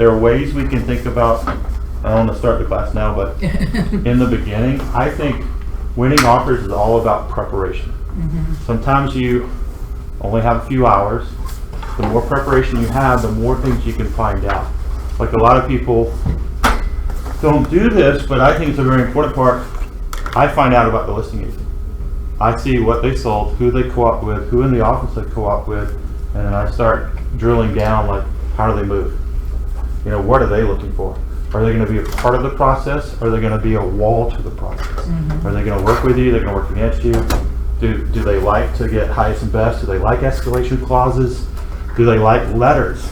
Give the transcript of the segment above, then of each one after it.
there are ways we can think about, I don't want to start the class now, but in the beginning, I think winning offers is all about preparation. Sometimes you only have a few hours. The more preparation you have, the more things you can find out. Like a lot of people don't do this, but I think it's a very important part. I find out about the listing agent. I see what they sold, who they co-op with, who in the office they co-op with, and then I start drilling down, like, how do they move? You know, what are they looking for? Are they going to be a part of the process? Or are they going to be a wall to the process? Are they going to work with you? They're going to work against you? Do they like to get highest and best? Do they like escalation clauses? Do they like letters?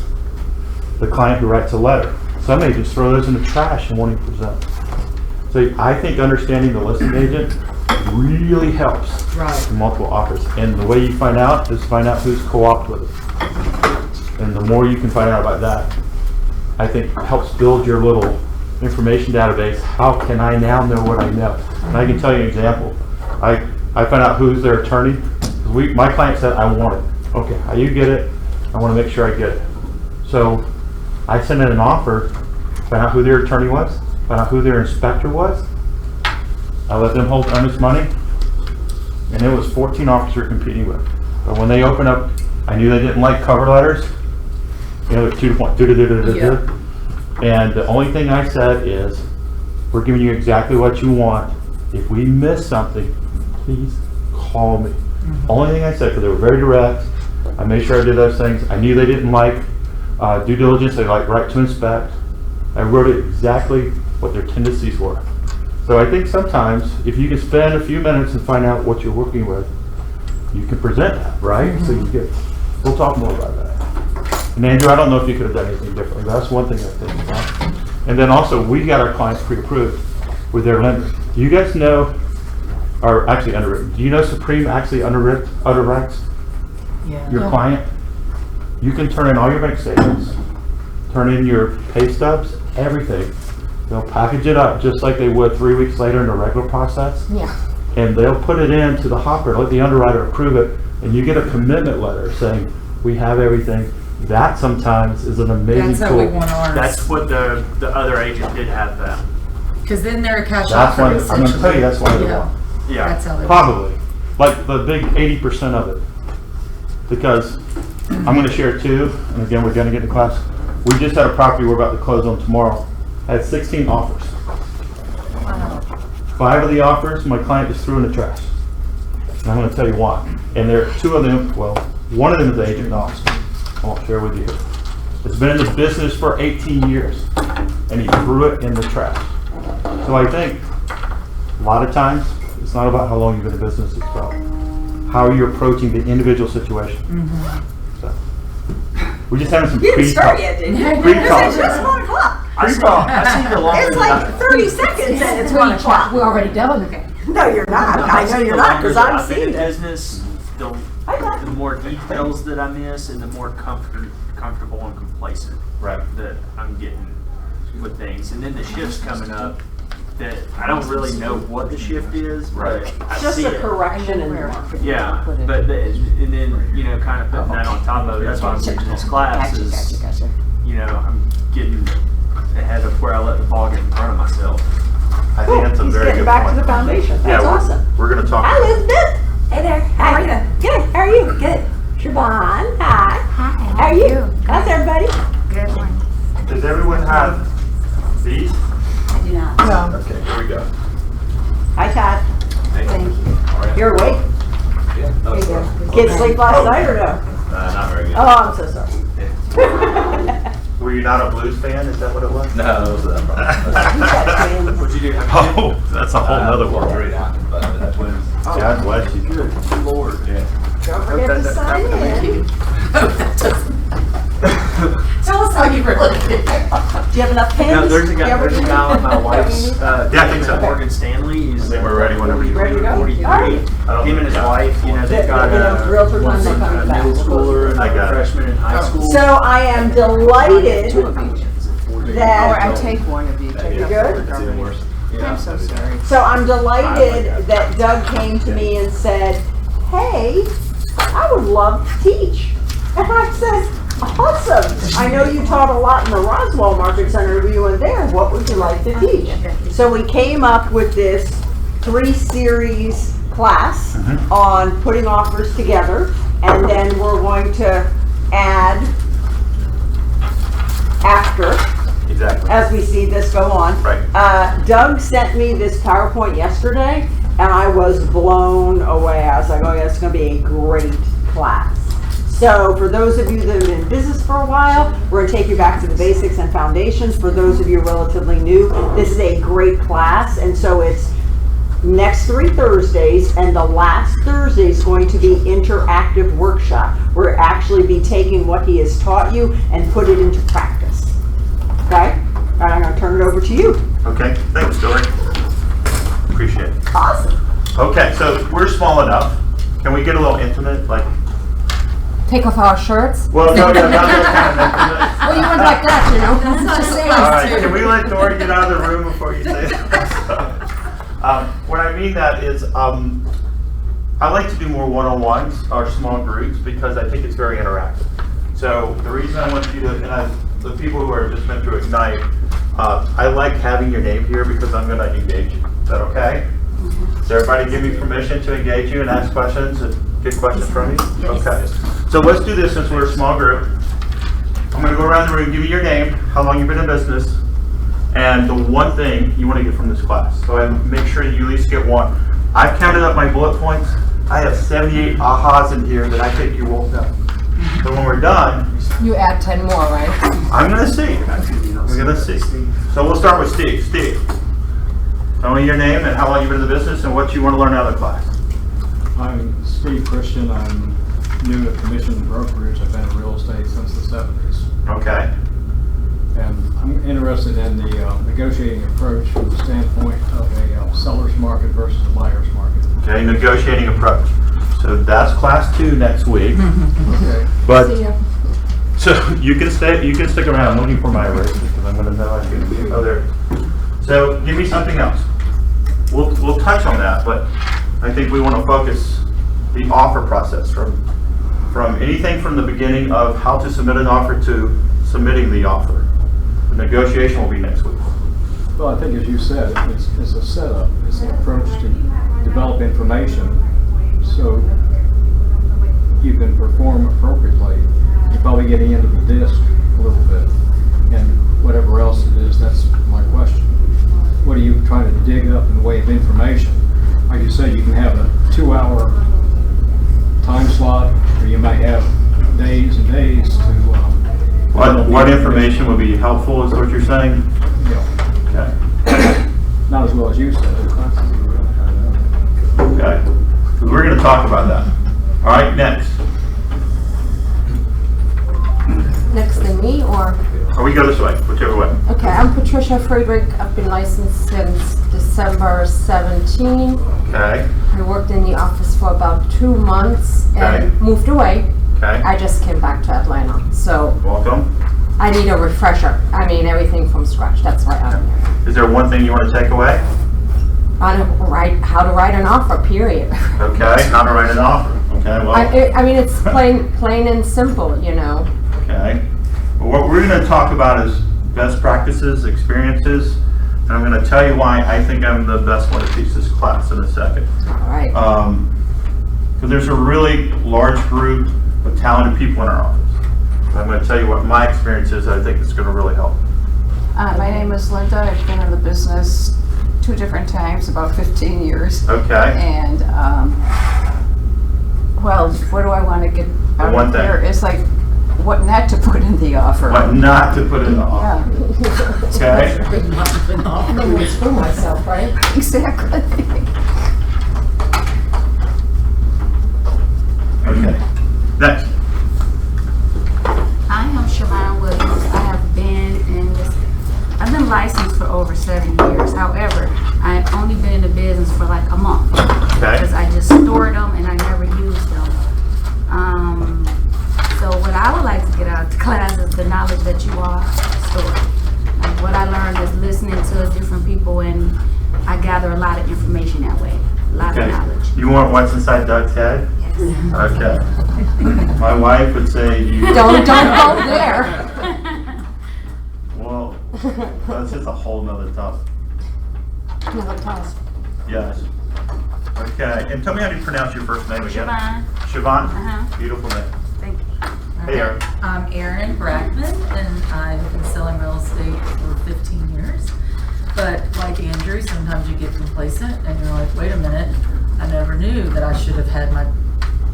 The client who writes a letter. Some agents throw those in the trash and won't even present. So I think understanding the listing agent really helps in multiple offers. And the way you find out is find out who's co-opted with it. And the more you can find out about that, I think helps build your little information database. How can I now know what I know? And I can tell you an example. I found out who's their attorney. My client said, I want it. Okay, how you get it? I want to make sure I get it. So I sent in an offer, found out who their attorney was, found out who their inspector was. I let them hold earnest money, and it was 14 offers we were competing with. But when they opened up, I knew they didn't like cover letters. You know, 2 to 1, and the only thing I said is, we're giving you exactly what you want. If we miss something, please call me. Only thing I said, because they were very direct. I made sure I did those things. I knew they didn't like due diligence. They like right to inspect. I wrote it exactly what their tendencies were. So I think sometimes if you can spend a few minutes and find out what you're working with, you can present that, right? So you get. We'll talk more about that. And Andrew, I don't know if you could have done anything differently. That's one thing I think about. And then also, we got our clients pre-approved with their lender. Do you guys know, or actually underwritten? Do you know Supreme actually underwrites your client? You can turn in all your bank statements, turn in your pay stubs, everything. They'll package it up just like they would 3 weeks later in the regular process. And they'll put it into the hopper, let the underwriter approve it, and you get a commitment letter saying, we have everything. That sometimes is an amazing That's how tool. we want ours. That's what the other agent did have that. Because then they're a cash That's offer. why, I'm going to tell you that's why they Yeah. want. Yeah. That's how they Probably. Like the big 80% of it. Because I'm going to share it too, and again, we're going to get to class. We just had a property we're about to close on tomorrow. Had 16 offers. Wow. 5 of the offers, my client just threw in the trash. And I'm going to tell you why. And there are 2 of them, well, one of them is the agent in Austin. I won't share with you. It's been in the business for 18 years, and he threw it in the trash. So I think a lot of times it's not about how long you've been in business, it's about how you're approaching the individual situation. So we just having some You didn't start pre-talk. yet, did you? Pre-talk. It's just 1 o'clock. I see the longer It's like 30 seconds and it's 1 o'clock. We're already done. Okay. No, you're not. I know you're not because I'm seeing it. business, the more details that I miss and the more comfortable and complacent that I'm getting with things. And then the shift's coming up that I don't really know what the shift is, but I Just see a it. correction in the market. Yeah, but and then, you know, kind of putting that on top of it, that's why I'm taking this class is, Gotcha. you know, I'm getting ahead of where I let the ball get in front of myself. I think that's a He's very getting good back point. to the foundation. That's awesome. We're going to talk. Hi, Elizabeth. Hey there. How are you? Good. How are you? Good. Siobhan. Hi. Hi. How are you? How's everybody? Good one. Does everyone have these? I do not. Okay, here we go. Hi, Todd. Thank you. You're awake? Yeah. Kids sleep last night or no? Not very good. Oh, I'm so sorry. Were you not a blues fan? Is that what it was? No, it was You got twins. What'd you do? Oh, that's a whole nother world. Three now, but twins. God bless you. Good Lord. Yeah. Don't forget to sign in. Tell us how you really did. Do you have enough pens? No, there's a You guy, ever there's a do? guy on my wife's, Yeah, I think so. Morgan Stanley. He's They were ready whenever you Ready to go? 43. All right. Him and his wife, you know, they've got You know, realtor one's time, they're a coming back. middle schooler and I got a it. freshman in high school. So I am delighted that, I take one of you. You good? It's even worse. Yeah. I'm so sorry. so I'm delighted that Doug came to me and said, hey, I would love to teach. And I said, Awesome. I know you taught a lot in the Roswell Market Center. Were you in there? What would you like to teach? So we came up with this 3-series class on putting offers together, and then we're going to add after. Exactly. As we see this go on. Right. Doug sent me this PowerPoint yesterday, and I was blown away. I was like, oh yeah, it's going to be a great class. So for those of you that have been in business for a while, we're going to take you back to the basics and foundations. For those of you relatively new, this is a great class, and so it's next 3 Thursdays, and the last Thursday is going to be interactive workshop. We'll actually be taking what he has taught you and put it into practice. Okay? All right, I'm going to turn it over to you. Okay, thanks, Dory. Appreciate it. Awesome. Okay, so we're small enough. Can we get a little intimate? Like, Take off our shirts? well, no, not that kind of intimate. Well, you went like that, you know? Just saying. All right, can we let Dory get out of the room before you say that? What I mean that is, I like to do more one-on-ones or small groups because I think it's very interactive. So the reason I want you to, the people who are just meant to Ignite, I like having your name here because I'm going to engage you. Is that okay? Does everybody give me permission to engage you and ask questions and get questions from you? Yes. Okay. So let's do this since we're a small group. I'm going to go around the room, give me your name, how long you've been in business, and the one thing you want to get from this class. So I make sure you at least get one. I've counted up my bullet points. I have 78 ahas in here that I think you won't know. So when we're done, You add 10 more, right? I'm going to see. We're going to see. So we'll start with Steve. Steve, tell me your name and how long you've been in the business and what you want to learn out of the class. I'm Steve Christian. I'm new to commission brokerage. I've been in real estate since the 70s. Okay. And I'm interested in the negotiating approach from the standpoint of a seller's market versus a buyer's market. Okay, negotiating approach. So that's class 2 next week. Okay. But See ya. so you can stay. You can stick around. I'm looking for my erase because I'm going to know I'm going to be. Oh, there. So give me something else. We'll touch on that, but I think we want to focus the offer process from anything from the beginning of how to submit an offer to submitting the offer. The negotiation will be next week. Well, I think as you said, it's a setup. It's an approach to develop information so you can perform appropriately. You're probably getting into the disc a little bit and whatever else it is. That's my question. What are you trying to dig up in the way of information? Like you said, you can have a 2-hour time slot, or you might have days and days to. What information would be helpful is what you're saying? Yeah, Okay. not as well as you said. Okay. We're going to talk about that. All right, next. Next to me, or? Or we go this way, whichever way. Okay, I'm Patricia Friedrich. I've been licensed since December 17. Okay. I worked in the office for about 2 months and Okay. moved away. Okay. I just came back to Atlanta, so Welcome. I need a refresher. I mean, everything from scratch. That's why I'm here. Is there one thing you want to take away? How to write an offer, period. Okay. How to write an offer. Okay. Well. I mean, it's plain and simple, you know. Okay. Well, what we're going to talk about is best practices, experiences, and I'm going to tell you why I think I'm the best one to teach this class in a second. All right. Because there's a really large group of talented people in our office. I'm going to tell you what my experience is. I think it's going to really help. My name is Linda. I've been in the business 2 different times, about 15 years. Okay. And, well, what do I want to get out one of thing. here? It's like what not to put in the offer. What not to put in the offer. Yeah, Okay. I'm going to screw myself, right? exactly. Okay. Next. I am Siobhan Williams. I have been in this, I've been licensed for over 7 years. However, I've only been in the business for like a month. Okay. Because I just stored them and I never used them. So what I would like to get out of the class is the knowledge that you all store. Like what I learned is listening to different people, and I gather a lot of information that way. A lot of Okay. knowledge. You want what's inside Doug's head? Yes. Okay. My wife would say you. Don't go there. Well, that's just a whole nother topic. Another toss. Yes. Okay, and tell me how do you pronounce your first name again? Siobhan. Siobhan? Uh-huh. Beautiful name. Thank you. Hey, Erin. I'm Erin Brackman, and I've been selling real estate for 15 years. But like Andrew, sometimes you get complacent and you're like, wait a minute, I never knew that I should have had my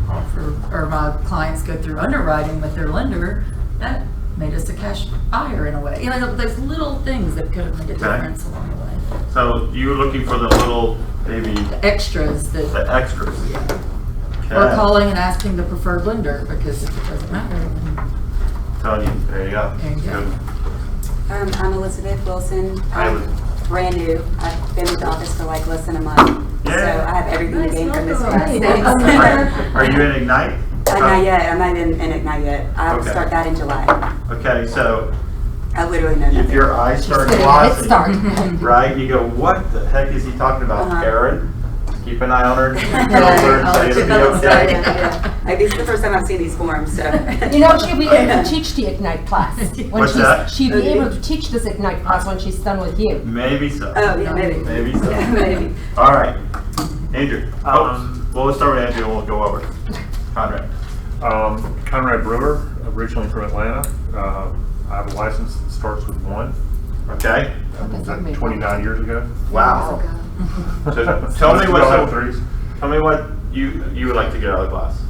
offer or my clients go through underwriting with their lender. That made us a cash buyer in a way. You know, there's little things that could have made a difference along the way. So you were looking for the little, maybe, The extras that, the extras. or Okay. calling and asking the preferred lender, because if it doesn't matter, then Telling you, there you go. There you go. Good. I'm Elizabeth Wilson. Hi, I'm Elizabeth. brand new. I've been with the office for like less than a month. Yeah. So I have everything to gain from this class. Nice. Thanks. Are you in Ignite? Not yet. I'm not in Ignite yet. I will Okay. start that in July. Okay, so I literally know if nothing. your eyes start Head glossing, start. right, you go, what the heck is he talking about, Uh-huh. Erin? Keep an eye on her, tell Right. her and I'll say let it'll you be know. okay. Yeah. Like, this is the first time I've seen these forms, so. You know, she'll be able to teach the Ignite class. When What's that? She'll be able to teach this Ignite class when she's done with you. Maybe so. Oh, yeah, maybe. Maybe so. Yeah, maybe. All right, Andrew. Well, let's start with Andrew and we'll go over. Conrad. Conrad Brewer, originally from Atlanta. I have a license that starts with 1. Okay. That's That's amazing. 29 years ago. Wow. So tell me We what all have threes. tell me what you would like to get out of the class.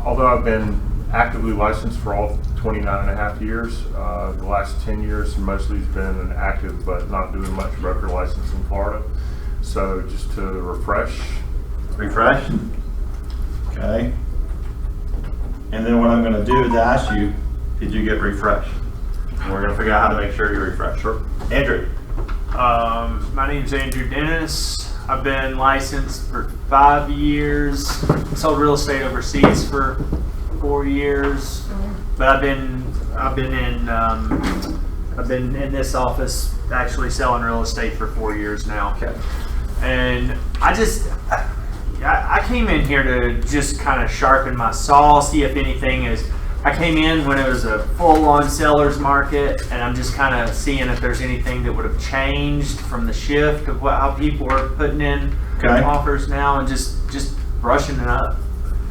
Although I've been actively licensed for all 29 and a half years, the last 10 years mostly has been an active but not doing much broker license in Florida. So just to refresh. Refresh. Okay. And then what I'm going to do is ask you, did you get refreshed? And we're going to figure out how to make sure you're refreshed. Sure. Andrew. My name's Andrew Dennis. I've been licensed for 5 years. Sold real estate overseas for 4 years. But I've been in this office actually selling real estate for 4 years now. Okay. And I came in here to just kind of sharpen my saw, see if anything is. I came in when it was a full-on seller's market, and I'm just kind of seeing if there's anything that would have changed from the shift of how people are putting in Okay. offers now, and just brushing it up.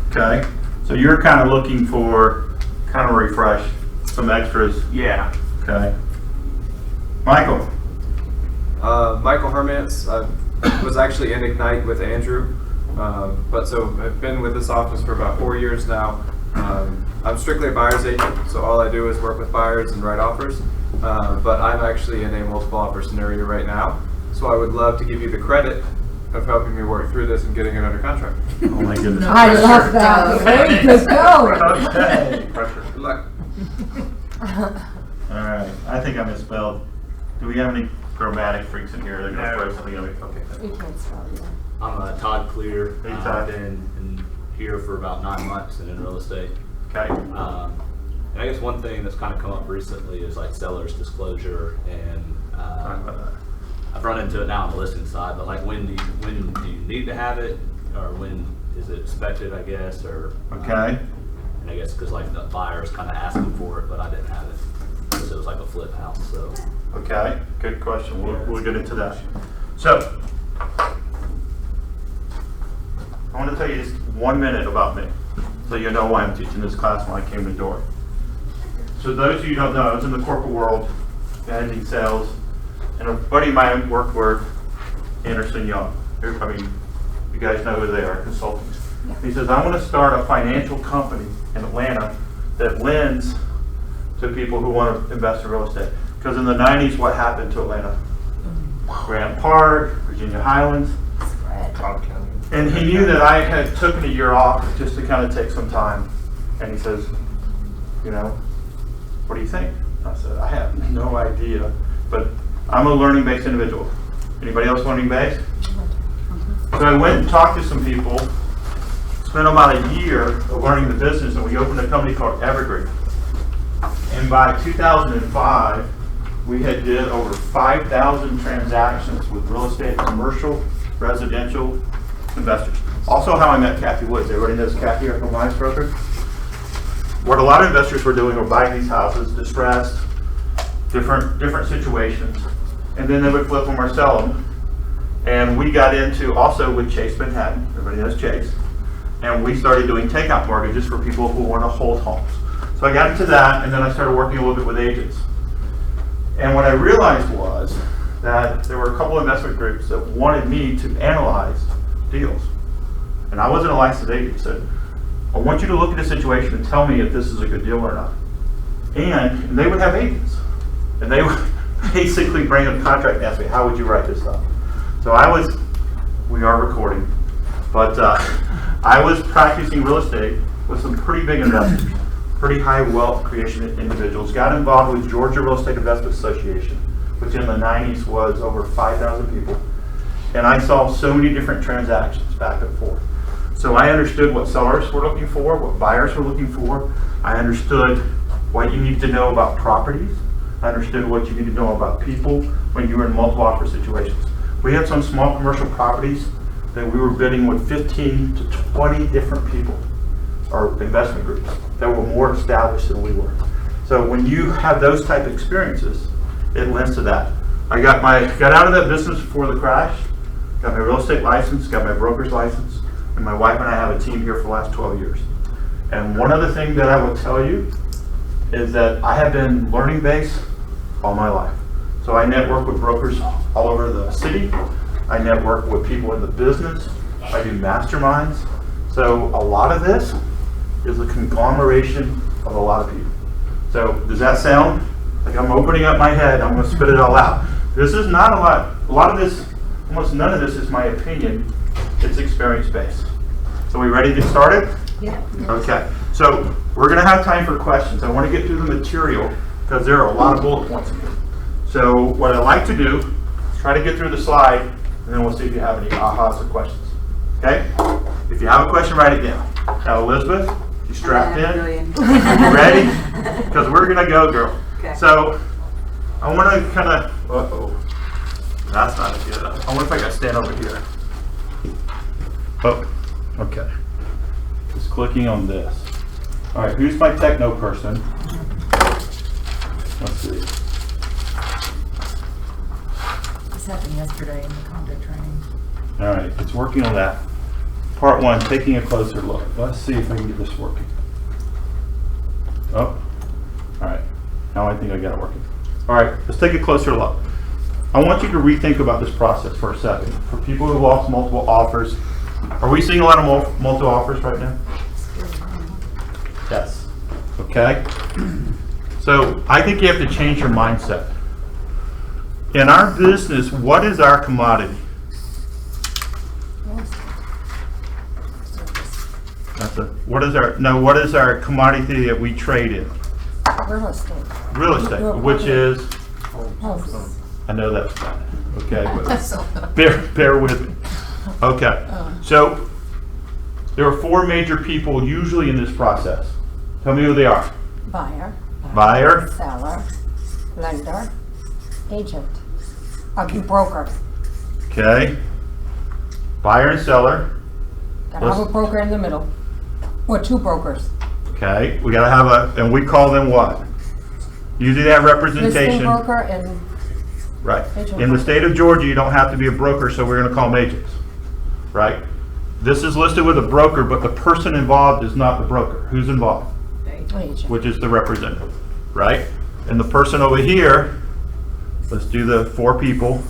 Okay. So you're kind of looking for kind of refresh, some extras. Yeah. Okay. Michael. Michael Hermance. I was actually in Ignite with Andrew, but so I've been with this office for about 4 years now. I'm strictly a buyer's agent, so all I do is work with buyers and write offers, but I'm actually in a multiple offer scenario right now, so I would love to give you the credit of helping me work through this and getting it under contract. Oh my goodness. I love that. Very good go. Okay. Pressure. Good luck. All right. I think I misspelled. Do we have any grammatic freaks in here? They're going to throw something at me. Okay. You can't spell it. I'm Todd Clear. Hey, Todd. I've been here for about 9 months and in real estate. Okay. And I guess one thing that's kind of come up recently is like seller's disclosure, and Talk about that. I've run into it now on the listing side. But like, when do you need to have it, or when is it expected? I guess, or Okay. and I guess because like the buyer's kind of asking for it, but I didn't have it because it was like a flip house. So Okay. Good question. We'll get into that. So, I want to tell you just 1 minute about me, so you know why I'm teaching this class when I came to the door. So those of you who don't know, I was in the corporate world, managing sales, and a buddy of mine worked for Anderson Young. I mean, you guys know who they are, consultants. He says, I want to start a financial company in Atlanta that lends to people who want to invest in real estate. Because in the 90s, what happened to Atlanta? Grant Park, Virginia Highlands. Cobb County. And he knew that I had taken a year off just to kind of take some time. And he says, you know, what do you think? I said, I have no idea, but I'm a learning-based individual. Anybody else learning-based? So I went and talked to some people, spent about a year of learning the business, and we opened a company called Evergreen. And by 2005, we had did over 5,000 transactions with real estate, commercial, residential, investors. Also how I met Kathy Woods. Everybody knows Kathy, our compliance broker. What a lot of investors were doing were buying these houses, distressed, different situations, and then they would flip them or sell them. And we got into also with Chase Manhattan, everybody knows Chase, and we started doing takeout mortgages for people who want to hold homes. So I got into that, and then I started working a little bit with agents. And what I realized was that there were a couple of investment groups that wanted me to analyze deals. And I wasn't a licensed agent, so I want you to look at a situation and tell me if this is a good deal or not. And they would have agents. And they would basically bring a contract and ask me, how would you write this up? So we are recording, but I was practicing real estate with some pretty big investors, pretty high wealth creation individuals, got involved with Georgia Real Estate Investment Association, which in the 90s was over 5,000 people. And I saw so many different transactions back and forth. So I understood what sellers were looking for, what buyers were looking for. I understood what you need to know about properties. I understood what you need to know about people when you were in multiple offer situations. We had some small commercial properties that we were bidding with 15 to 20 different people, or investment groups, that were more established than we were. So when you have those type of experiences, it lends to that. I got out of that business before the crash, got my real estate license, got my broker's license, and my wife and I have a team here for the last 12 years. And one other thing that I will tell you is that I have been learning based all my life. So I network with brokers all over the city. I network with people in the business. I do masterminds. So a lot of this is a conglomeration of a lot of people. So does that sound like I'm opening up my head? I'm going to spit it all out. This is not a lot. A lot of this, almost none of this is my opinion. It's experience based. So we ready to get started? Yeah. Okay. So we're going to have time for questions. I want to get through the material because there are a lot of bullet points in here. So what I like to do is try to get through the slide, and then we'll see if you have any ahas or questions. Okay? If you have a question, write it down. Now, Elizabeth, you strapped in? You ready? Because we're going to go, girl. Okay. So I want to kind of, that's not good. I wonder if I got to stand over here. Oh, okay. Just clicking on this. All right, who's my techno person? Let's see. This happened yesterday in the condo training. All right, it's working on that. Part one, taking a closer look. Let's see if I can get this working. Oh, all right. Now I think I got it working. All right, let's take a closer look. I want you to rethink about this process for a second. For people who lost multiple offers, are we seeing a lot of multiple offers right now? Yes. Okay. So I think you have to change your mindset. In our business, what is our commodity? What is our commodity that we trade in? Real estate. Real estate, which is, Houses. I know that's bad. Okay, but bear with me. Okay, so there are four major people usually in this process. Tell me who they are. Buyer, Buyer, seller, lender, agent, broker. okay. Buyer and seller, Gotta have a broker in the middle, or two brokers. okay. We gotta have and we call them what? Usually they have Listing representation. broker and Right. agent. In the state of Georgia, you don't have to be a broker, so we're gonna call them agents. Right? This is listed with a broker, but the person involved is not the broker. Who's involved? agent. Which is the representative, right? And the person over here, let's do the four people,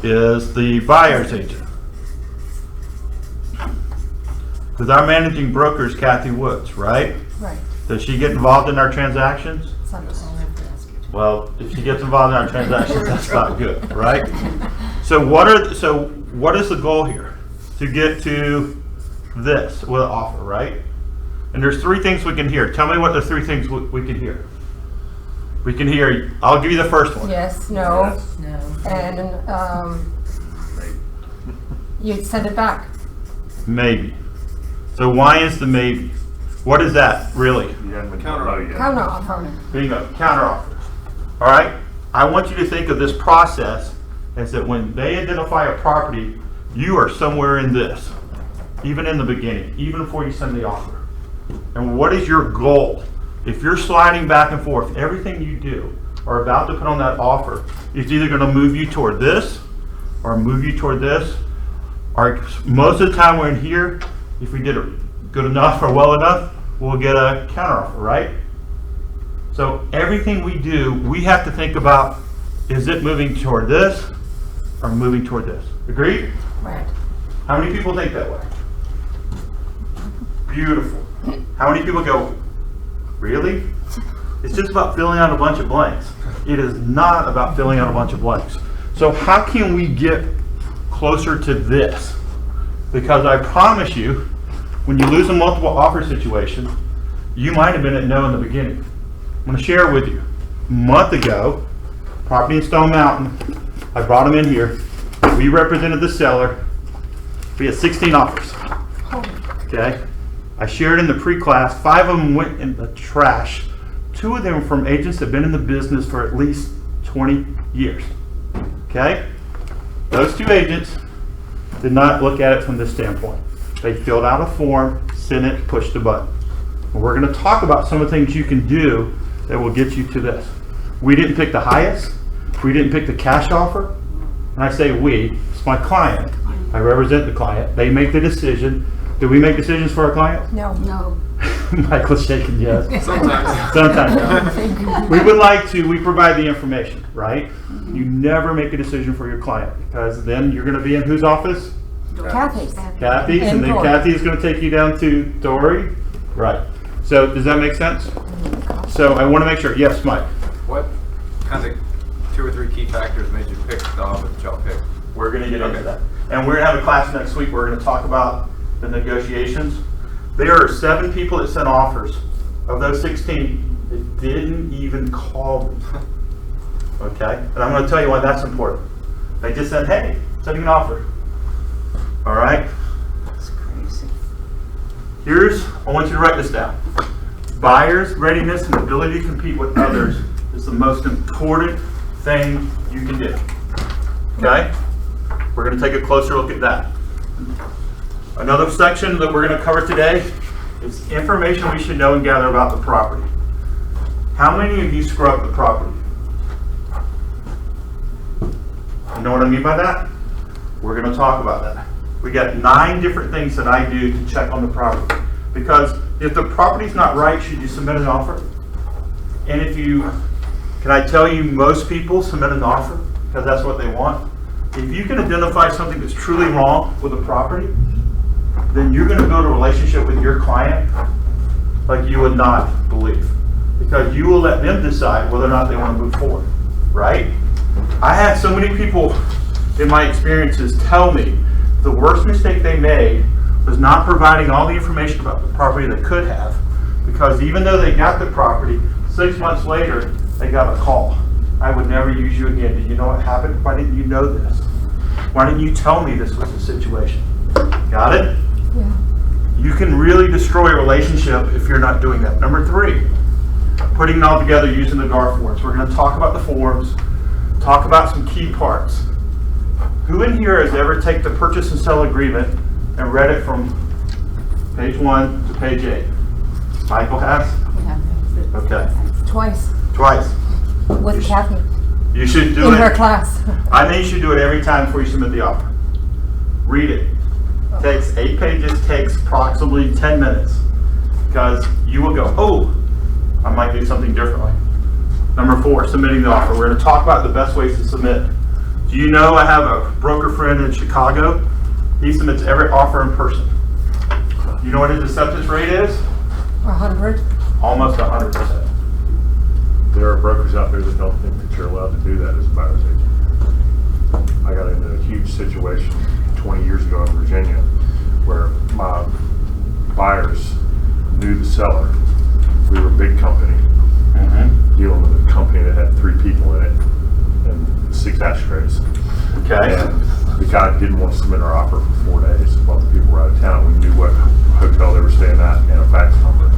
is the buyer's agent. Because our managing broker is Kathy Woods, right? Right. Does she get involved in our transactions? Sometimes. Well, if she gets involved in our transactions, that's not good, right? So what is the goal here? To get to this with an offer, right? And there's three things we can hear. Tell me what the three things we can hear. We can hear, I'll give you the first one. Yes, no, No. and you send it back. Maybe. So why is the maybe? What is that, really? You haven't been Counter low yet. Counter offer. Bingo, counter offers. All right? I want you to think of this process as that when they identify a property, you are somewhere in this, even in the beginning, even before you send the offer. And what is your goal? If you're sliding back and forth, everything you do or about to put on that offer is either going to move you toward this or move you toward this. Or most of the time we're in here, if we did it good enough or well enough, we'll get a counteroffer, right? So everything we do, we have to think about, is it moving toward this or moving toward this? Agreed? Right. How many people think that way? Beautiful. How many people go, really? It's just about filling out a bunch of blanks. It is not about filling out a bunch of blanks. So how can we get closer to this? Because I promise you, when you lose a multiple offer situation, you might have been at no in the beginning. I'm going to share with you. A month ago, property in Stone Mountain, I brought them in here. We represented the seller. We had 16 offers. Okay? I shared in the pre-class. 5 of them went in the trash. 2 of them from agents that have been in the business for at least 20 years. Okay? Those 2 agents did not look at it from this standpoint. They filled out a form, sent it, pushed the button. And we're going to talk about some of the things you can do that will get you to this. We didn't pick the highest. We didn't pick the cash offer. And I say we, it's my client. I represent the client. They make the decision. Do we make decisions for our client? No. No. Michael's shaking yes. Sometimes. Sometimes. We would like to, we provide the information, right? You never make a decision for your client because then you're going to be in whose office? Kathy's. Kathy's, and then Kathy's going to take you down to Dory. Right. So does that make sense? So I want to make sure. Yes, Mike. What kind of 2 or 3 key factors made you pick the offer that y'all picked? We're going to get into that. And we're going to have a class next week. We're going to talk about the negotiations. There are 7 people that sent offers. Of those 16, that didn't even call me. Okay? And I'm going to tell you why that's important. They just said, hey, sending an offer. All right? That's crazy. I want you to write this down. Buyer's readiness and ability to compete with others is the most important thing you can do. Okay? We're going to take a closer look at that. Another section that we're going to cover today is information we should know and gather about the property. How many of you scrub the property? You know what I mean by that? We're going to talk about that. We got 9 different things that I do to check on the property. Because if the property's not right, should you submit an offer? And can I tell you most people submit an offer because that's what they want? If you can identify something that's truly wrong with a property, then you're going to build a relationship with your client like you would not believe. Because you will let them decide whether or not they want to move forward, right? I had so many people in my experiences tell me the worst mistake they made was not providing all the information about the property they could have, because even though they got the property, 6 months later, they got a call. I would never use you again. Did you know what happened? Why didn't you know this? Why didn't you tell me this was the situation? Got it? Yeah. You can really destroy a relationship if you're not doing that. Number 3, putting it all together using the GAR forms. We're going to talk about the forms, talk about some key parts. Who in here has ever taken the purchase and sale agreement and read it from page 1 to page 8? Michael has? Yeah. Okay. Twice. Twice. With Kathy. You should do In it. her class. I think you should do it every time before you submit the offer. Read it. Takes 8 pages, takes approximately 10 minutes. Because you will go, oh, I might do something differently. Number 4, submitting the offer. We're going to talk about the best ways to submit. Do you know I have a broker friend in Chicago? He submits every offer in person. You know what his acceptance rate is? 100. Almost 100%. There are brokers out there that don't think that you're allowed to do that as a buyer's agent. I got into a huge situation 20 years ago in Virginia where my buyers knew the seller. We were a big company, dealing with a company that had 3 people in it and 6 ashtrays. Okay. And the guy didn't want to submit our offer for 4 days while the people were out of town. We knew what hotel they were staying at and a fax number.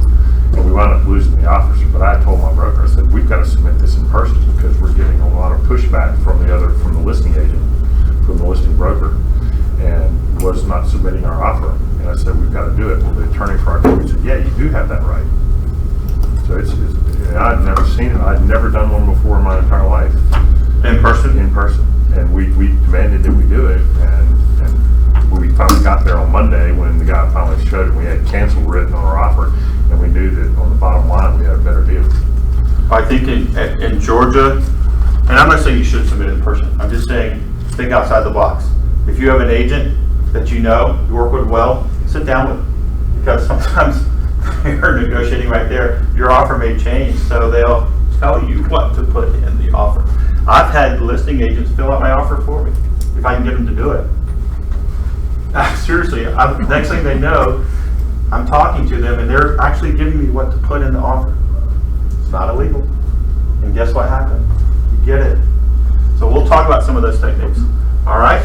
And we wound up losing the offer. But I told my broker, I said, we've got to submit this in person because we're getting a lot of pushback from the listing agent, from the listing broker. And that said we've got to do it. Well, the attorney for our company said, yeah, you do have that right. So I'd never seen it. I'd never done one before in my entire life. In person? In person. And we demanded that we do it. And when we finally got there on Monday, when the guy finally showed it, we had cancel written on our offer, and we knew that on the bottom line we had a better deal. I think in Georgia, and I'm not saying you should submit in person, I'm just saying think outside the box. If you have an agent that you know, you work with well, sit down with them. Because sometimes you're negotiating right there, your offer may change, so they'll tell you what to put in the offer. I've had listing agents fill out my offer for me, if I can get them to do it. Seriously, next thing they know, I'm talking to them and they're actually giving me what to put in the offer. It's not illegal. And guess what happened? You get it. So we'll talk about some of those techniques. All right?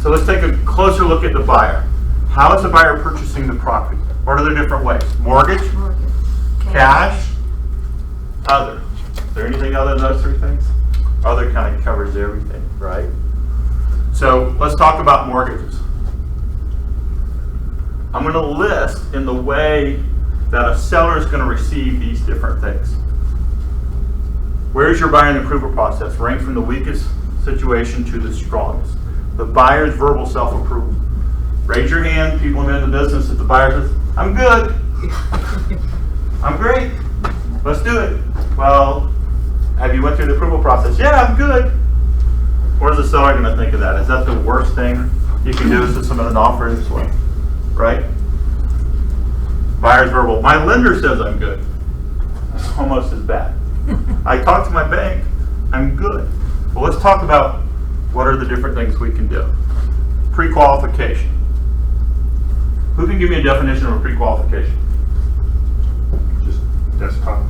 So let's take a closer look at the buyer. How is the buyer purchasing the property? What are the different ways? Mortgage, cash, other. Is there anything other than those three things? Other kind of covers everything, right? So let's talk about mortgages. I'm going to list in the way that a seller is going to receive these different things. Where's your buying and approval process? Rank from the weakest situation to the strongest. The buyer's verbal self-approval. Raise your hand, people in the business, if the buyer says, I'm good, I'm great, let's do it. Well, have you went through the approval process? Yeah, I'm good. What is the seller going to think of that? Is that the worst thing you can do is to submit an offer this way? Right? Buyer's verbal. My lender says I'm good. That's almost as bad. I talked to my bank. I'm good. Well, let's talk about what are the different things we can do. Pre-qualification. Who can give me a definition of a pre-qualification? Just desktop.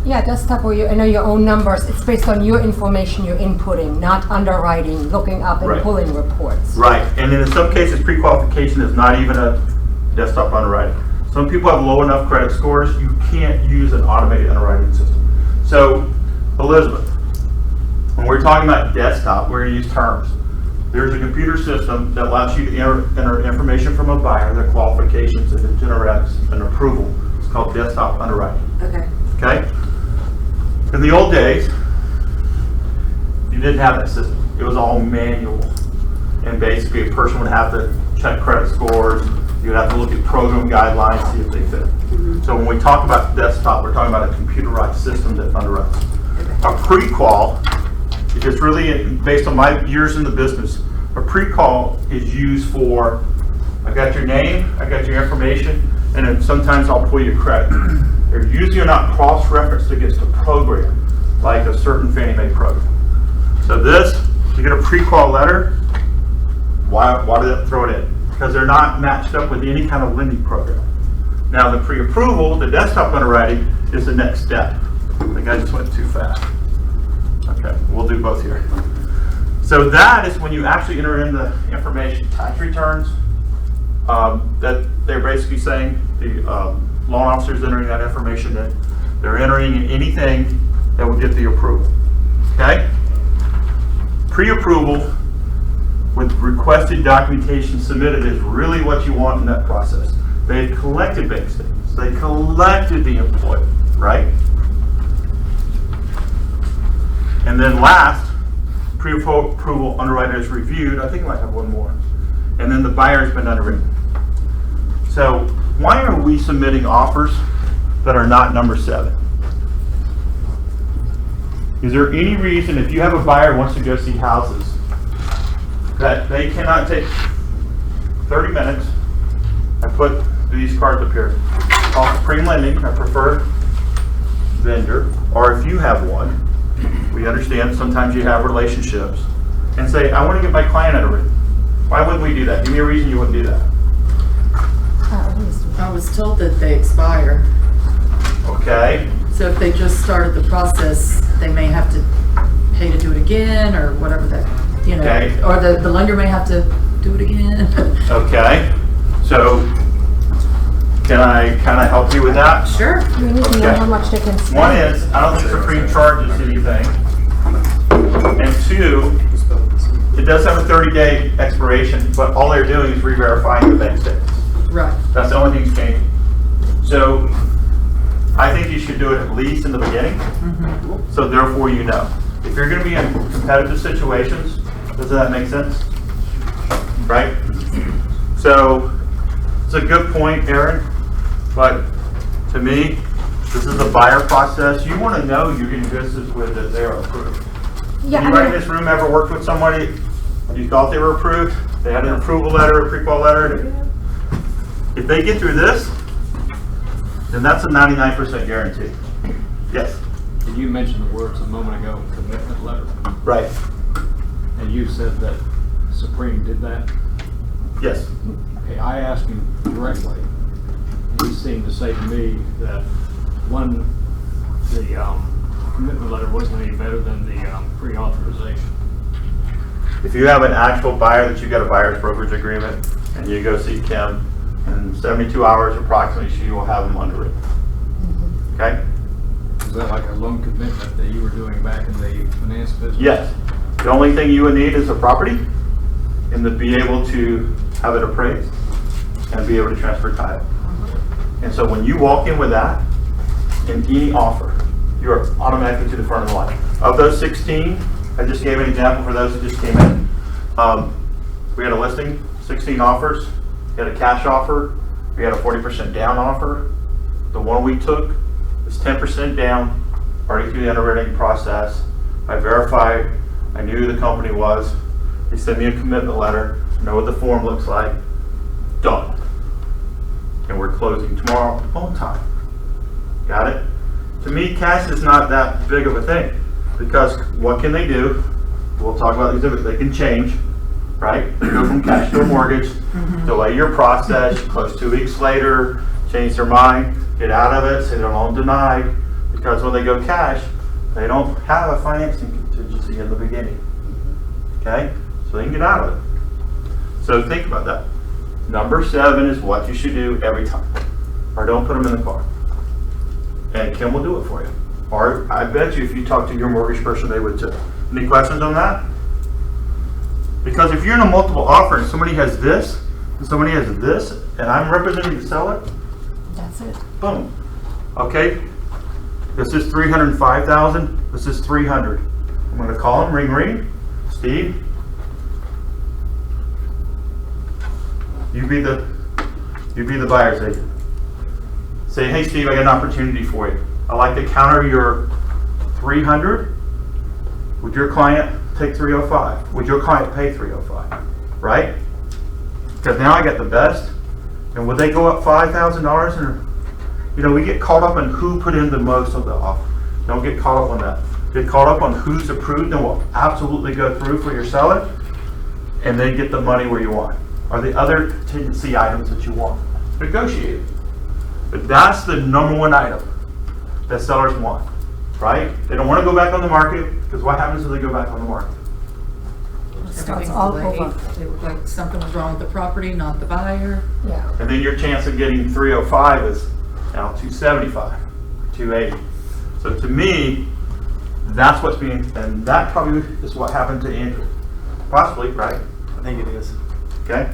Yeah, desktop where you enter your own numbers. It's based on your information you're inputting, not underwriting, looking up and Right. pulling reports. Right, and in some cases, pre-qualification is not even a desktop underwriting. Some people have low enough credit scores, you can't use an automated underwriting system. So, Elizabeth, when we're talking about desktop, we're going to use terms. There's a computer system that allows you to enter information from a buyer, their qualifications, and it generates an approval. It's called desktop underwriting. Okay. Okay? In the old days, you didn't have that system. It was all manual. And basically, a person would have to check credit scores. You'd have to look at program guidelines, see if they fit. So when we talk about desktop, we're talking about a computerized system that underwrites. A pre-qual, it's really based on my years in the business. A pre-qual is used for, I got your name, I got your information, and then sometimes I'll pull your credit. They're usually not cross-referenced against a program, like a certain Fannie Mae program. So this, you get a pre-qual letter, why do they throw it in? Because they're not matched up with any kind of lending program. Now the pre-approval, the desktop underwriting, is the next step. I think I just went too fast. Okay, we'll do both here. So that is when you actually enter in the information, tax returns, that they're basically saying, the loan officer's entering that information, that they're entering anything that will get the approval. Okay? Pre-approval with requested documentation submitted is really what you want in that process. They've collected bank statements. They collected the employee, right? And then last, pre-approval underwriter is reviewed. I think I might have one more. And then the buyer's been underwritten. So why are we submitting offers that are not number 7? Is there any reason if you have a buyer who wants to go see houses that they cannot take 30 minutes? I put these cards up here. Call Supreme Lending, our preferred vendor, or if you have one, we understand sometimes you have relationships, and say, I want to get my client underwritten. Why wouldn't we do that? Give me a reason you wouldn't do that. I was told that they expire. Okay. So if they just started the process, they may have to pay to do it again or whatever that, you know, Okay. or the lender may have to do it again. Okay. So can I kind of help you with that? Sure. We need to know Okay. how much they can spend. One is, I don't think Supreme charges anything. And 2, it does have a 30-day expiration, but all they're doing is re-verifying the bank statements. Right. That's the only thing that's changing. So I think you should do it at least in the beginning. So therefore you know. If you're gonna be in competitive situations, does that make sense? Right? So it's a good point, Aaron, but to me, this is a buyer process. You wanna know you're getting business with that they are approved. Yeah, Anybody in this room ever worked with somebody, you thought they were approved, they had an approval letter, a pre-qual letter? If they get through this, then that's a 99% guarantee. Yes? And you mentioned the words a moment ago, commitment letter, Right. and you said that Supreme did that. Yes. Okay, I asked him directly, and he seemed to say to me that one, the commitment letter wasn't any better than the pre-authorization. If you have an actual buyer that you got a buyer's brokerage agreement and you go see Kim, in 72 hours approximately, she will have them underwritten. Okay? Is that like a loan commitment that you were doing back in the finance business? Yes. The only thing you would need is a property and to be able to have it appraised and be able to transfer title. And so when you walk in with that, in any offer, you're automatically to the front of the line. Of those 16, I just gave an example for those who just came in. We had a listing, 16 offers. We had a cash offer. We had a 40% down offer. The one we took was 10% down, already through the underwriting process. I verified, I knew who the company was. They sent me a commitment letter, I know what the form looks like. Done. And we're closing tomorrow on time. Got it? To me, cash is not that big of a thing, because what can they do? We'll talk about these, they can change, right? They go from cash to a mortgage, delay your process, close 2 weeks later, change their mind, get out of it, say their loan denied, because when they go cash, they don't have a financing contingency in the beginning. Okay? So they can get out of it. So think about that. Number 7 is what you should do every time. Or don't put them in the car. And Kim will do it for you. Or I bet you if you talk to your mortgage person, they would too. Any questions on that? Because if you're in a multiple offer and somebody has this, and somebody has this, and I'm representing the seller, That's it. boom. Okay? This is 305,000. This is 300. I'm going to call him. Ring, ring. Steve. You be the buyer's agent. Say, hey Steve, I got an opportunity for you. I'd like to counter your 300. Would your client take 305? Would your client pay 305? Right? Because now I got the best. And would they go up $5,000? And you know, we get caught up on who put in the most of the offer. Don't get caught up on that. Get caught up on who's approved and will absolutely go through for your seller, and then get the money where you want. Or the other contingency items that you want. Negotiate it. But that's the number 1 item that sellers want, right? They don't want to go back on the market, because what happens if they go back on the market? Starts all Everything's over. delayed. It looked like something was wrong with the property, not the buyer. Yeah. And then your chance of getting 305 is now 275, 280. So to me, that's what's being, and that probably is what happened to Andrew. Possibly, right? I think it is. Okay?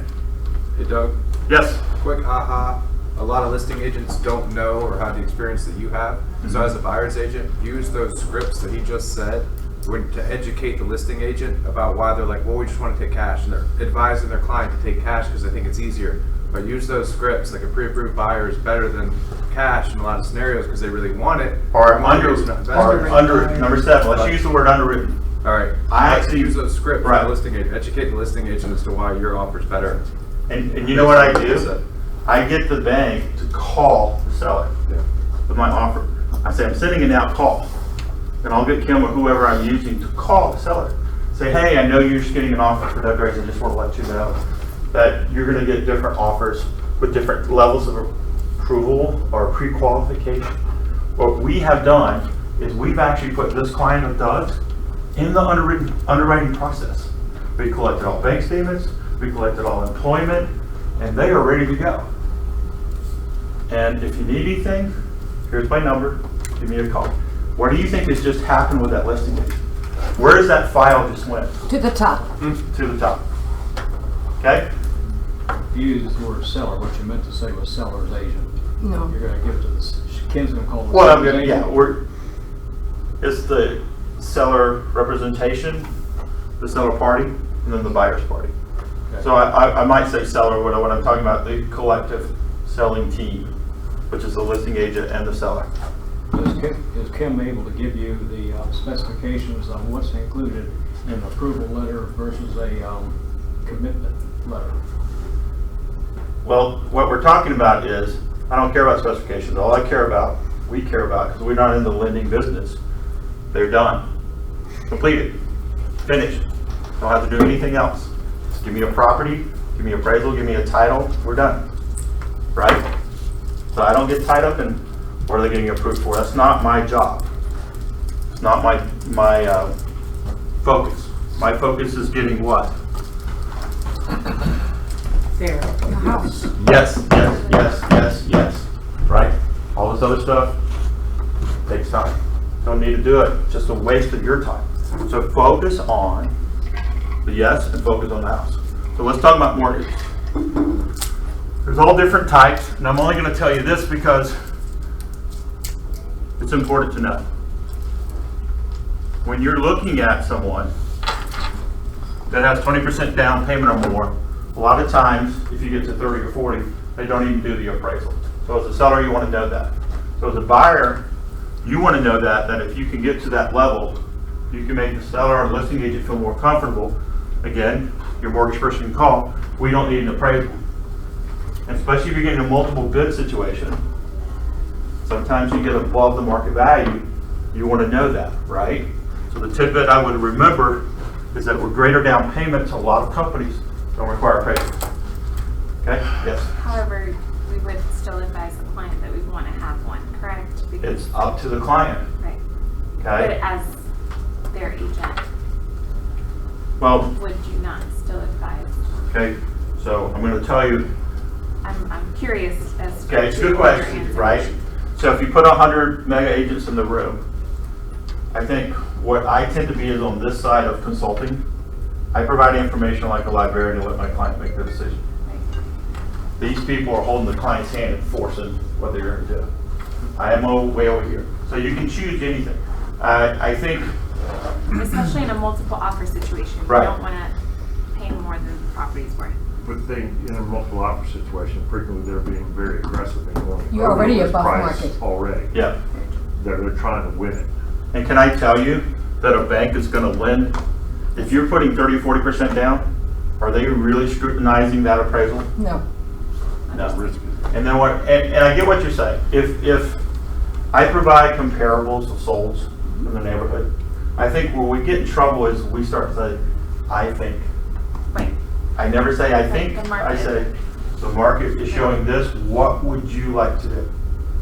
Hey Doug, Yes? quick aha. A lot of listing agents don't know or have the experience that you have. So as a buyer's agent, use those scripts that he just said to educate the listing agent about why they're like, well, we just want to take cash. And they're advising their client to take cash because they think it's easier. But use those scripts, like a pre-approved buyer is better than cash in a lot of scenarios because they really want it. Or Mortgage under, is not or better. under, number 7, let's use the word underwritten. All right. I Like, actually- use those scripts for right. the listing agent. Educate the listing agent as to why your offer's better. And you know what I do? I get the bank to call the seller with my offer. I say, I'm sending it out, call. And I'll get Kim or whoever I'm using to call the seller. Say, hey, I know you're just getting an offer for Doug Grace. I just want to let you know that you're going to get different offers with different levels of approval or pre-qualification. What we have done is we've actually put this client of Doug's in the underwriting process. We collected all bank statements, we collected all employment, and they are ready to go. And if you need anything, here's my number, give me a call. What do you think has just happened with that listing agent? Where does that file just went? To the top. To the top. Okay? used the word seller, what you meant to say was seller's agent. No. You're gonna give it to the, Ken's gonna call it. Well, I'm seller's gonna, yeah, agent. it's the seller representation, the seller party, and then the buyer's party. Okay. So I might say seller when I'm talking about the collective selling team, which is the listing agent and the seller. Is Kim able to give you the specifications on what's included in an approval letter versus a commitment letter? Well, what we're talking about is, I don't care about specifications. All I care about, we care about, because we're not in the lending business. They're done, completed, finished. Don't have to do anything else. Just give me a property, give me appraisal, give me a title, we're done, right? So I don't get tied up in what are they getting approved for. That's not my job. It's not my focus. My focus is getting what? There. Yes, right? All this other stuff takes time. Don't need to do it. It's just a waste of your time. So focus on the yes and focus on the house. So let's talk about mortgages. There's all different types, and I'm only going to tell you this because it's important to know. When you're looking at someone that has 20% down payment or more, a lot of times, if you get to 30 or 40, they don't even do the appraisal. So as a seller, you want to know that. So as a buyer, you want to know that if you can get to that level, you can make the seller or listing agent feel more comfortable. Again, your mortgage person can call, we don't need an appraisal. And especially if you're getting a multiple bid situation, sometimes you get above the market value, you want to know that, right? So the tidbit I would remember is that with greater down payments, a lot of companies don't require appraisal. Okay, yes? However, we would still advise the client that we want to have one, correct? It's up to the client. Right. Okay? But as their agent, Well, would you not still advise? okay, so I'm going to tell you. I'm curious as to. Okay, it's a good what your question, answer right? is. So if you put 100 mega agents in the room, I think what I tend to be is on this side of consulting. I provide information like a librarian to let my client make the decision. These people are holding the client's hand and forcing what they're going to do. I am way over here. So you can choose anything. I think. Especially in a multiple offer situation, Right. you don't want to pay more than the property's worth. But they, in a multiple offer situation, frequently they're being very aggressive and going. You're already over list above price market. Already. Yeah. They're trying to win it. And can I tell you that a bank is going to lend, if you're putting 30 or 40% down, are they really scrutinizing that appraisal? No. No. And then what? And I get what you're saying. If I provide comparables of solds in the neighborhood, I think where we get in trouble is we start to say, I think. Right. I never say I think. The market. I say the market is showing this. What would you like to do?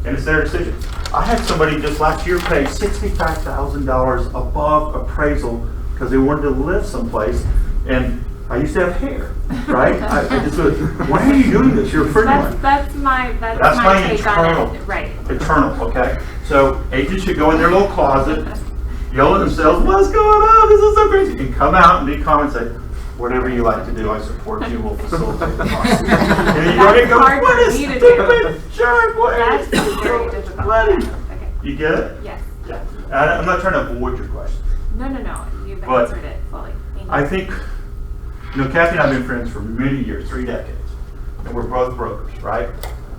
And it's their decision. I had somebody just last year pay $65,000 above appraisal because they wanted to live someplace, and I used to have hair, right? I just was, why are you doing this? You're a friend of mine. That's my my take internal. on it. Right. Internal, okay? So agents should go in their little closet, yell at themselves, what's going on? This is so crazy. And come out and be calm and say, whatever you like to do, I support you, we'll facilitate the process. And then you go and go, hard what for a me to stupid jerk, what That's is very difficult. bloody. Okay. You get it? Yes. Yeah. And I'm not trying to avoid your question. No. You've But answered it fully. Thank you. I think, Kathy and I have been friends for many years, 3 decades. And we're both brokers, right?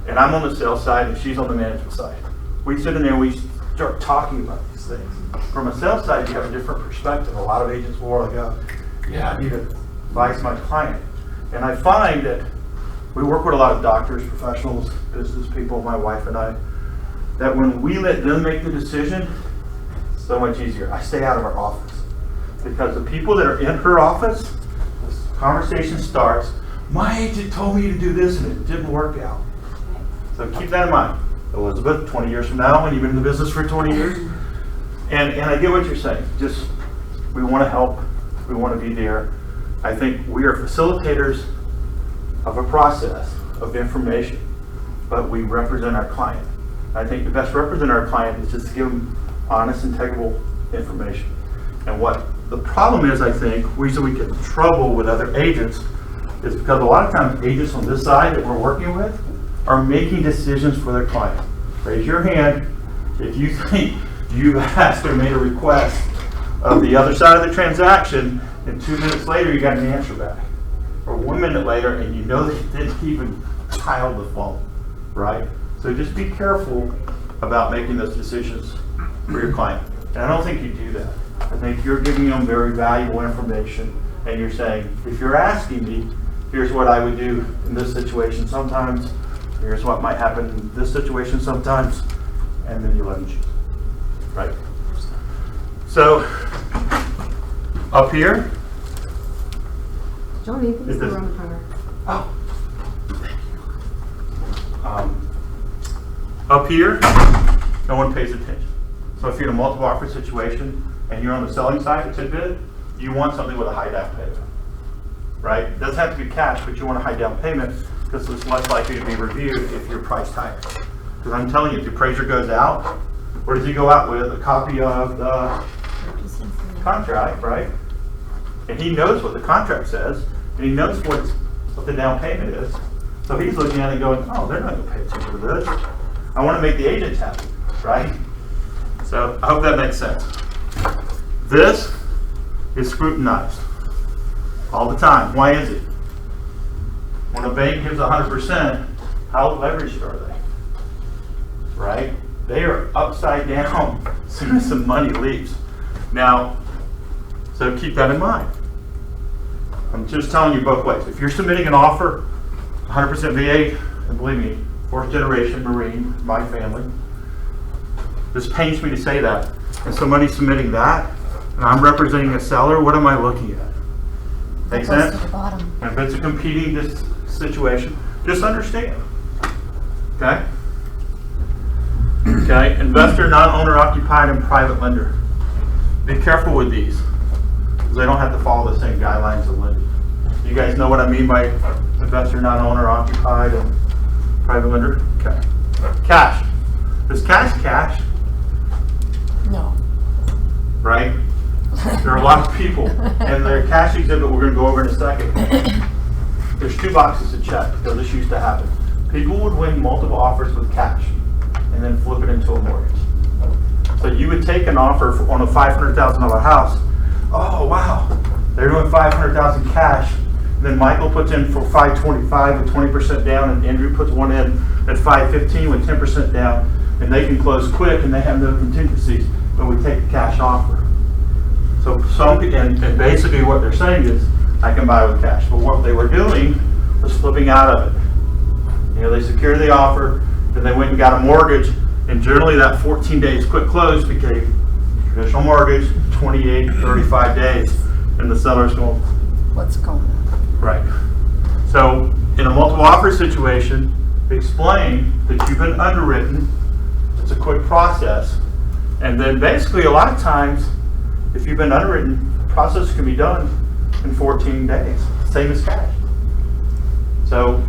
And I'm on the sales side and she's on the management side. We sit in there and we start talking about these things. From a sales side, you have a different perspective. A lot of agents will go, yeah, I need to advise my client. And I find that we work with a lot of doctors, professionals, business people, my wife and I, that when we let them make the decision, it's so much easier. I stay out of our office. Because the people that are in her office, this conversation starts, my agent told me to do this and it didn't work out. So keep that in mind. Elizabeth, 20 years from now, when you've been in the business for 20 years. And I get what you're saying. Just, we want to help. We want to be there. I think we are facilitators of a process of information, but we represent our client. I think the best represent our client is just to give them honest, integrable information. And what the problem is, I think, reason we get in trouble with other agents is because a lot of times agents on this side that we're working with are making decisions for their client. Raise your hand if you think you've asked or made a request of the other side of the transaction, and 2 minutes later you got an answer back. Or 1 minute later and you know they didn't even dial the phone, right? So just be careful about making those decisions for your client. And I don't think you do that. I think you're giving them very valuable information, and you're saying, if you're asking me, here's what I would do in this situation sometimes, here's what might happen in this situation sometimes, and then you let them choose, right? So, up here, Johnny, this is the this- wrong color. oh, up here, no one pays attention. So if you're in a multiple offer situation and you're on the selling side of Tidbit, you want something with a high down payment, right? It doesn't have to be cash, but you want a high down payment because it's less likely to be reviewed if you're priced higher. Because I'm telling you, if the appraiser goes out, where does he go out with? A copy of the contract, right? And he knows what the contract says, and he knows what the down payment is. So he's looking at it going, oh, they're not gonna pay attention to this. I wanna make the agents happy, right? So I hope that makes sense. This is scrutinized all the time. Why is it? When a bank gives 100%, how leveraged are they? Right? They are upside down as soon as the money leaves. Now, so keep that in mind. I'm just telling you both ways. If you're submitting an offer, 100% VA, and believe me, 4th generation Marine, my family, this pains me to say that. And somebody's submitting that, and I'm representing a seller, what am I looking at? Make sense? To the bottom. And if it's a competing situation, just understand. Okay? Okay, investor, non-owner occupied, and private lender. Be careful with these, because they don't have to follow the same guidelines of lending. You guys know what I mean by investor, non-owner occupied, and private lender? Okay. Cash. Is cash cash? No. Right? There are a lot of people, and their cash exhibit we're going to go over in a second. There's 2 boxes to check, because this used to happen. People would win multiple offers with cash, and then flip it into a mortgage. So you would take an offer on a $500,000 house. Oh wow, they're doing $500,000 cash. And then Michael puts in for $525 with 20% down, and Andrew puts one in at $515 with 10% down, and they can close quick, and they have no contingencies. But we take the cash offer. So and basically what they're saying is, I can buy with cash. But what they were doing was flipping out of it. You know, they secured the offer, then they went and got a mortgage, and generally that 14 days quick close became traditional mortgage, 28, 35 days, and the seller's going, What's going on? right. So in a multiple offer situation, explain that you've been underwritten. It's a quick process. And then basically a lot of times, if you've been underwritten, the process can be done in 14 days, same as cash. So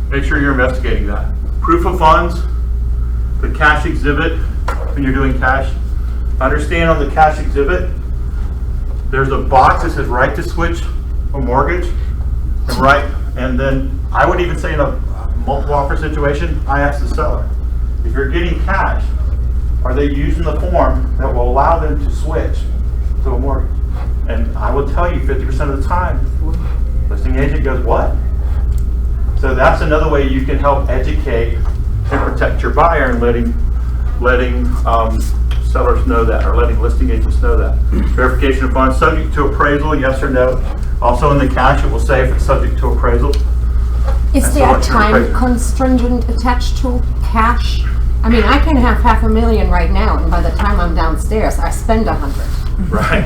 make sure you're investigating that. Proof of funds, the cash exhibit, when you're doing cash. Understand on the cash exhibit, there's a box that says right to switch or mortgage, and then I would even say in a multiple offer situation, I ask the seller, if you're getting cash, are they using the form that will allow them to switch to a mortgage? And I will tell you 50% of the time, listing agent goes, what? So that's another way you can help educate and protect your buyer and letting sellers know that, or letting listing agents know that. Verification of funds subject to appraisal, yes or no. Also in the cash, it will say if it's subject to appraisal. Is And so there a what's your time appraisal? constraint attached to cash? I mean, I can have $500,000 right now, and by the time I'm downstairs, I spend 100. Right.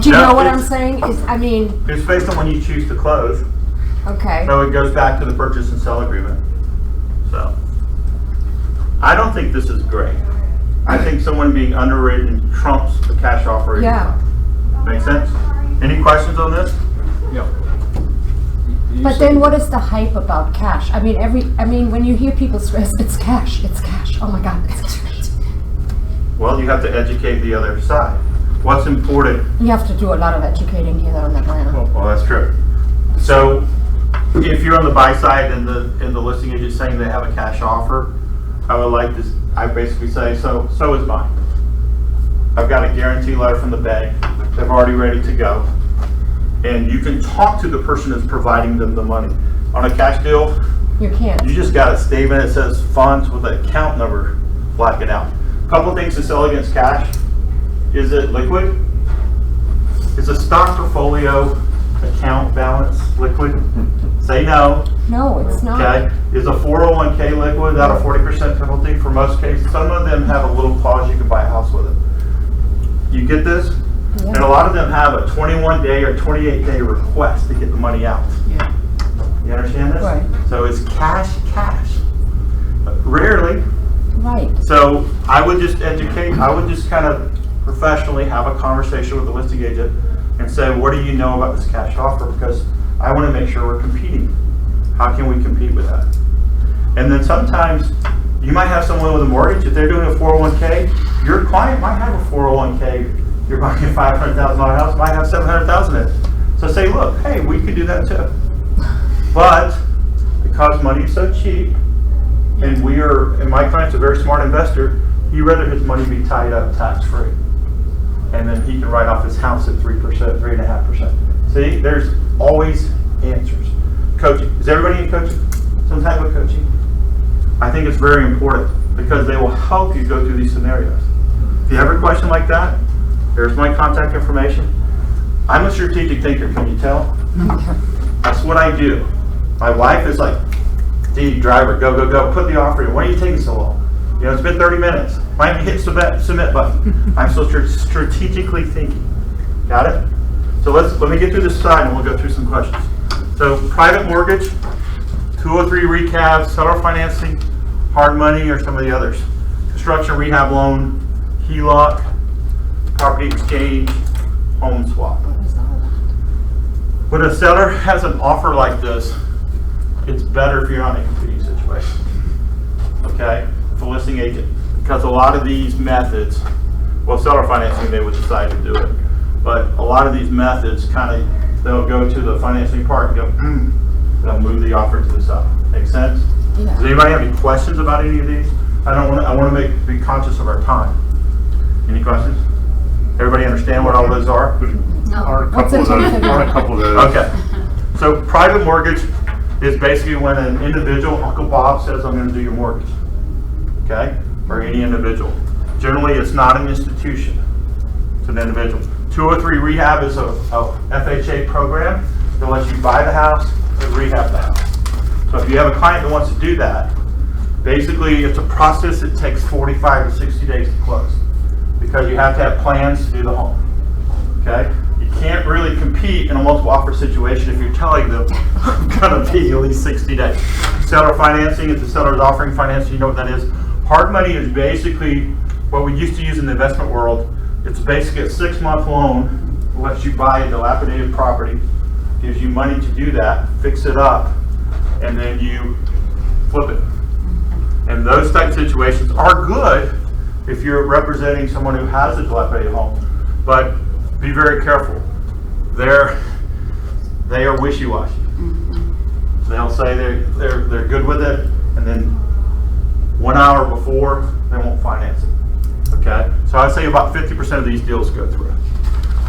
Do you No, know what I'm it's- saying? I mean, It's based on when you choose to close. okay. So it goes back to the purchase and sell agreement. So I don't think this is great. I think someone being underwritten trumps the cash offer. Yeah. Make sense? Any questions on this? Yeah. But then what is the hype about cash? I mean, when you hear people stress, it's cash. Oh my God, it's cash. Well, you have to educate the other side. What's important? You have to do a lot of educating here on that land. Well, that's true. So if you're on the buy side and the listing agent saying they have a cash offer, I would like to, I basically say, so is mine. I've got a guarantee letter from the bank. They're already ready to go. And you can talk to the person that's providing them the money. On a cash deal, You can't. you just got a statement that says funds with an account number blacking out. A couple of things to sell against cash. Is it liquid? Is a stock portfolio account balance liquid? Say no. No, it's not. Okay. Is a 401k liquid without a 40% penalty? For most cases, some of them have a little clause you can buy a house with it. You get this? Yeah. And a lot of them have a 21-day or 28-day request to get the money out. Yeah. You understand this? Right. So it's cash. But rarely. Right. So I would just kind of professionally have a conversation with the listing agent and say, what do you know about this cash offer? Because I want to make sure we're competing. How can we compete with that? And then sometimes you might have someone with a mortgage. If they're doing a 401k, your client might have a 401k. You're buying a $500,000 house, might have $700,000 in it. So say, look, hey, we could do that too. But because money is so cheap, and my client's a very smart investor, he'd rather his money be tied up tax-free. And then he can write off his house at 3%, 3.5%. See, there's always answers. Coaching. Is everybody in coaching? Some type of coaching? I think it's very important because they will help you go through these scenarios. If you have a question like that, there's my contact information. I'm a strategic thinker, can you tell? That's what I do. My wife is like, D, driver, go, put the offer in. Why are you taking so long? You know, it's been 30 minutes. Why haven't you hit submit button? I'm so strategically thinking. Got it? So let me get through this side and we'll go through some questions. So private mortgage, 203 recap, seller financing, hard money, or some of the others. Construction rehab loan, HELOC, property exchange, home swap. When a seller has an offer like this, it's better if you're not in a competing situation. Okay? For listing agent. Because a lot of these methods, well, seller financing, they would decide to do it. But a lot of these methods they'll go to the financing part and go, they'll move the offer to the seller. Make sense? Yeah. Does anybody have any questions about any of these? I want to be conscious of our time. Any questions? Everybody understand what all those are? On a couple of those. Okay. So private mortgage is basically when an individual, Uncle Bob says, I'm going to do your mortgage. Okay? Or any individual. Generally, it's not an institution. It's an individual. 203 rehab is a FHA program that lets you buy the house and rehab the house. So if you have a client that wants to do that, basically it's a process that takes 45 to 60 days to close because you have to have plans to do the home. Okay? You can't really compete in a multiple offer situation if you're telling them it's going to be at least 60 days. Seller financing, if the seller is offering financing, you know what that is. Hard money is basically what we used to use in the investment world. It's basically a 6-month loan that lets you buy a dilapidated property, gives you money to do that, fix it up, and then you flip it. And those type of situations are good if you're representing someone who has a dilapidated home. But be very careful. They are wishy-washy. They'll say they're good with it, and then 1 hour before they won't finance it. Okay, so I'd say about 50% of these deals go through.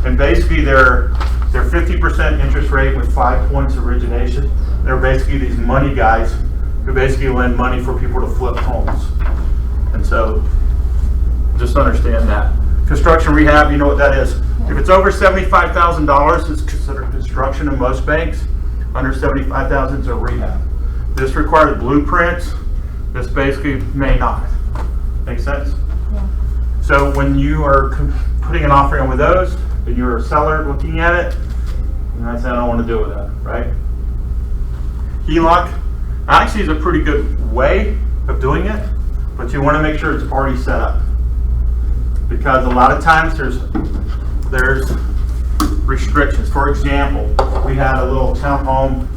And basically they're 50% interest rate with 5 points origination. They're basically these money guys who basically lend money for people to flip homes. And so just understand that. Construction rehab, you know what that is. If it's over $75,000, it's considered construction in most banks. Under $75,000 is a rehab. This requires blueprints. This basically may not. Make sense? Yeah. So when you are putting an offering on with those, and you're a seller looking at it, you might say, I don't want to deal with that, right? HELOC actually is a pretty good way of doing it, but you want to make sure it's already set up. Because a lot of times there's restrictions. For example, we had a little townhome,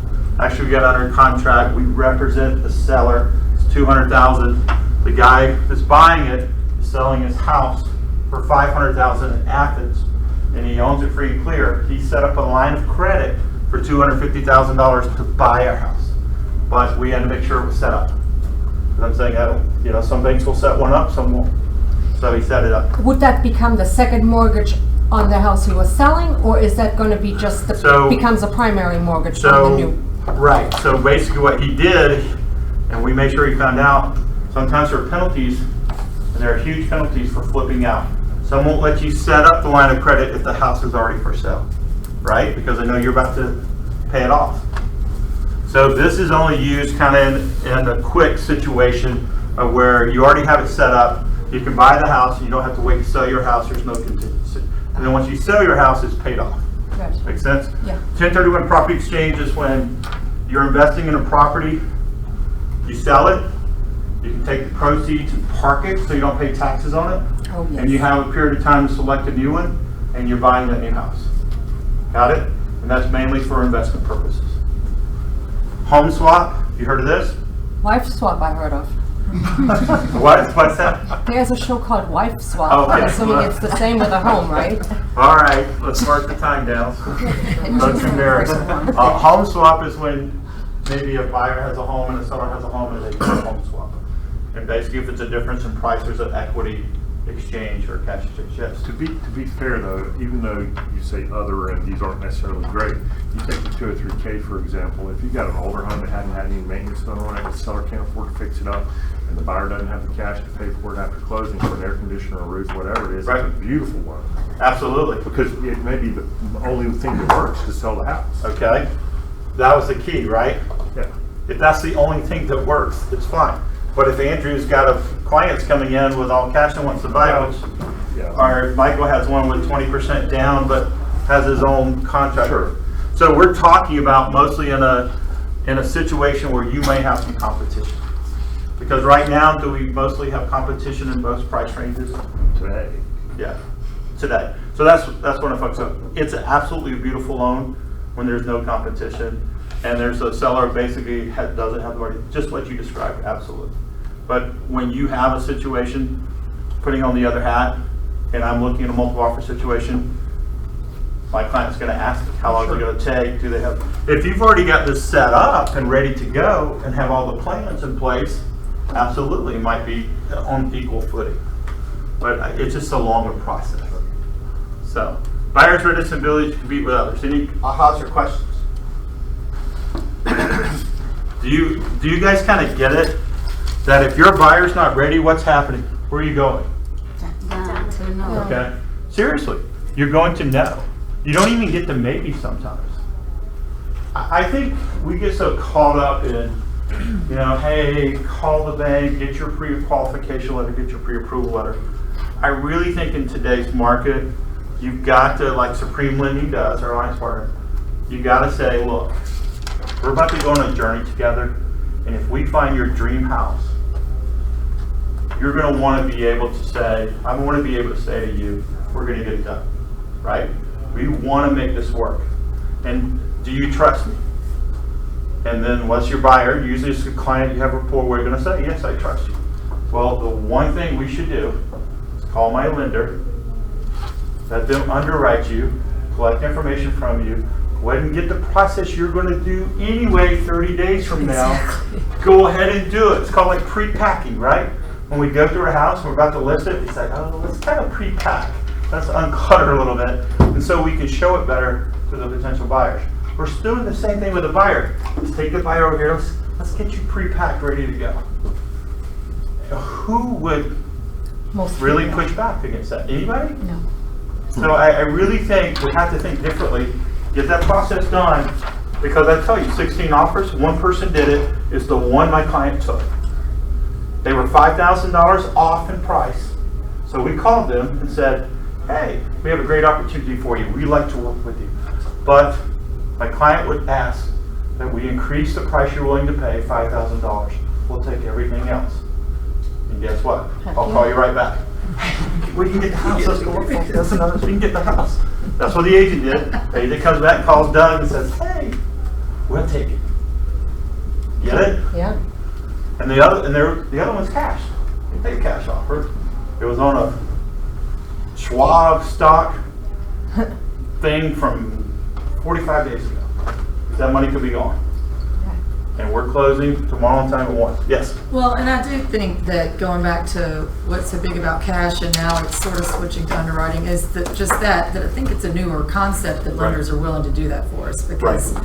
actually we got under contract, we represent the seller, it's $200,000. The guy that's buying it is selling his house for $500,000 in Athens, and he owns it free and clear. He set up a line of credit for $250,000 to buy our house. But we had to make sure it was set up. And I'm saying, you know, some banks will set one up, some won't. So he set it up. Would that become the second mortgage on the house he was selling, or is that going to be just becomes a primary mortgage on the new? Right. So basically, what he did, and we made sure he found out. Sometimes there are penalties, and there are huge penalties for flipping out. Some won't let you set up the line of credit if the house is already for sale, right? Because they know you're about to pay it off. So this is only used kind of in a quick situation of where you already have it set up. You can buy the house, and you don't have to wait to sell your house. There's no contingency. And then once you sell your house, it's paid off. Good. Make sense? Yeah. 1031 property exchange is when you're investing in a property, you sell it, you can take the proceeds and park it so you don't pay taxes on it. Oh, yes. And you have a period of time to select a new one, and you're buying that new house. Got it? And that's mainly for investment purposes. Home swap, you heard of this? Wife swap I heard of. What's that? There's a show called Wife Swap. Okay. I'm assuming it's the same with a home, right? All right, let's mark the time down. Don't embarrass. Home swap is when maybe a buyer has a home and a seller has a home, and they do a home swap. And basically, if it's a difference in price, there's an equity exchange or cash exchange. Yes. To be fair though, even though you say other and these aren't necessarily great, you take the 203K for example. If you've got an older home that hadn't had any maintenance done on it, the seller can't afford to fix it up, and the buyer doesn't have the cash to pay for it after closing for an air conditioner, or roof, whatever it is, Right. It's a beautiful one. Absolutely. Because it may be the only thing that works to sell the house. Okay. That was the key, right? Yeah. If that's the only thing that works, it's fine. But if Andrew's got clients coming in with all cash and wants to buy it, Yeah. or Michael has one with 20% down but has his own contract. Sure. So we're talking about mostly in a situation where you may have some competition. Because right now, do we mostly have competition in most price ranges? Today. Yeah, today. So that's what I'm focused on. It's absolutely a beautiful loan when there's no competition, and there's a seller basically doesn't have the right, just what you described, absolutely. But when you have a situation, putting on the other hat, and I'm looking at a multiple offer situation, my client's going to ask how long is it going to take. Do they have? If you've already got this set up and ready to go and have all the plans in place, absolutely, it might be on equal footing. But it's just a longer process. So, buyer's readiness and ability to compete with others. Any ahas or questions? Do you guys kind of get it? That if your buyer's not ready, what's happening? Where are you going? Down to no. Okay. Seriously, you're going to know. You don't even get to maybe sometimes. I think we get so caught up in, you know, hey, call the bank, get your pre-qualification letter, get your pre-approval letter. I really think in today's market, you've got to, like Supreme Lending does, our alliance partner, you got to say, look, we're about to go on a journey together, and if we find your dream house, you're going to want to be able to say, I want to be able to say to you, we're going to get it done, right? We want to make this work. And do you trust me? And then what's your buyer? Usually it's a client you have rapport, we're going to say, yes, I trust you. Well, the one thing we should do is call my lender, let them underwrite you, collect information from you, go ahead and get the process you're going to do anyway 30 days from now. Exactly. Go ahead and do it. It's called like pre-packing, right? When we go through a house, we're about to list it, it's like, oh, let's kind of pre-pack. Let's unclutter a little bit, and so we can show it better to the potential buyers. We're still doing the same thing with the buyer. Let's take the buyer over here, let's get you pre-packed, ready to go. Who would really push back against that? Anybody? No. So I really think we have to think differently, get that process done, because I tell you, 16 offers, one person did it, it's the one my client took. They were $5,000 off in price. So we called them and said, hey, we have a great opportunity for you. We'd like to work with you. But my client would ask that we increase the price you're willing to pay, $5,000. We'll take everything else. And guess what? I'll call you right back. We can get the house. Let's go. That's another. We can get the house. That's what the agent did. The agent comes back, calls Doug, and says, hey, we'll take it. Get it? Yeah. And the other one's cash. You take a cash offer. It was on a Schwab stock thing from 45 days ago. that money could be gone. And we're closing tomorrow on time at 1. Yes? Well, and I do think that going back to what's so big about cash and now it's sort of switching to underwriting is that just that I think it's a newer concept that lenders are willing to do that for us because,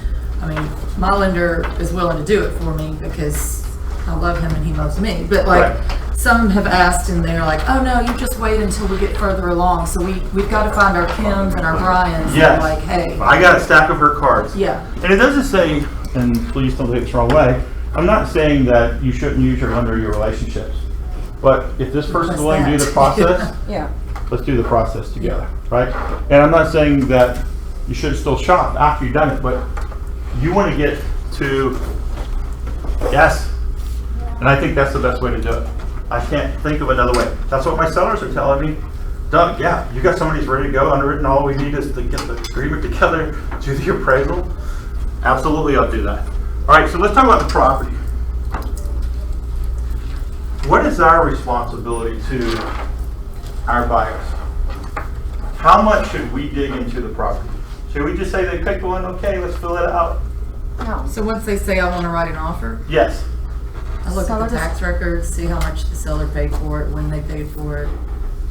I mean, my lender is willing to do it for me because I love him and he loves me. But like some have asked and they're like, oh no, you just wait until we get further along. So we've got to find our Kims and our Bryans. Yes. And like, hey. I got a stack of her cards. Yeah. And it doesn't say, and please don't take this the wrong way, I'm not saying that you shouldn't use your lender in your relationships. But if this person's willing to do the process, let's do the process together, right? And I'm not saying that you should still shop after you've done it, but you want to get to yes. And I think that's the best way to do it. I can't think of another way. That's what my sellers are telling me. Doug, yeah, you got somebody who's ready to go, underwritten. All we need is to get the agreement together, do the appraisal. Absolutely, I'll do that. All right, so let's talk about the property. What is our responsibility to our buyers? How much should we dig into the property? Should we just say they picked one? Okay, let's fill it out. No. So once they say I want to write an offer, Yes. I look at the tax records, see how much the seller paid for it, when they paid for it.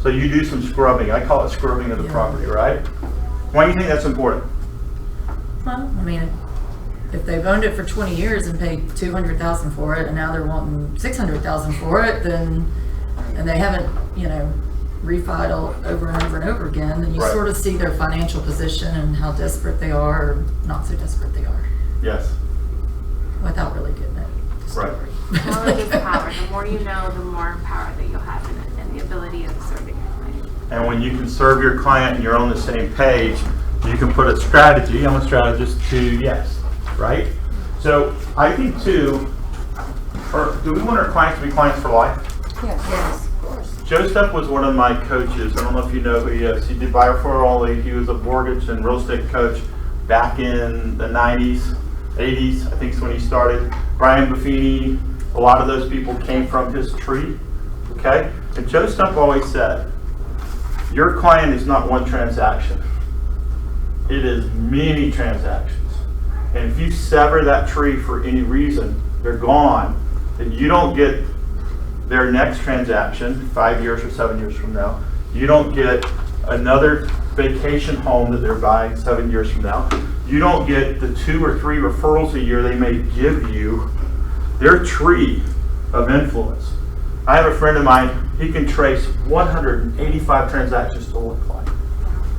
So you do some scrubbing. I call it scrubbing of the property, right? Why do you think that's important? Well, I mean, if they've owned it for 20 years and paid $200,000 for it, and now they're wanting $600,000 for it, then, and they haven't, you know, refied over and over and over again, then you sort of see their financial position and how desperate they are, or not so desperate they are. Yes. Without really getting it. Right. Knowledge is power. The more you know, the more power that you'll have in it and the ability of serving your client. And when you can serve your client and you're on the same page, you can put a strategy, I'm a strategist, to yes, right? So I think too, do we want our clients to be clients for life? Yes, of course. Joe Stepp was one of my coaches. I don't know if you know who he is. He did Buyer for Only. He was a mortgage and real estate coach back in the 90s, 80s, I think is when he started. Brian Buffini, a lot of those people came from his tree, okay? And Joe Stepp always said, your client is not one transaction. It is many transactions. And if you sever that tree for any reason, they're gone, and you don't get their next transaction 5 years or 7 years from now. You don't get another vacation home that they're buying 7 years from now. You don't get the 2 or 3 referrals a year they may give you. Their tree of influence. I have a friend of mine, he can trace 185 transactions to one client.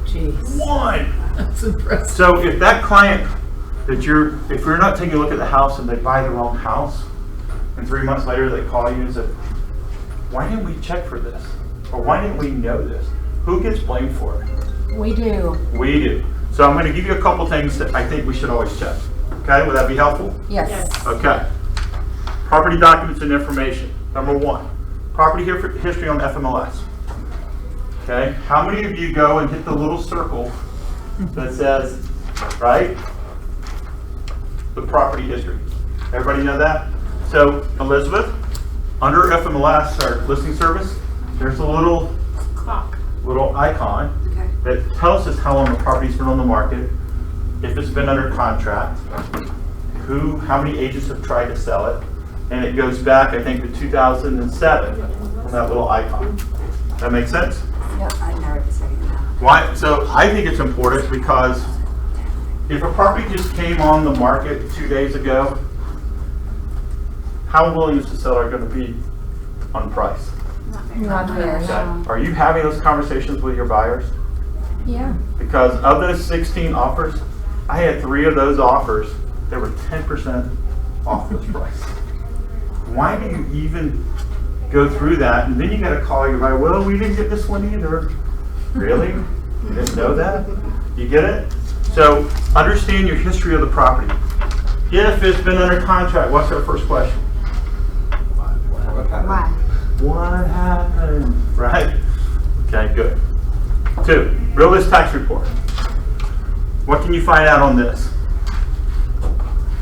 Jeez. One! That's impressive. So if that client that if you're not taking a look at the house and they buy the wrong house, and 3 months later they call you and say, why didn't we check for this? Or why didn't we know this? Who gets blamed for it? We do. We do. So I'm going to give you a couple things that I think we should always check. Okay, would that be helpful? Yes. Okay. Property documents and information. Number 1, property history on FMLS. Okay, how many of you go and hit the little circle that says, right, the property history? Everybody know that? So, Elizabeth, under FMLS, our listing service, there's a little icon that tells us how long the property's been on the market, if it's been under contract, how many agents have tried to sell it, and it goes back, I think, to 2007 on that little icon. That make sense? Yep, I never decided that. Why? So I think it's important because if a property just came on the market 2 days ago, how willing is the seller going to be on price? Not very. Okay. Are you having those conversations with your buyers? Yeah. Because of those 16 offers, I had 3 of those offers that were 10% off this price. Why do you even go through that? And then you got to call your buyer, well, we didn't get this one either. Really? You didn't know that? You get it? So understand your history of the property. If it's been under contract, what's our first question? Why? What happened? Right? Okay, good. 2, realist tax report. What can you find out on this?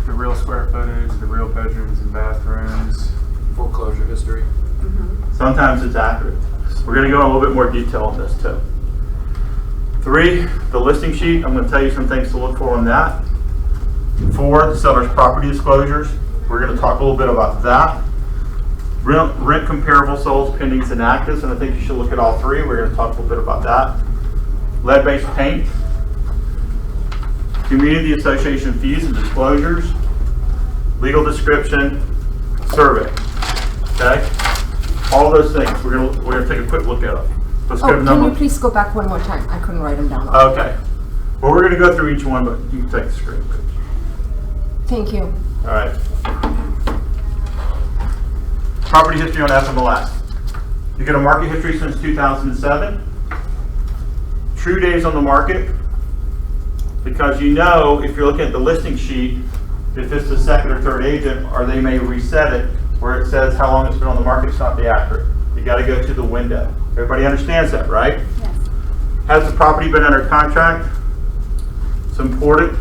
The real square footage, the real bedrooms and bathrooms, foreclosure history. Sometimes it's accurate. We're going to go in a little bit more detail on this too. 3, the listing sheet. I'm going to tell you some things to look for on that. 4, the seller's property disclosures. We're going to talk a little bit about that. Rent comparable solds, pendings, and actives, and I think you should look at all 3. We're going to talk a little bit about that. Lead-based paint, community association fees and disclosures, legal description, survey. Okay, all those things. We're gonna take a quick look at them. Let's go to Can number. you please go back one more time? I couldn't write them down. Okay. Well, we're gonna go through each one, but you can take the screen. Thank you. All right. Property history on FMLS. You get a market history since 2007. True days on the market, because you know if you're looking at the listing sheet, if it's the second or third agent, or they may reset it where it says how long it's been on the market. It's not the accurate. You got to go to the window. Everybody understands that, right? Yes. Has the property been under contract? It's important.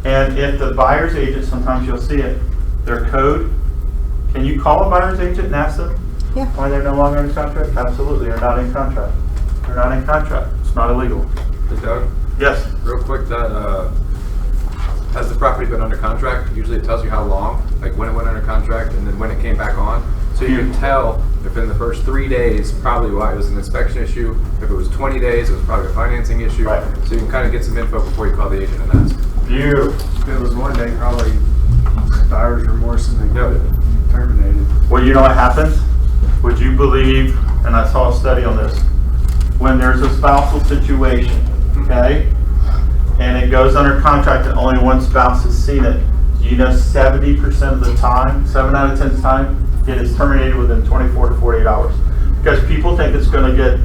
And if the buyer's agent, sometimes you'll see it, their code. Can you call a buyer's agent and ask them why they're no longer in contract? Absolutely, they're not in contract. They're not in contract. It's not illegal. Hey, Doug? Yes. Real quick, that has the property been under contract? Usually it tells you how long, like when it went under contract and then when it came back on. So you can tell if in the first 3 days, probably why it was an inspection issue. If it was 20 days, it was probably a financing issue. Right. So you can kind of get some info before you call the agent and ask. Beautiful. If it was 1 day, probably buyer's remorse and they got it terminated. Well, you know what happens? Would you believe, and I saw a study on this, when there's a spousal situation, okay, and it goes under contract and only one spouse has seen it, do you know 70% of the time, 7 out of 10 times, it is terminated within 24 to 48 hours. Because people think it's going to get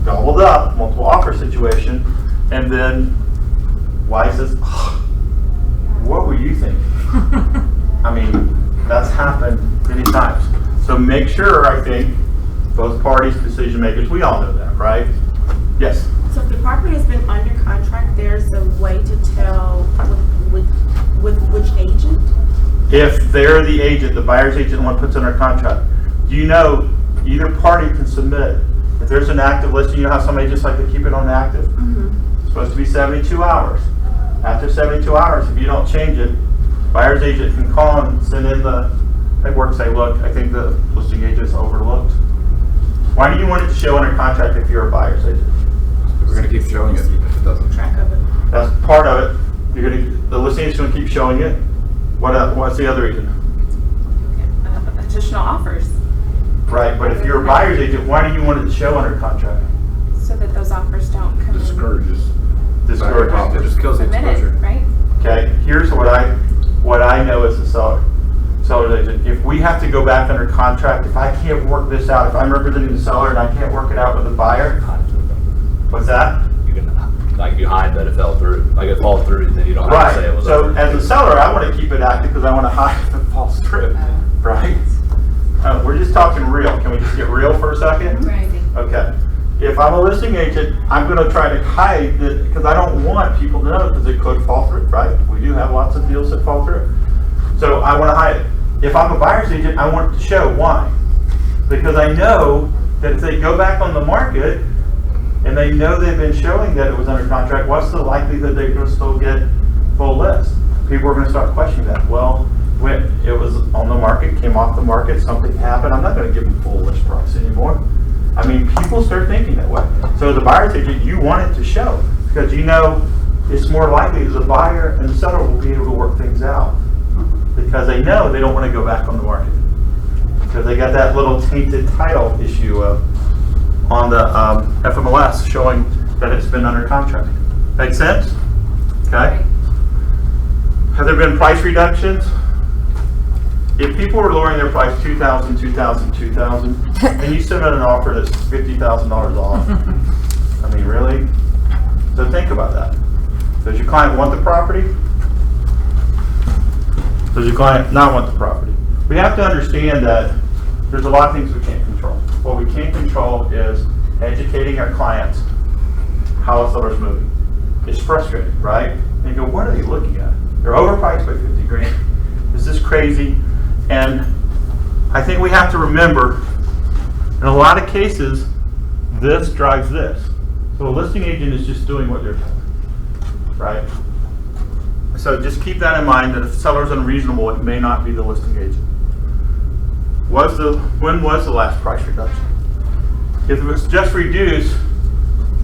doubled up, multiple offer situation, and then wife says, what were you thinking? I mean, that's happened many times. So make sure, I think, both parties, decision makers, we all know that, right? Yes? So if the property has been under contract, there's a way to tell with which agent? If they're the agent, the buyer's agent, one puts under contract, you know either party can submit. If there's an active listing, you know how some agents like to keep it on active? It's supposed to be 72 hours. After 72 hours, if you don't change it, buyer's agent can call and send in the paperwork and say, look, I think the listing agent's overlooked. Why do you want it to show under contract if you're a buyer's agent? We're going to keep showing it even if it doesn't. Track of it. That's part of it. The listing agent's going to keep showing it. What's the other reason? Additional offers. Right, but if you're a buyer's agent, why do you want it to show under contract? So that those offers don't come Discourages. Discourage It offers. just kills the submitted, exposure. right? Okay, here's what I know as a seller's agent. If we have to go back under contract, if I can't work this out, if I'm representing the seller and I can't work it out with the buyer, what's that? You can, like, you hide that it fell through. Like, it falls through, and then you don't have to say it Right, was so over. as a seller, I want to keep it active because I want to hide if it falls through, right? We're just talking real. Can we just get real for a second? Right. Okay. If I'm a listing agent, I'm going to try to hide it because I don't want people to know because it could fall through, right? We do have lots of deals that fall through. So I want to hide it. If I'm a buyer's agent, I want it to show. Why? Because I know that if they go back on the market and they know they've been showing that it was under contract, what's the likelihood they're going to still get full list? People are going to start questioning that. Well, when it was on the market, came off the market, something happened, I'm not going to give them full list price anymore. I mean, people start thinking that way. So as a buyer's agent, you want it to show because you know it's more likely the buyer and the seller will be able to work things out because they know they don't want to go back on the market because they got that little tainted title issue on the FMLS showing that it's been under contract. Make sense? Okay. Have there been price reductions? If people are lowering their price $2,000, $2,000, $2,000, and you send out an offer that's $50,000 off, I mean, really? So think about that. Does your client want the property? Does your client not want the property? We have to understand that there's a lot of things we can't control. What we can't control is educating our clients how a seller's moving. It's frustrating, right? And you go, what are they looking at? They're overpriced by 50 grand. This is crazy. And I think we have to remember, in a lot of cases, this drives this. So a listing agent is just doing what they're told, right? so just keep that in mind, that if the seller's unreasonable, it may not be the listing agent. When was the last price reduction? If it was just reduced,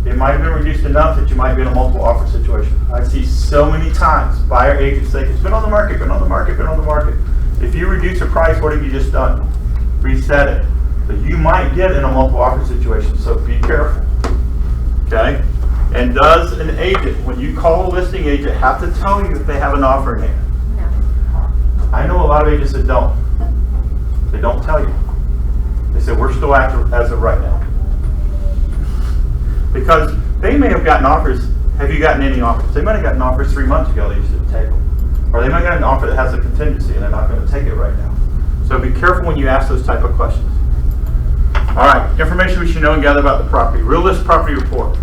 it might have been reduced enough that you might be in a multiple offer situation. I see so many times buyer agents say, it's been on the market, been on the market, been on the market. If you reduce the price, what have you just done? Reset it. But you might get in a multiple offer situation, so be careful. Okay? And does an agent, when you call a listing agent, have to tell you if they have an offer in hand? No. I know a lot of agents that don't. They don't tell you. They say, we're still active as of right now. Because they may have gotten offers. Have you gotten any offers? They might have gotten offers 3 months ago, they just didn't take them. Or they might have gotten an offer that has a contingency and they're not going to take it right now. So be careful when you ask those type of questions. All right, information we should know and gather about the property. Realist property report.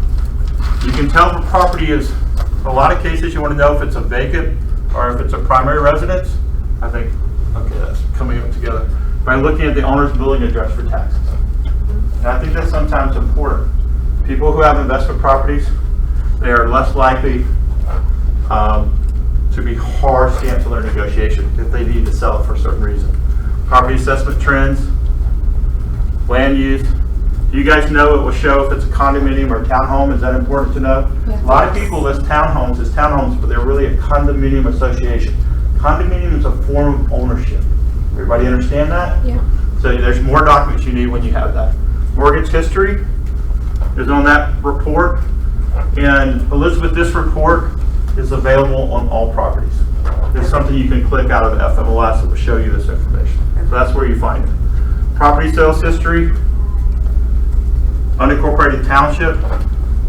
You can tell if a property is, a lot of cases you want to know if it's a vacant or if it's a primary residence. I think, okay, that's coming up together. By looking at the owner's billing address for taxes. And I think that's sometimes important. People who have investment properties, they are less likely to be harsh to answer their negotiation if they need to sell it for a certain reason. Property assessment trends, land use. Do you guys know it will show if it's a condominium or a townhome? Is that important to know? Yeah. A lot of people list townhomes as townhomes, but they're really a condominium association. Condominium is a form of ownership. Everybody understand that? Yeah. So there's more documents you need when you have that. Mortgage history is on that report. And Elizabeth, this report is available on all properties. There's something you can click out of FMLS that will show you this information. So that's where you find it. Property sales history, unincorporated township.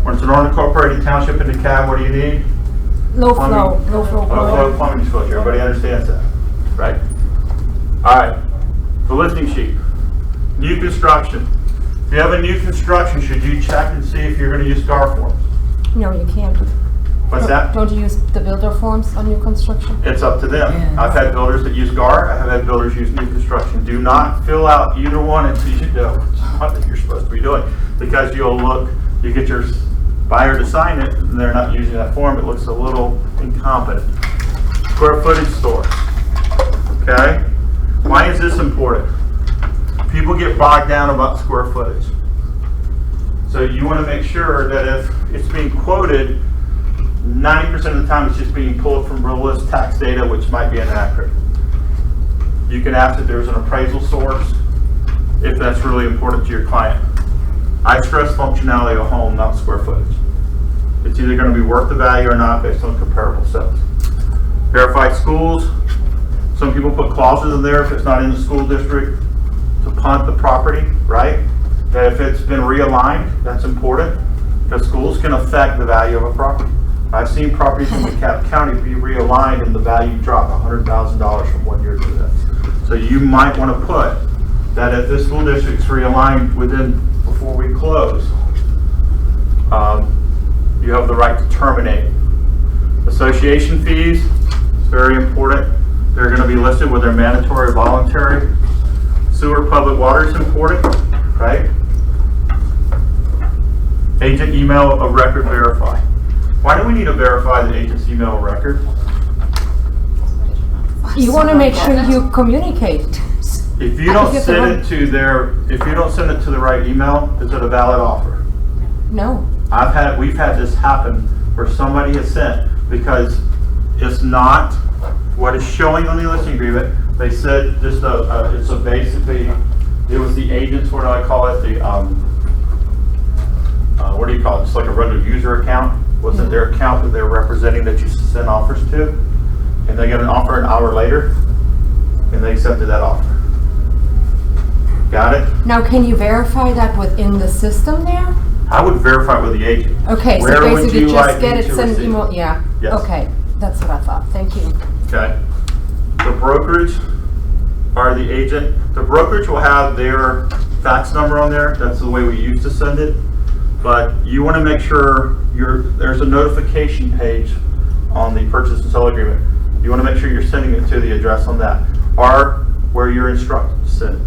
When it's an unincorporated township in DeKalb, what do you need? Low flow Plumbing disclosure. Everybody understands that, right? All right, the listing sheet. New construction. If you have a new construction, should you check and see if you're going to use STAR forms? No, you can't. What's that? Don't you use the builder forms on new construction? It's up to them. Yeah. I've had builders that use GAR. I have had builders use new construction. Do not fill out either one until you know what you're supposed to be doing. Because you'll look, you get your buyer to sign it, and they're not using that form. It looks a little incompetent. Square footage stores. Okay? Why is this important? People get bogged down about square footage. So you want to make sure that if it's being quoted, 90% of the time it's just being pulled from Realist tax data, which might be inaccurate. You can ask if there's an appraisal source, if that's really important to your client. I stress functionality of a home, not square footage. It's either going to be worth the value or not based on comparable sales. Verified schools. Some people put clauses in there if it's not in the school district to punt the property, right? That if it's been realigned, that's important because schools can affect the value of a property. I've seen properties in DeKalb County be realigned and the value drop $100,000 from 1 year to the next. So you might want to put that if this school district's realigned before we close, you have the right to terminate. Association fees, it's very important. They're going to be listed whether mandatory or voluntary. Sewer public water is important, right? Agent email of record verify. Why do we need to verify the agent's email of record? You want to make sure you communicate. If you don't send it to the right email, is it a valid offer? No. We've had this happen where somebody has sent because it's not what is showing on the listing agreement. They said just it's basically it was the agent's, what do I call it? The what do you call it? It's like a regular user account. Wasn't their account that they're representing that you send offers to, and they got an offer an hour later, and they accepted that offer. Got it? Now, can you verify that within the system there? I would verify it with the agent. Okay, Where so would basically you just like get me it to sent receive? email. Yeah. Yes. Okay, that's what I thought. Thank you. Okay. The brokerage are the agent. The brokerage will have their fax number on there. That's the way we used to send it. But you want to make sure there's a notification page on the purchase and sale agreement. You want to make sure you're sending it to the address on that or where you're instructed to send it.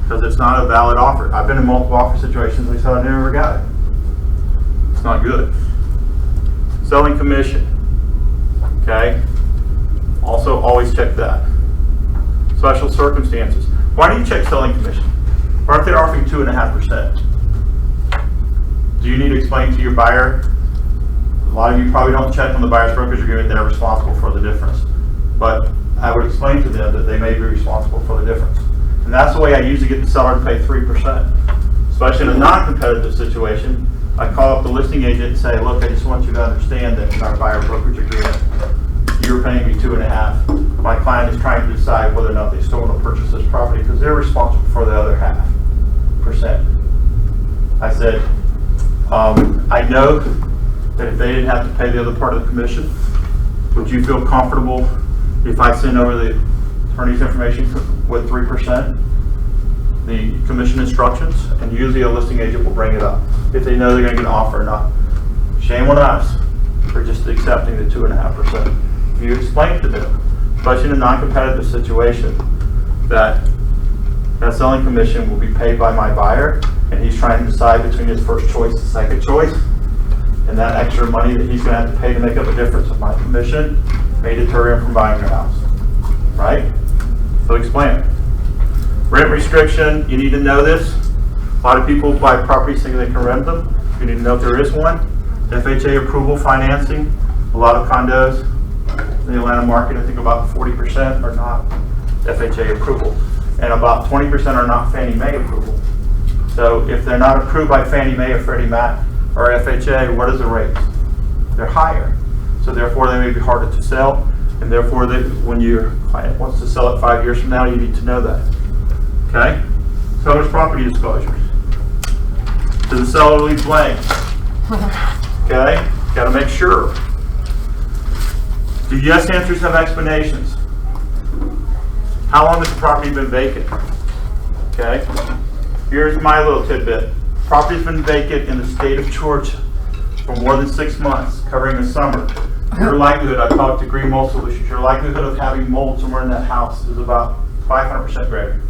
Because it's not a valid offer. I've been in multiple offer situations and they said I never got it. It's not good. Selling commission. Okay. Also, always check that. Special circumstances. Why do you check selling commission? Or if they're offering 2.5%? Do you need to explain to your buyer? A lot of you probably don't check on the buyer's brokerage agreement, they're responsible for the difference. But I would explain to them that they may be responsible for the difference. And that's the way I usually get the seller to pay 3%. Especially in a non-competitive situation, I call up the listing agent and say, look, I just want you to understand that in our buyer brokerage agreement, you're paying me 2.5. My client is trying to decide whether or not they still want to purchase this property because they're responsible for the other 0.5%. I said, I know that if they didn't have to pay the other part of the commission, would you feel comfortable if I send over the attorney's information with 3%, the commission instructions, and usually a listing agent will bring it up if they know they're going to get an offer or not. Shame on us for just accepting the 2.5%. If you explain to them, especially in a non-competitive situation, that selling commission will be paid by my buyer, and he's trying to decide between his first choice and second choice, and that extra money that he's going to have to pay to make up a difference of my commission may deter him from buying your house, right? So explain it. Rent restriction, you need to know this. A lot of people buy properties thinking they can rent them. You need to know if there is one. FHA approval financing, a lot of condos in the Atlanta market, I think about 40% are not FHA approval, and about 20% are not Fannie Mae approval. So if they're not approved by Fannie Mae or Freddie Mac or FHA, what is the rate? They're higher. So therefore they may be harder to sell, and therefore when your client wants to sell it 5 years from now, you need to know that. Okay? Seller's property disclosures. Does the seller leave blank? Okay? Got to make sure. Do yes answers have explanations? How long has the property been vacant? Okay? Here's my little tidbit. Property's been vacant in the state of Georgia for more than 6 months, covering the summer. Your likelihood, I talked to Green Mold Solutions, your likelihood of having mold somewhere in that house is about 500% greater.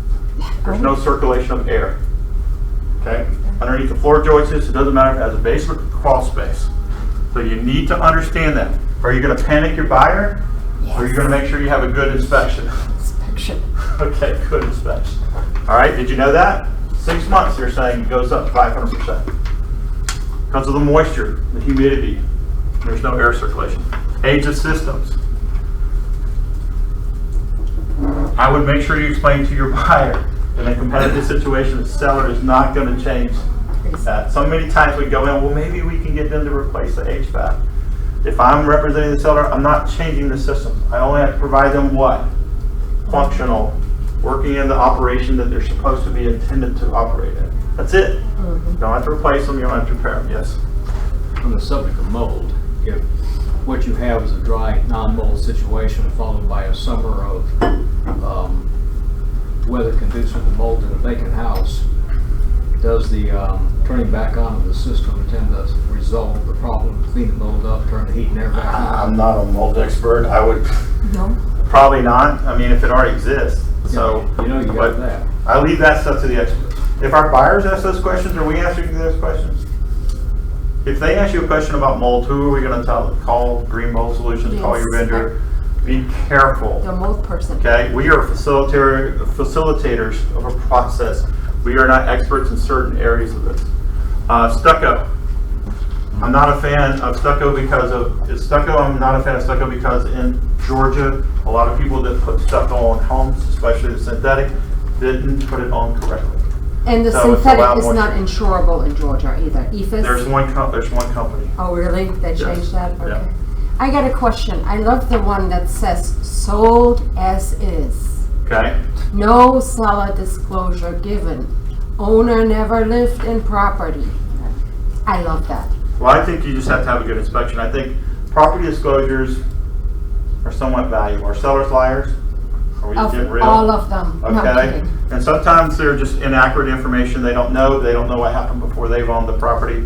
There's no circulation of air. Okay? Underneath the floor joists, it doesn't matter if it has a basement or crawl space. So you need to understand that. Are you going to panic your buyer? Yes. Or are you going to make sure you have a good inspection? Okay, good inspection. All right, did you know that? 6 months, they're saying it goes up 500%. Because of the moisture, the humidity, there's no air circulation. Age of systems. I would make sure you explain to your buyer in a competitive situation, the seller is not going to change that. So many times we go in, well, maybe we can get them to replace the HVAC. If I'm representing the seller, I'm not changing the system. I only have to provide them what? Functional, working in the operation that they're supposed to be intended to operate in. That's it. You don't have to replace them, you don't have to repair them. Yes? On the subject of mold, if what you have is a dry, non-mold situation followed by a summer of weather conducive to mold in a vacant house, does the turning back on of the system tend to resolve the problem, clean the mold up, turn the heat and air back on? I'm not a mold expert. I would probably not. I mean, if it already exists. So you know, you got that. I leave that stuff to the experts. If our buyers ask those questions, are we answering those questions? If they ask you a question about mold, who are we going to tell them? Call Green Mold Solutions, call your vendor. Be careful. The mold person. Okay, we are facilitators of a process. We are not experts in certain areas of this. Stucco. I'm not a fan of stucco because I'm not a fan of stucco because in Georgia, a lot of people that put stucco on homes, especially the synthetic, didn't put it on correctly. And the synthetic is not insurable in Georgia either. EFIS? There's one company. Oh, really? They changed that? Okay. Yeah. I got a question. I love the one that says sold as is. Okay. No seller disclosure given. Owner never lived in property. I love that. Well, I think you just have to have a good inspection. I think property disclosures are somewhat valuable. Are sellers liars? Are we getting real? All of them. Okay. And sometimes they're just inaccurate information. They don't know what happened before they've owned the property.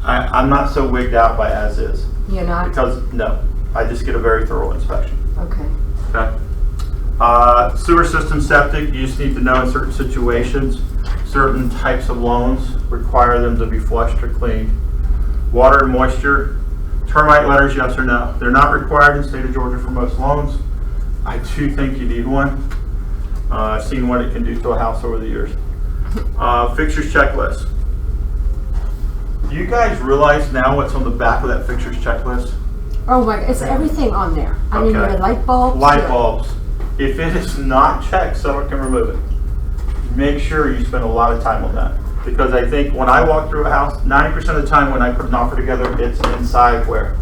I'm not so wigged out by as is. You're not? Because, no. I just get a very thorough inspection. Okay. Okay. Sewer system septic, you just need to know in certain situations, certain types of loans require them to be flushed or cleaned. Water and moisture, termite letters, yes or no. They're not required in the state of Georgia for most loans. I do think you need one. I've seen what it can do to a house over the years. Fixtures checklist. Do you guys realize now what's on the back of that fixtures checklist? Oh my, it's everything on there. I mean, Okay. your light bulbs. Light bulbs. If it is not checked, someone can remove it. Make sure you spend a lot of time on that. Because I think when I walk through a house, 90% of the time when I put an offer together, it's inside where?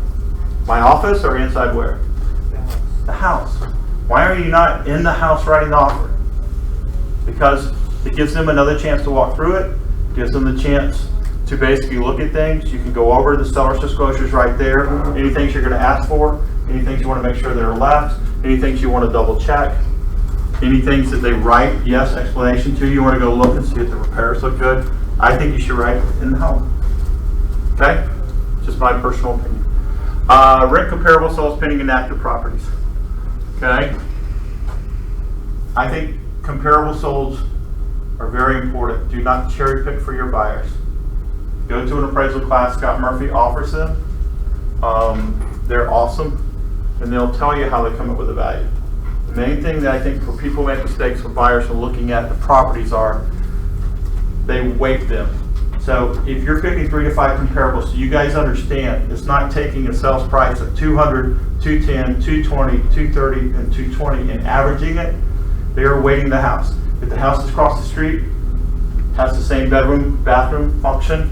My office or inside where? The house. Why are you not in the house writing the offer? Because it gives them another chance to walk through it, gives them the chance to basically look at things. You can go over the seller's disclosures right there. Any things you're going to ask for, any things you want to make sure that are left, any things you want to double check, any things that they write, yes, explanation to, you want to go look and see if the repairs look good. I think you should write in the home. Okay? Just my personal opinion. Rent comparable sales pending and active properties. Okay? I think comparable solds are very important. Do not cherry pick for your buyers. Go to an appraisal class. Scott Murphy offers them. They're awesome, and they'll tell you how they come up with a value. The main thing that I think for people who make mistakes when buyers are looking at the properties are they weight them. So if you're picking 3 to 5 comparables, so you guys understand, it's not taking a sales price of 200, 210, 220, 230, and 220 and averaging it. They are weighting the house. If the house is across the street, has the same bedroom, bathroom function,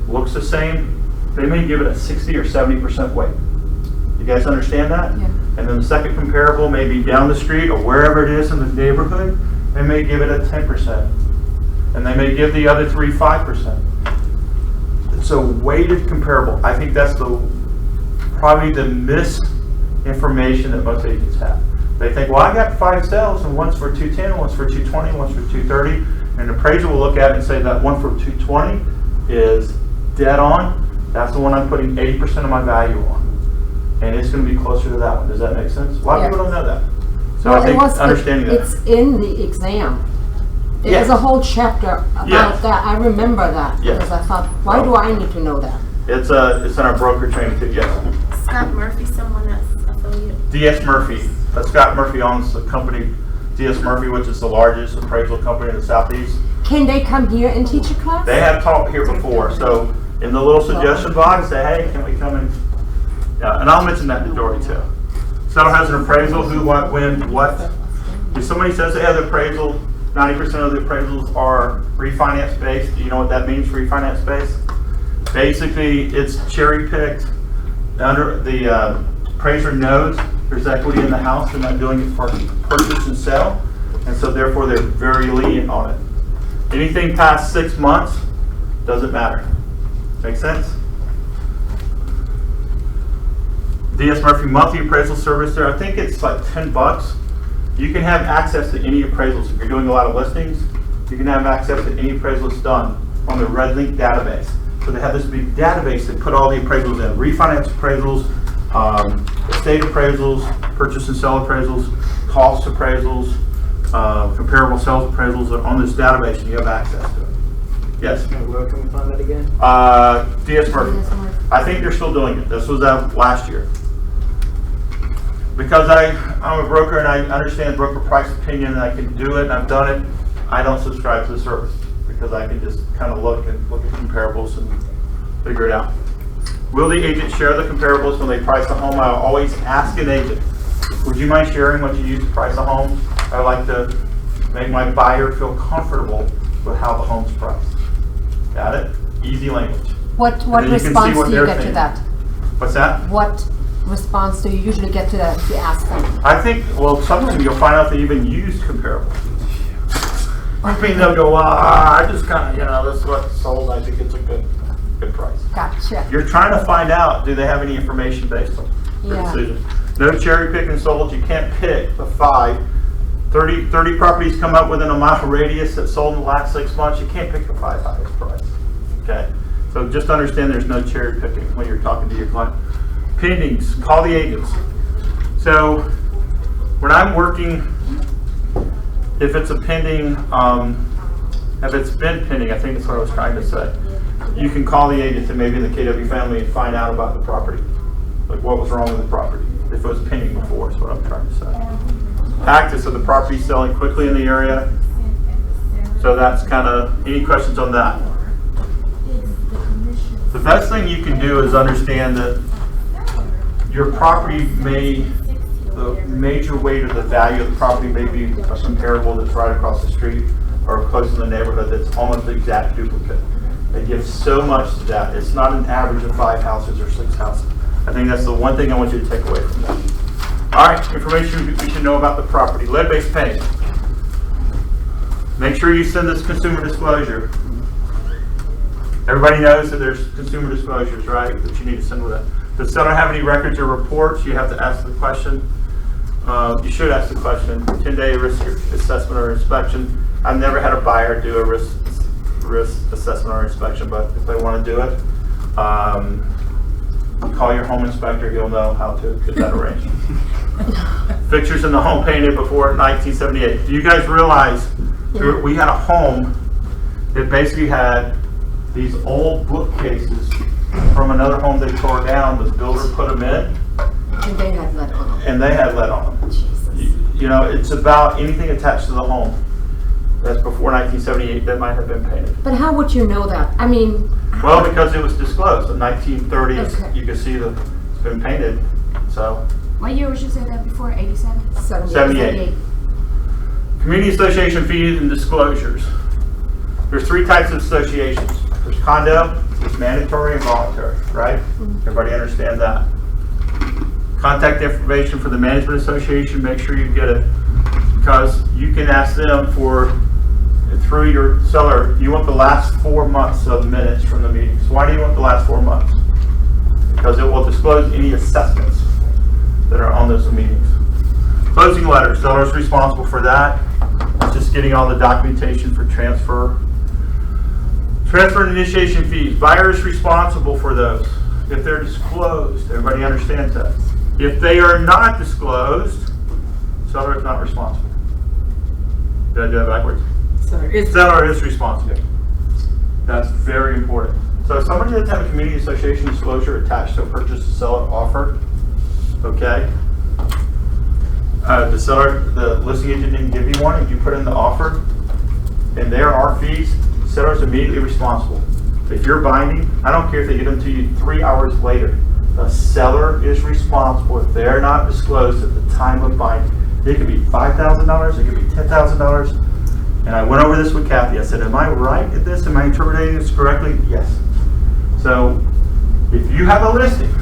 looks the same, they may give it a 60 or 70% weight. You guys understand that? Yeah. And then the second comparable may be down the street or wherever it is in the neighborhood, they may give it a 10%. And they may give the other 3 5%. It's a weighted comparable. I think that's probably the misinformation that most agents have. They think, well, I got 5 sales and one's for 210, one's for 220, one's for 230. And an appraiser will look at it and say that one for 220 is dead on. That's the one I'm putting 80% of my value on. And it's going to be closer to that one. Does that make sense? A lot of people don't know that. So Well, I think understanding that. It's in the exam. Yes. There's a whole chapter about Yes. that. I remember that Yes. because I thought, why do I need to know that? It's in our broker training too. Yes. Scott Murphy, someone that's affiliated. DS Murphy. Scott Murphy owns the company DS Murphy, which is the largest appraisal company in the Southeast. Can they come here and teach a class? They have taught here before. So in the little suggestion box, say, hey, can we come in? Yeah, and I'll mention that to Dory too. Seller has an appraisal, who, what, when, what. If somebody says they have the appraisal, 90% of the appraisals are refinance based. Do you know what that means, refinance based? Basically, it's cherry picked. Under the appraiser knows there's equity in the house. They're not doing it for purchase and sell. And so therefore they're very lenient on it. Anything past 6 months doesn't matter. Make sense? DS Murphy monthly appraisal service there. I think it's like $10. You can have access to any appraisals. If you're doing a lot of listings, you can have access to any appraisal that's done on the RedLink database. So they have this big database that put all the appraisals in. Refinance appraisals, estate appraisals, purchase and sell appraisals, cost appraisals, comparable sales appraisals are on this database and you have access to it. Yes? Where can we find that again? DS Murphy. I think they're still doing it. This was out last year. Because I'm a broker and I understand broker price opinion and I can do it and I've done it, I don't subscribe to the service because I can just kind of look at comparables and figure it out. Will the agent share the comparables when they price a home? I always ask an agent, would you mind sharing what you use to price a home? I like to make my buyer feel comfortable with how the home's priced. Got it? Easy language. What response do you get to that? What's that? What response do you usually get to that if you ask them? I think, well, sometimes you'll find out they even use comparables. I mean, they'll go, I just kind of, this is what's sold. I think it's a good price. Gotcha. You're trying to find out, do they have any information based on their decision? No cherry picking sold. You can't pick the 30 properties come up within a mile radius that sold in the last 6 months. You can't pick the 5 highest price. Okay? So just understand there's no cherry picking when you're talking to your client. Pendings, call the agents. So when I'm working, if it's a pending, if it's been pending, I think that's what I was trying to say. You can call the agent and maybe in the KW family and find out about the property, like what was wrong with the property. If if it was pending before, is what I'm trying to say. Active, so the property's selling quickly in the area. So that's kind of, any questions on that? The best thing you can do is understand that your property the major weight of the value of the property may be a comparable that's right across the street or close in the neighborhood that's almost the exact duplicate. They give so much to that. It's not an average of 5 houses or 6 houses. I think that's the one thing I want you to take away from that. All right, information we should know about the property. Lead-based paint. Make sure you send this consumer disclosure. Everybody knows that there's consumer disclosures, right, that you need to send with it. Does the seller have any records or reports? You have to ask the question. You should ask the question. 10-day risk assessment or inspection. I've never had a buyer do a risk assessment or inspection, but if they want to do it, call your home inspector. He'll know how to get that arranged. Fixtures in the home painted before 1978. Do you guys realize we had a home that basically had these old bookcases from another home they tore down? The builder put them in. And they had lead on them. And they had lead on them. You know, it's about anything attached to the home that's before 1978 that might have been painted. But how would you know that? I mean... Well, because it was disclosed in 1930s. Okay. You can see that it's been painted. So. What year would you say that before? 87? 78. Community association fees and disclosures. There's 3 types of associations. There's condo, there's mandatory and voluntary, right? Everybody understand that. Contact information for the management association, make sure you get it. Because you can ask them for, through your seller, you want the last 4 months of minutes from the meetings. Why do you want the last 4 months? Because it will disclose any assessments that are on those meetings. Closing letters, seller is responsible for that. Just getting all the documentation for transfer. Transfer and initiation fees, buyer is responsible for those. If they're disclosed, everybody understands that. If they are not disclosed, seller is not responsible. Did I do that backwards? Seller is responsible. That's very important. So if somebody doesn't have a community association disclosure attached to a purchase to seller offer, okay, the listing agent didn't give you one, and you put in the offer, and there are fees, seller is immediately responsible. If you're binding, I don't care if they get them to you 3 hours later, the seller is responsible if they're not disclosed at the time of binding. It could be $5,000, it could be $10,000. And I went over this with Kathy. I said, am I right at this? Am I interpreting this correctly? Yes. So if you have a listing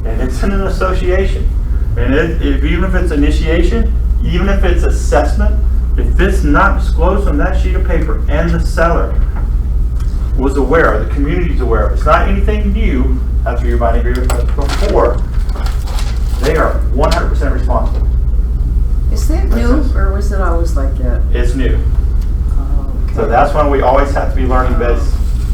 and it's in an association, and even if it's initiation, even if it's assessment, if it's not disclosed on that sheet of paper and the seller was aware, the community's aware, it's not anything new after your binding agreement, but before, they are 100% responsible. Is that new, or was it always like that? It's new. Oh, okay. So that's when we always have to be learning based.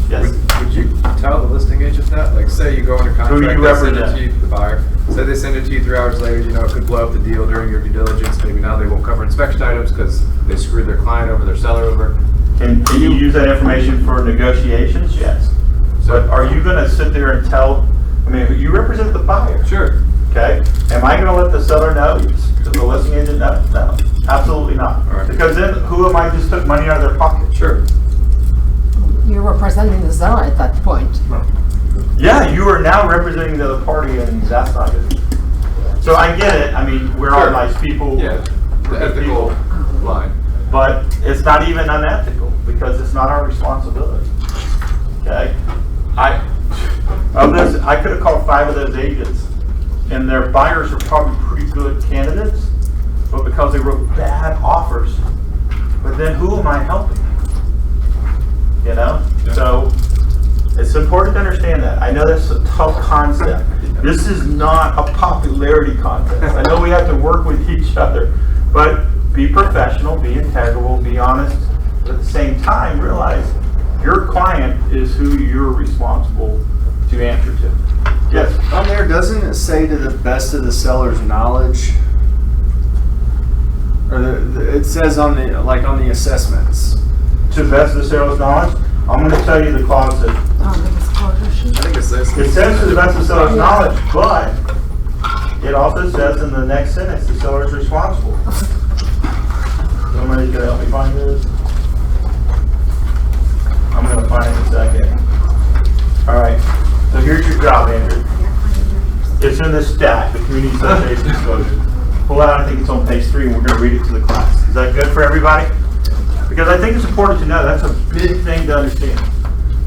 Yes. Would you tell the listing agent that? Like, say you go under contract, Who you they send it represent? to you, the buyer. Say they send it to you 3 hours later, you know, it could blow up the deal during your due diligence. Maybe now they won't cover inspection items because they screwed their client over, their seller over. Can you use that information for negotiations? Yes. But are you going to sit there and tell, I mean, you represent the buyer. Sure. Okay. Am I going to let the seller know? The listing agent know? No. Absolutely not. All right. Because then who am I just took money out of their pocket? Sure. You're representing the seller at that point. Yeah, you are now representing the other party, and that's not good. So I get it. I mean, we're all Sure. nice people. Yeah. The ethical line. But it's not even unethical because it's not our responsibility. Okay? I could have called 5 of those agents, and their buyers are probably pretty good candidates, but because they wrote bad offers, but then who am I helping? You know? Yeah. So it's important to understand that. I know that's a tough concept. This is not a popularity contest. I know we have to work with each other, but be professional, be integral, be honest. But at the same time, realize your client is who you're responsible to answer to. Yes? On there, doesn't it say to the best of the seller's knowledge? Or it says on the, like on the assessments. To the best of the seller's knowledge, I'm going to tell you the clause that I think it says. it says to the best of the seller's knowledge, but it also says in the next sentence, the seller is responsible. Somebody's gonna help me find this? I'm gonna find it in a second. All right, so here's your job, Andrew. It's in this stack, the community association disclosure. Pull out, I think it's on page 3, and we're gonna read it to the class. Is that good for everybody? Because I think it's important to know, that's a big thing to understand.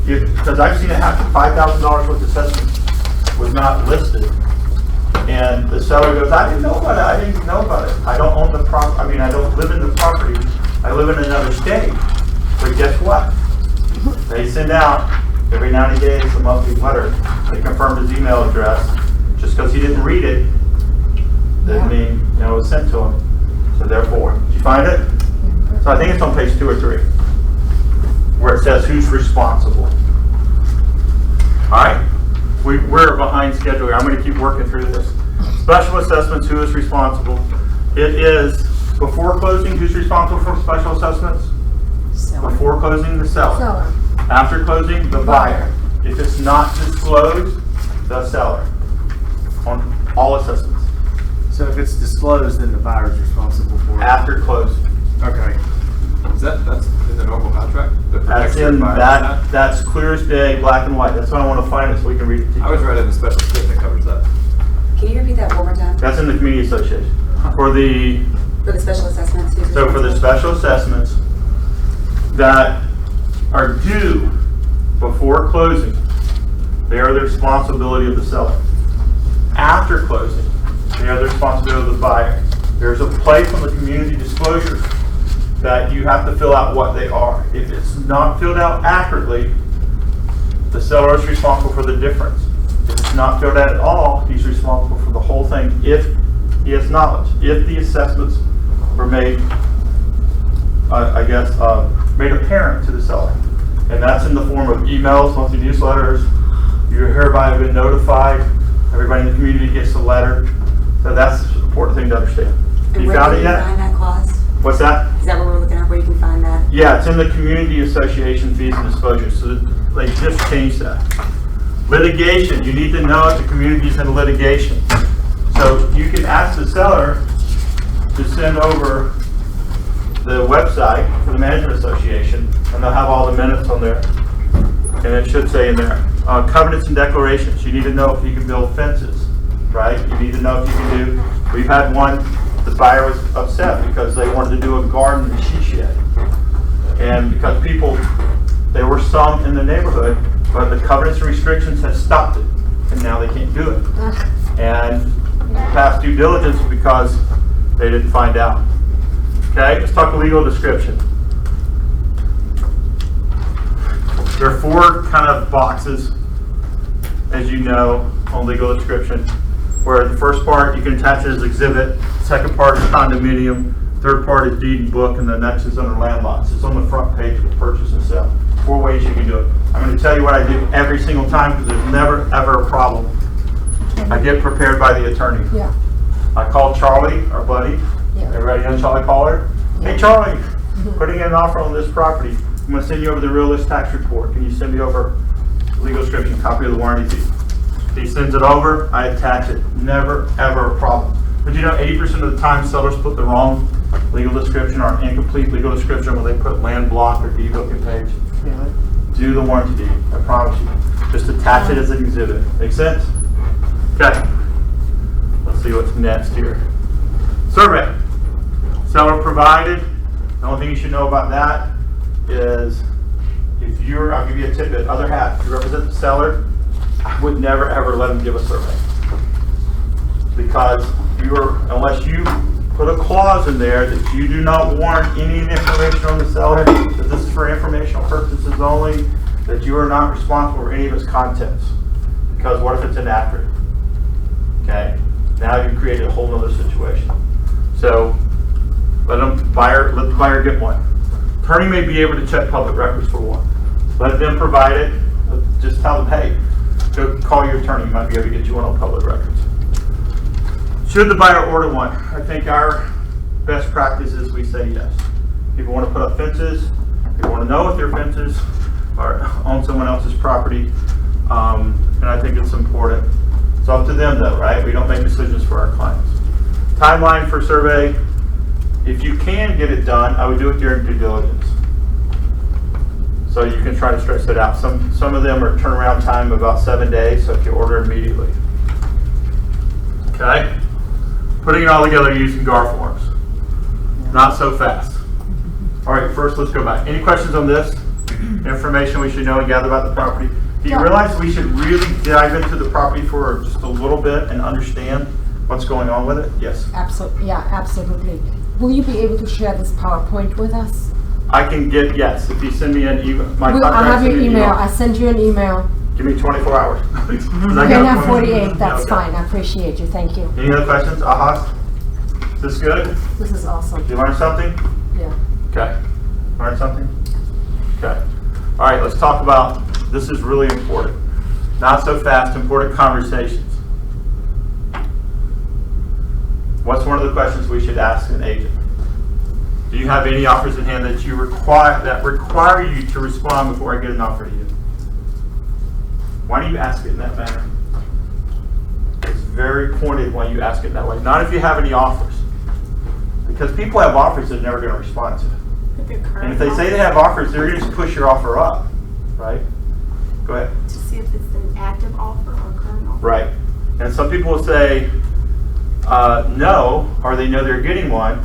Because I've seen it happen, $5,000 worth of assessment was not listed. And the seller goes, I didn't know about it, I didn't know about it. I don't own the property, I mean, I don't live in the property, I live in another state. But guess what? They send out every 90 days a monthly letter. They confirm his email address. Just because he didn't read it, doesn't mean, it was sent to him. So therefore, did you find it? So I think it's on page 2 or 3, where it says who's responsible. All right, we're behind schedule here. I'm going to keep working through this. Special assessments, who is responsible? It is before closing, who's responsible for special assessments? Seller. Before closing, the seller. Seller. After closing, the buyer. If it's not disclosed, the seller on all assessments. So if it's disclosed, then the buyer's responsible for it. After closing. Okay. That's in the normal contract? That's in that's clear as day, black and white. That's why I want to find it so we can read it to you. I was read in the special statement that covers that. Can you repeat that one more time? That's in the community association. For the special assessments? So for the special assessments that are due before closing, they are the responsibility of the seller. After closing, they are the responsibility of the buyer. There's a place on the community disclosure that you have to fill out what they are. If it's not filled out accurately, the seller is responsible for the difference. If it's not filled out at all, he's responsible for the whole thing if he has knowledge. If the assessments were made, made apparent to the seller. And that's in the form of emails, monthly newsletters. You hereby have been notified. Everybody in the community gets the letter. So that's an important thing to understand. You found it yet? Find that clause? What's that? Is that what we're looking at, where you can find that? Yeah, it's in the community association fees and disclosures. So they just changed that. Litigation, you need to know if the community is in litigation. So you can ask the seller to send over the website for the management association, and they'll have all the minutes on there. And it should say in there, covenants and declarations. You need to know if you can build fences, right? You need to know if you can do, we've had one, the buyer was upset because they wanted to do a garden and she shed. And because there were some in the neighborhood, but the covenants and restrictions have stopped it, and now they can't do it. And past due diligence because they didn't find out. Okay, let's talk legal description. There are 4 kind of boxes, as you know, on legal description, where the first part you can attach it as exhibit, second part is condominium, third part is deed and book, and the next is under land lots. It's on the front page with purchase and sell. 4 ways you can do it. I'm going to tell you what I do every single time because there's never ever a problem. I get prepared by the attorney. Yeah. I call Charlie, our buddy. Yeah. Everybody know Charlie Pollard? Yeah. Hey Charlie, putting in an offer on this property. I'm going to send you over the real list tax report. Can you send me over legal description, copy of the warranty deed? He sends it over, I attach it. Never ever a problem. But you know, 80% of the time sellers put the wrong legal description or incomplete legal description when they put land block or deed booking page. Yeah. Do the warranty deed, I promise you. Just attach it as an exhibit. Make sense? Okay. Let's see what's next here. Survey. Seller provided. The only thing you should know about that is if I'll give you a tidbit, other hat, if you represent the seller, I would never ever let them give a survey. Because unless you put a clause in there that you do not warrant any information on the seller, that this is for informational purposes only, that you are not responsible for any of its contents. Because what if it's inaccurate? Okay, now you've created a whole other situation. So let the buyer get one. Attorney may be able to check public records for one. Let them provide it. Just tell them, hey, go call your attorney. He might be able to get you one on public records. Should the buyer order one? I think our best practice is we say yes. People want to put up fences. People want to know if their fences are on someone else's property. And I think it's important. It's up to them though, right? We don't make decisions for our clients. Timeline for survey, if you can get it done, I would do it during due diligence. So you can try to stretch that out. Some of them are turnaround time about 7 days, so if you order immediately. Okay? Putting it all together using GAR forms. Not so fast. All right, first let's go back. Any questions on this? Information we should know and gather about the property. Do you realize we should really dive into the property for just a little bit and understand what's going on with it? Yes. Absolutely. Yeah, absolutely. Will you be able to share this PowerPoint with us? I can get, yes, if you send me an email. I have your email. I send you an email. Give me 24 hours. You can have 48. That's fine. I appreciate you. Thank you. Any other questions? Ahas? Is this good? This is awesome. Did you learn something? Yeah. Okay. Learn something? Okay. All right, let's talk about, this is really important. Not so fast, important conversations. What's one of the questions we should ask an agent? Do you have any offers in hand that require you to respond before I get an offer to you? Why do you ask it in that manner? It's very pointed when you ask it that way. Not if you have any offers. Because people have offers they're never going to respond to. And if they say they have offers, they're going to just push your offer up. Right? Go ahead. To see if it's an active offer or current offer. Right. And some people will say no, or they know they're getting one,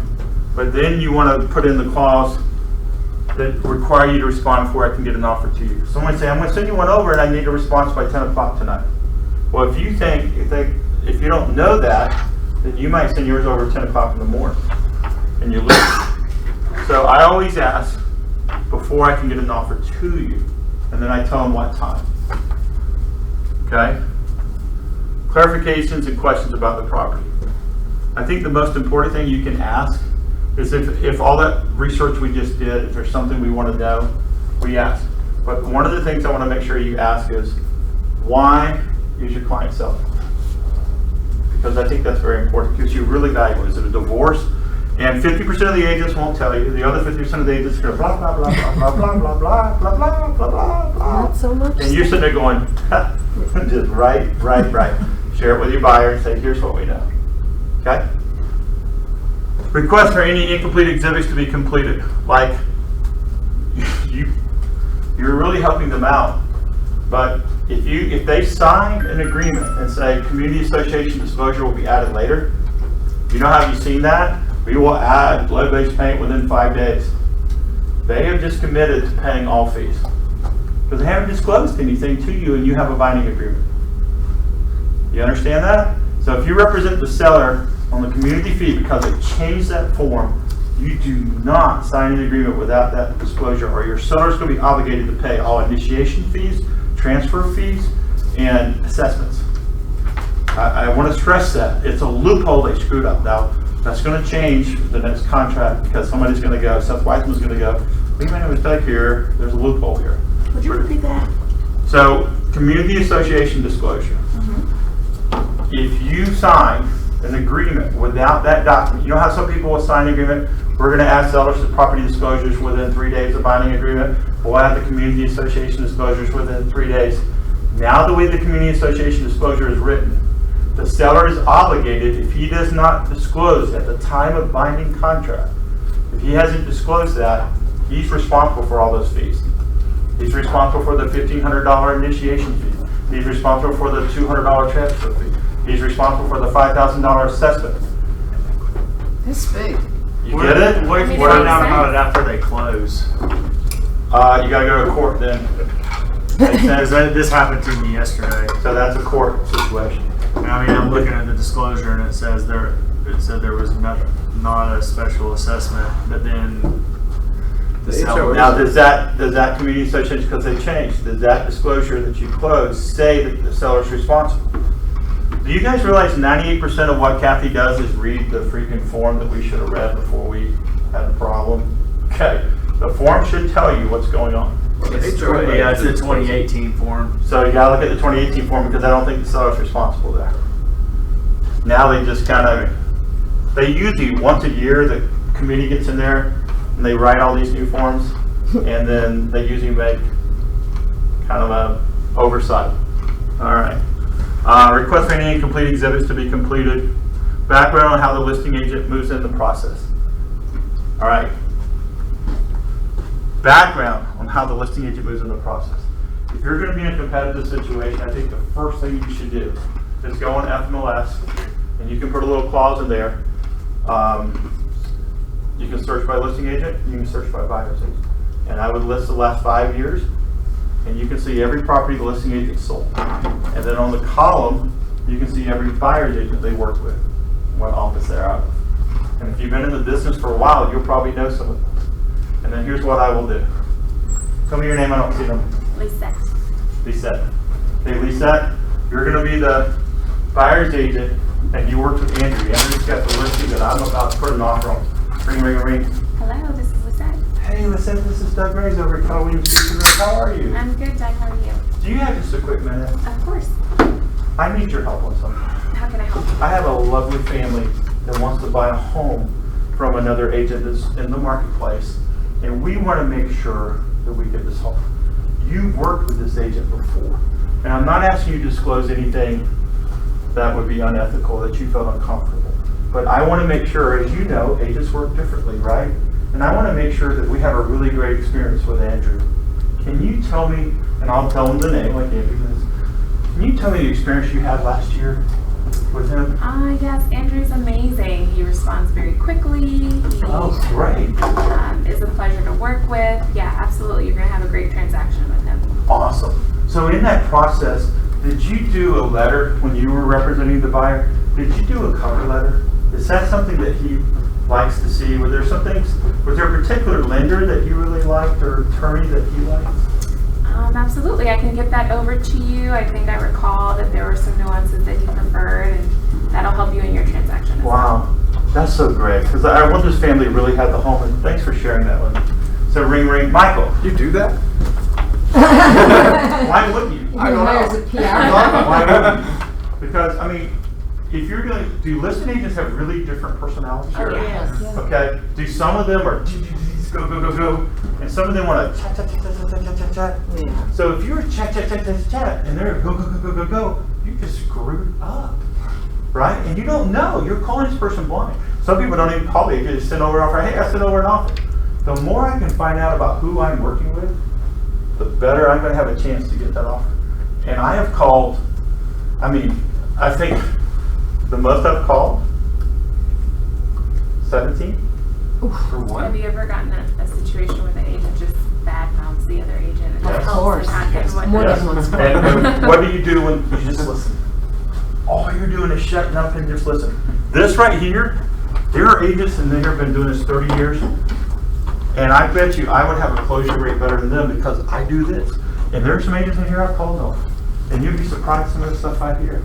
but then you want to put in the clause that require you to respond before I can get an offer to you. Someone say, I'm going to send you one over and I need a response by 10 o'clock tonight. Well, if you don't know that, then you might send yours over at 10 o'clock in the morning and you lose. So I always ask before I can get an offer to you, and then I tell them what time. Okay? Clarifications and questions about the property. I think the most important thing you can ask is if all that research we just did, if there's something we want to know, we ask. But one of the things I want to make sure you ask is, why is your client selling? Because I think that's very important, because you really value it. Is it a divorce? And 50% of the agents won't tell you. The other 50% of the agents go blah, blah, blah, blah, blah, blah, blah, blah, blah, blah, blah, blah, blah. Not so much. And you're sitting there going, just right. Share it with your buyer and say, here's what we know. Okay? Request for any incomplete exhibits to be completed. Like, you're really helping them out. But if they sign an agreement and say community association disclosure will be added later, you know how you've seen that? We will add blood-based paint within 5 days. They have just committed to paying all fees. Because they haven't disclosed anything to you and you have a binding agreement. You understand that? So if you represent the seller on the community fee because they changed that form, you do not sign an agreement without that disclosure, or your seller is going to be obligated to pay all initiation fees, transfer fees, and assessments. I want to stress that. It's a loophole they screwed up. Now, that's going to change the next contract because somebody's going to go, Seth Weissman's going to go, we made a mistake here, there's a loophole here. Would you repeat that? So, community association disclosure. If you sign an agreement without that document, you know how some people will sign an agreement, we're going to add sellers to property disclosures within 3 days of binding agreement, we'll add the community association disclosures within 3 days. Now the way the community association disclosure is written, the seller is obligated, if he does not disclose at the time of binding contract, if he hasn't disclosed that, he's responsible for all those fees. He's responsible for the $1,500 initiation fee. He's responsible for the $200 transfer fee. He's responsible for the $5,000 assessment. It's big. You get it? What if you find out about it after they close? You gotta go to court then. Makes sense? This happened to me yesterday. So that's a court situation. I mean, I'm looking at the disclosure and it said there was not a special assessment, but then the seller. Now, does that community association, because they changed, does that disclosure that you close say that the seller's responsible? Do you guys realize 98% of what Kathy does is read the freaking form that we should have read before we had the problem? Okay, the form should tell you what's going on. It's the 2018 form. So you gotta look at the 2018 form because I don't think the seller's responsible there. Now they just they usually once a year the committee gets in there and they write all these new forms and then they usually make kind of a oversight. All right. Request for any incomplete exhibits to be completed. Background on how the listing agent moves in the process. All right. Background on how the listing agent moves in the process. If you're going to be in a competitive situation, I think the first thing you should do is go on FMLS, and you can put a little clause in there. You can search by listing agent, you can search by buyer's agent. And I would list the last 5 years, and you can see every property the listing agent sold. And then on the column, you can see every buyer's agent they work with, what office they're out of. And if you've been in the business for a while, you'll probably know some of them. And then here's what I will do. Tell me your name, I don't see them. Lisette. Lisette. Okay, Lisette, you're going to be the buyer's agent, and you worked with Andrew. Andrew's got the listing that I'm about to put an offer on. Ring, ring, ring. Hello, this is Lisette. Hey, Lisette, this is Doug Graves over at Keller Williams. How are you? I'm good, Doug. How are you? Do you have just a quick minute? Of course. I need your help on something. How can I help you? I have a lovely family that wants to buy a home from another agent that's in the marketplace, and we want to make sure that we get this home. You've worked with this agent before, and I'm not asking you to disclose anything that would be unethical, that you felt uncomfortable. But I want to make sure, as you know, agents work differently, right? And I want to make sure that we have a really great experience with Andrew. Can you tell me, and I'll tell him the name like Andrew does, can you tell me the experience you had last year with him? Yes, Andrew's amazing. He responds very quickly. He Great. is a pleasure to work with. Yeah, absolutely. You're going to have a great transaction with him. Awesome. So in that process, did you do a letter when you were representing the buyer? Did you do a cover letter? Is that something that he likes to see? Were there some things, was there a particular lender that you really liked or attorney that you liked? Absolutely. I can get that over to you. I think I recall that there were some nuances that he preferred, and that'll help you in your transaction. Wow. That's so great. Because I want this family to really have the home, and thanks for sharing that one. So ring, ring. Michael. You do that? Why wouldn't you? I don't know. Why wouldn't you? Because, I mean, if you're going to, do listing agents have really different personalities? Oh, yes. Okay. Do some of them are go, go, go, go, and some of them want to chat, chat, chat, chat, chat, chat, chat. Yeah. So if you're chat, chat, chat, chat, chat, and they're go, go, go, go, go, go, you just screwed up, right? And you don't know. You're calling this person blind. Some people don't even call me. You just send over an offer. Hey, I sent over an offer. The more I can find out about who I'm working with, the better I'm going to have a chance to get that offer. And I have called, I mean, I think the most I've called, 17. For what? Have you ever gotten a situation where the agent just badmouths the other agent? And Of course. More than once. And what do you do when you just listen? All you're doing is shutting up and just listen. This right here, there are agents and they have been doing this 30 years. And I bet you I would have a closure rate better than them because I do this. And there's some agents in here I call no. And you'd be surprised some of the stuff I hear.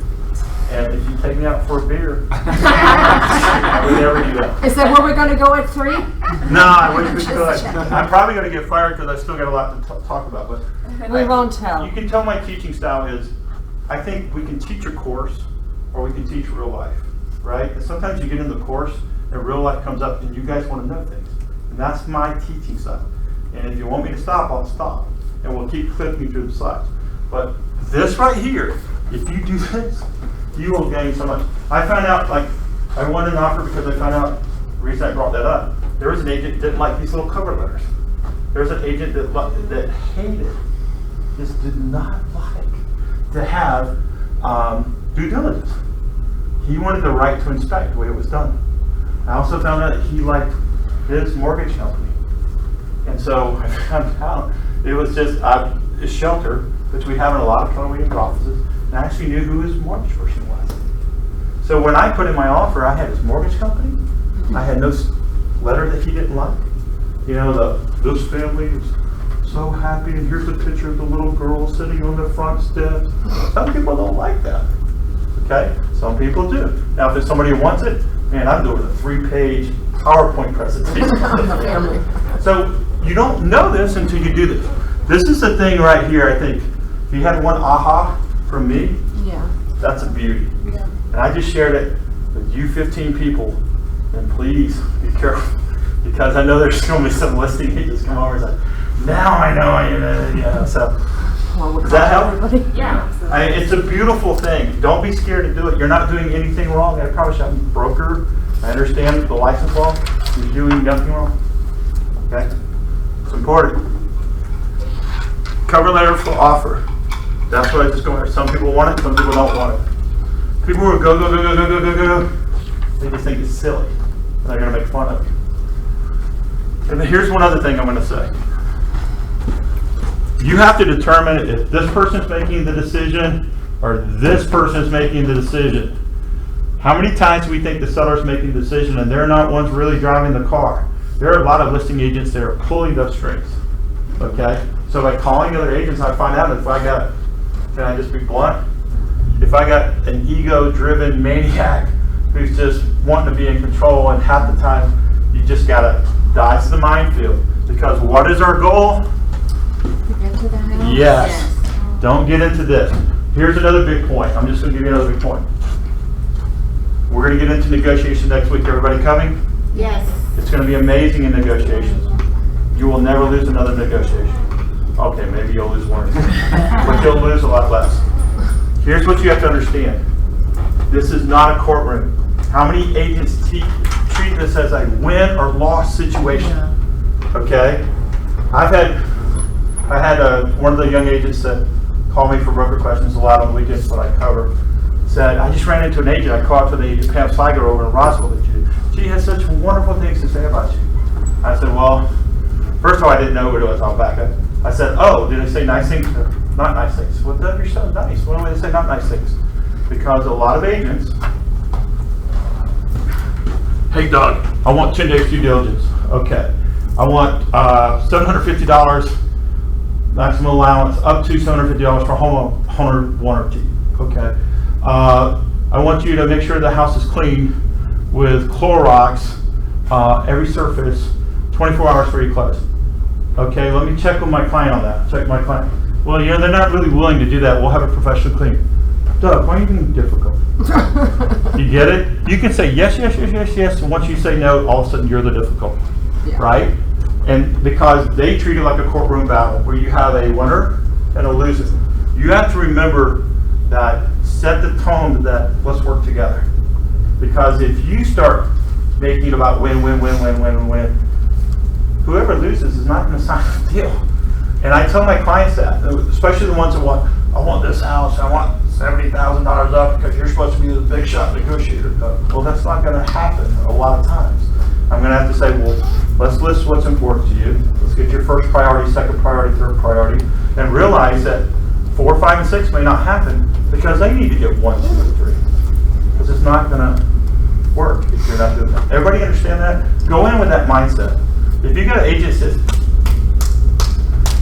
And if you take me out for a beer, I would never do that. Is that where we're going to go at 3? No, I wish we could. I'm probably going to get fired because I still got a lot to talk about. But We won't tell. You can tell my teaching style is, I think we can teach a course or we can teach real life, right? And sometimes you get in the course and real life comes up and you guys want to know things. And that's my teaching style. And if you want me to stop, I'll stop. And we'll keep clicking through the slides. But this right here, if you do this, you will gain so much. I found out, like, I won an offer because I found out, the reason I brought that up, there was an agent that didn't like these little cover letters. There was an agent that hated, just did not like to have due diligence. He wanted the right to inspect the way it was done. I also found out that he liked his mortgage company. And so I found out it was just a shelter, which we have in a lot of Keller Williams offices, and I actually knew who his mortgage person was. So when I put in my offer, I had his mortgage company. I had no letter that he didn't like. You know, this family is so happy, and here's a picture of the little girl sitting on the front steps. Some people don't like that. Okay? Some people do. Now, if there's somebody who wants it, man, I'm doing a 3-page PowerPoint presentation. So you don't know this until you do this. This is the thing right here, I think. If you had one aha from me, Yeah. that's a beauty. Yeah. And I just shared it with you 15 people. And please be careful, because I know there's going to be some listing agents come over and say, now I know I am, so Does that help? Yeah. It's a beautiful thing. Don't be scared to do it. You're not doing anything wrong. I promise you, I'm a broker. I understand the license law. You're doing nothing wrong. Okay? It's important. Cover letter for offer. That's what I just go over. Some people want it, some people don't want it. People who go, they just think it's silly. And they're going to make fun of you. And then here's one other thing I'm going to say. You have to determine if this person's making the decision or this person's making the decision. How many times do we think the seller's making the decision and they're not ones really driving the car? There are a lot of listing agents that are pulling those strings. Okay? So by calling other agents, I find out if I got, can I just be blunt? If I got an ego-driven maniac who's just wanting to be in control, and half the time you just gotta dive to the minefield. Because what is our goal? Get to the house. Yes. Don't get into this. Here's another big point. I'm just gonna give you another big point. We're gonna get into negotiation next week. Everybody coming? Yes. It's gonna be amazing in negotiations. You will never lose another negotiation. Okay, maybe you'll lose one, but you'll lose a lot less. Here's what you have to understand. This is not a courtroom. How many agents treat this as a win or loss situation? Okay? I had one of the young agents that call me for broker questions a lot on weekends that I cover. Said, I just ran into an agent. I caught for the agent Pam Sligo over in Roswell that you do. She has such wonderful things to say about you. I said, well, first of all, I didn't know what it was. I'll back up. I said, oh, did they say nice things? Not nice things. Well, then you're so nice. Why don't they say not nice things? Because a lot of agents, hey Doug, I want 10 days due diligence. Okay. I want $750 maximum allowance, up to $750 for homeowner warranty. Okay. I want you to make sure the house is clean with Clorox, every surface, 24 hours for you close. Okay, let me check with my client on that. Check my client. Well, you know, they're not really willing to do that. We'll have a professional clean. Doug, why are you being difficult? You get it? You can say yes, yes, yes, yes, yes, and once you say no, all of a sudden you're the difficult, right? And because they treat it like a courtroom battle where you have a winner and a loser. You have to remember that, set the tone that let's work together. Because if you start making it about win, win, win, win, win, win, whoever loses is not going to sign the deal. And I tell my clients that, especially the ones that want, I want this house, I want $70,000 up because you're supposed to be the big shot negotiator. Well, that's not going to happen a lot of times. I'm going to have to say, well, let's list what's important to you. Let's get your first priority, second priority, third priority, and realize that 4, 5, and 6 may not happen because they need to get 1, 2, and 3. Because it's not going to work if you're not doing that. Everybody understand that? Go in with that mindset. If you got an agent that says,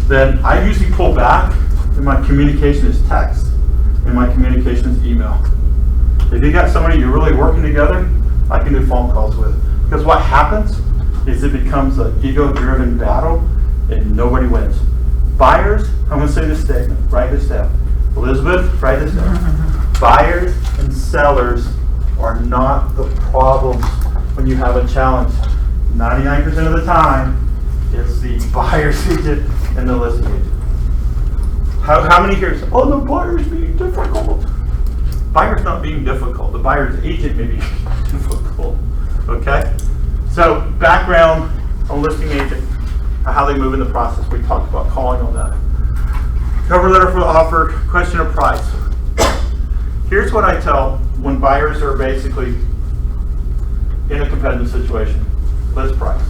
then I usually pull back, and my communication is text, and my communication is email. If you got somebody you're really working together, I can do phone calls with. Because what happens is it becomes an ego-driven battle, and nobody wins. Buyers, I'm going to say this statement, write this down. Elizabeth, write this down. Buyers and sellers are not the problems when you have a challenge. 99% of the time, it's the buyer's agent and the listing agent. How many here say, oh, the buyer's being difficult? Buyer's not being difficult. The buyer's agent may be difficult. Okay? So, background on listing agent, how they move in the process. We talked about calling on that. Cover letter for the offer, question of price. Here's what I tell when buyers are basically in a competitive situation. List price.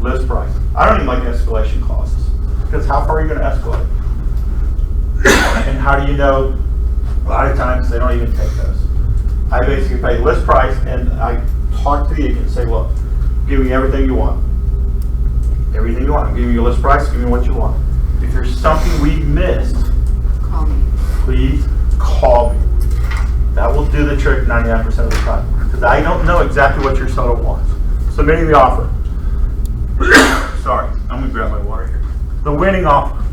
List price. I don't even like escalation clauses because how far are you going to escalate? And how do you know? A lot of times they don't even take those. I basically pay list price and I talk to the agent and say, look, give me everything you want. Everything you want. I'm giving you a list price, give me what you want. If there's something we missed, Call me. please call me. That will do the trick 99% of the time. Because I don't know exactly what your seller wants. Submitting the offer. Sorry, I'm going to grab my water here. The winning offer.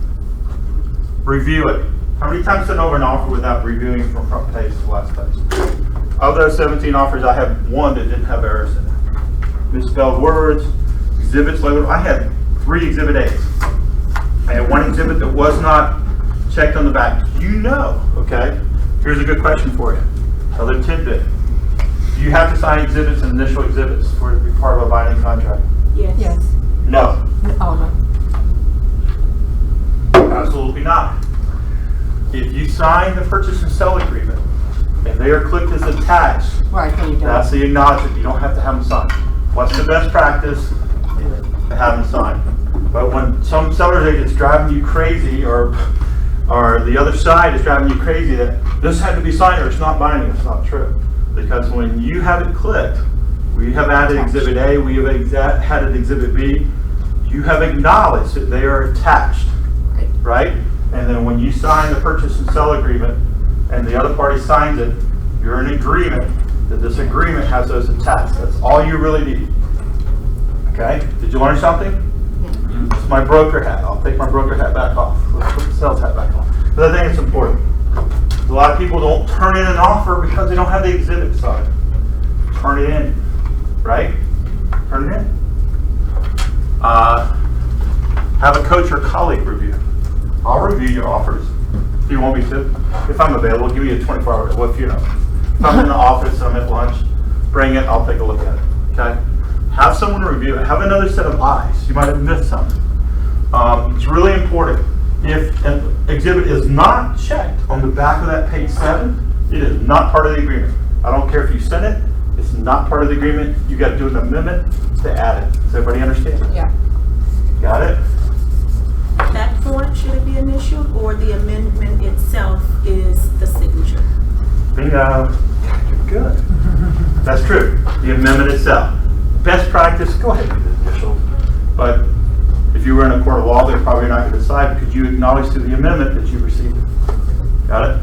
Review it. How many times send over an offer without reviewing from front page to last page? Of those 17 offers, I have one that didn't have errors in it. Misspelled words, exhibits labeled. I had 3 exhibit A's. I had one exhibit that was not checked on the back. Do you know, okay? Here's a good question for you. Another tidbit. Do you have to sign exhibits and initial exhibits for it to be part of a binding contract? Yes. No. Oh, no. Absolutely not. If you sign the purchase and sell agreement and they are clicked as attached, Right, then you don't. that's the acknowledgement. You don't have to have them signed. What's the best practice? To have them signed. But when some sellers agent's driving you crazy, or the other side is driving you crazy that this had to be signed or it's not binding, it's not true. Because when you have it clicked, we have added Exhibit A, we have added Exhibit B, you have acknowledged that they are attached, right? And then when you sign the purchase and sell agreement and the other party signs it, you're in agreement that this agreement has those attached. That's all you really need. Okay? Did you learn something? Yeah. It's my broker hat. I'll take my broker hat back off. Let's put the sales hat back on. Because I think it's important. A lot of people don't turn in an offer because they don't have the exhibit signed. Turn it in. Right? Turn it in. Have a coach or colleague review. I'll review your offers if you want me to. If I'm available, give me a 24-hour. Well, if you know, if I'm in the office, I'm at lunch, bring it. I'll take a look at it. Okay. Have someone review it. Have another set of eyes. You might have missed something. It's really important. If an exhibit is not checked on the back of that page 7, it is not part of the agreement. I don't care if you send it. It's not part of the agreement. You got to do an amendment to add it. Does everybody understand? Yeah. Got it? That form, should it be initialed, or the amendment itself is the signature? Bingo. You're good. That's true. The amendment itself. Best practice, go ahead and do the initial. But if you were in a court of law, they're probably not going to decide because you acknowledge to the amendment that you received it. Got it?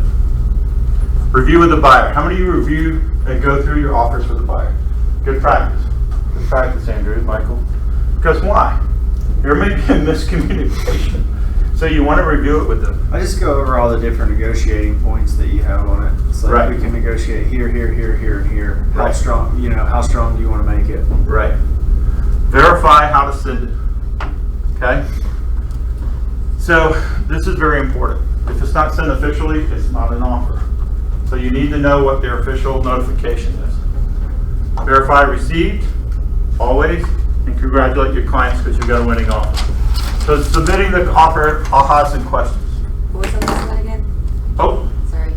Review with the buyer. How many of you review and go through your offers with the buyer? Good practice. Good practice, Andrew, Michael. Because why? There may be a miscommunication. So you want to review it with them. I just go over all the different negotiating points that you have on it. It's like Right. we can negotiate here, here, here, here, and here. How Right. strong, how strong do you want to make it? Right. Verify how to send it. Okay? So this is very important. If it's not sent officially, it's not an offer. So you need to know what their official notification is. Verify received, always, and congratulate your clients because you got a winning offer. So submitting the offer, I'll have some questions. What was the last one again? Oh, Sorry.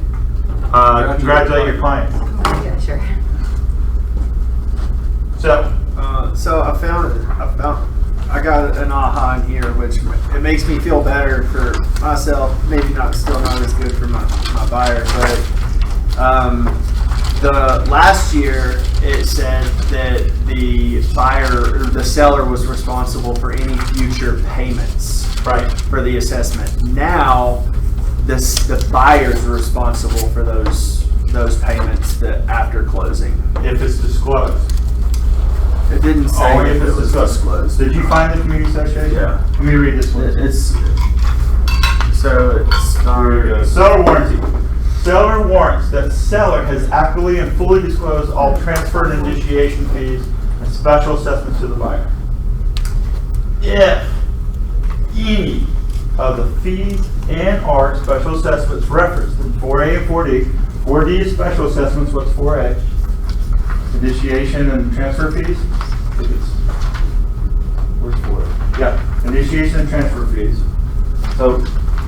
congratulate your clients. Yeah, sure. So, So I got an aha in here, which it makes me feel better for myself. Maybe still not as good for my buyer, but the last year it said that the buyer or the seller was responsible for any future payments, right, for the assessment. Now, the buyer's responsible for those payments that after closing. if it's disclosed. It didn't say Only if if it it's was disclosed. Did you find the community association? Yeah. Let me read this one. It's Seller warranty. Seller warrants that seller has accurately and fully disclosed all transfer and initiation fees and special assessments to the buyer. If any of the fees and or special assessments referenced in 4A and 4D, 4D is special assessments, what's 4A? Initiation and transfer fees? Where's 4A? Yeah, initiation and transfer fees. So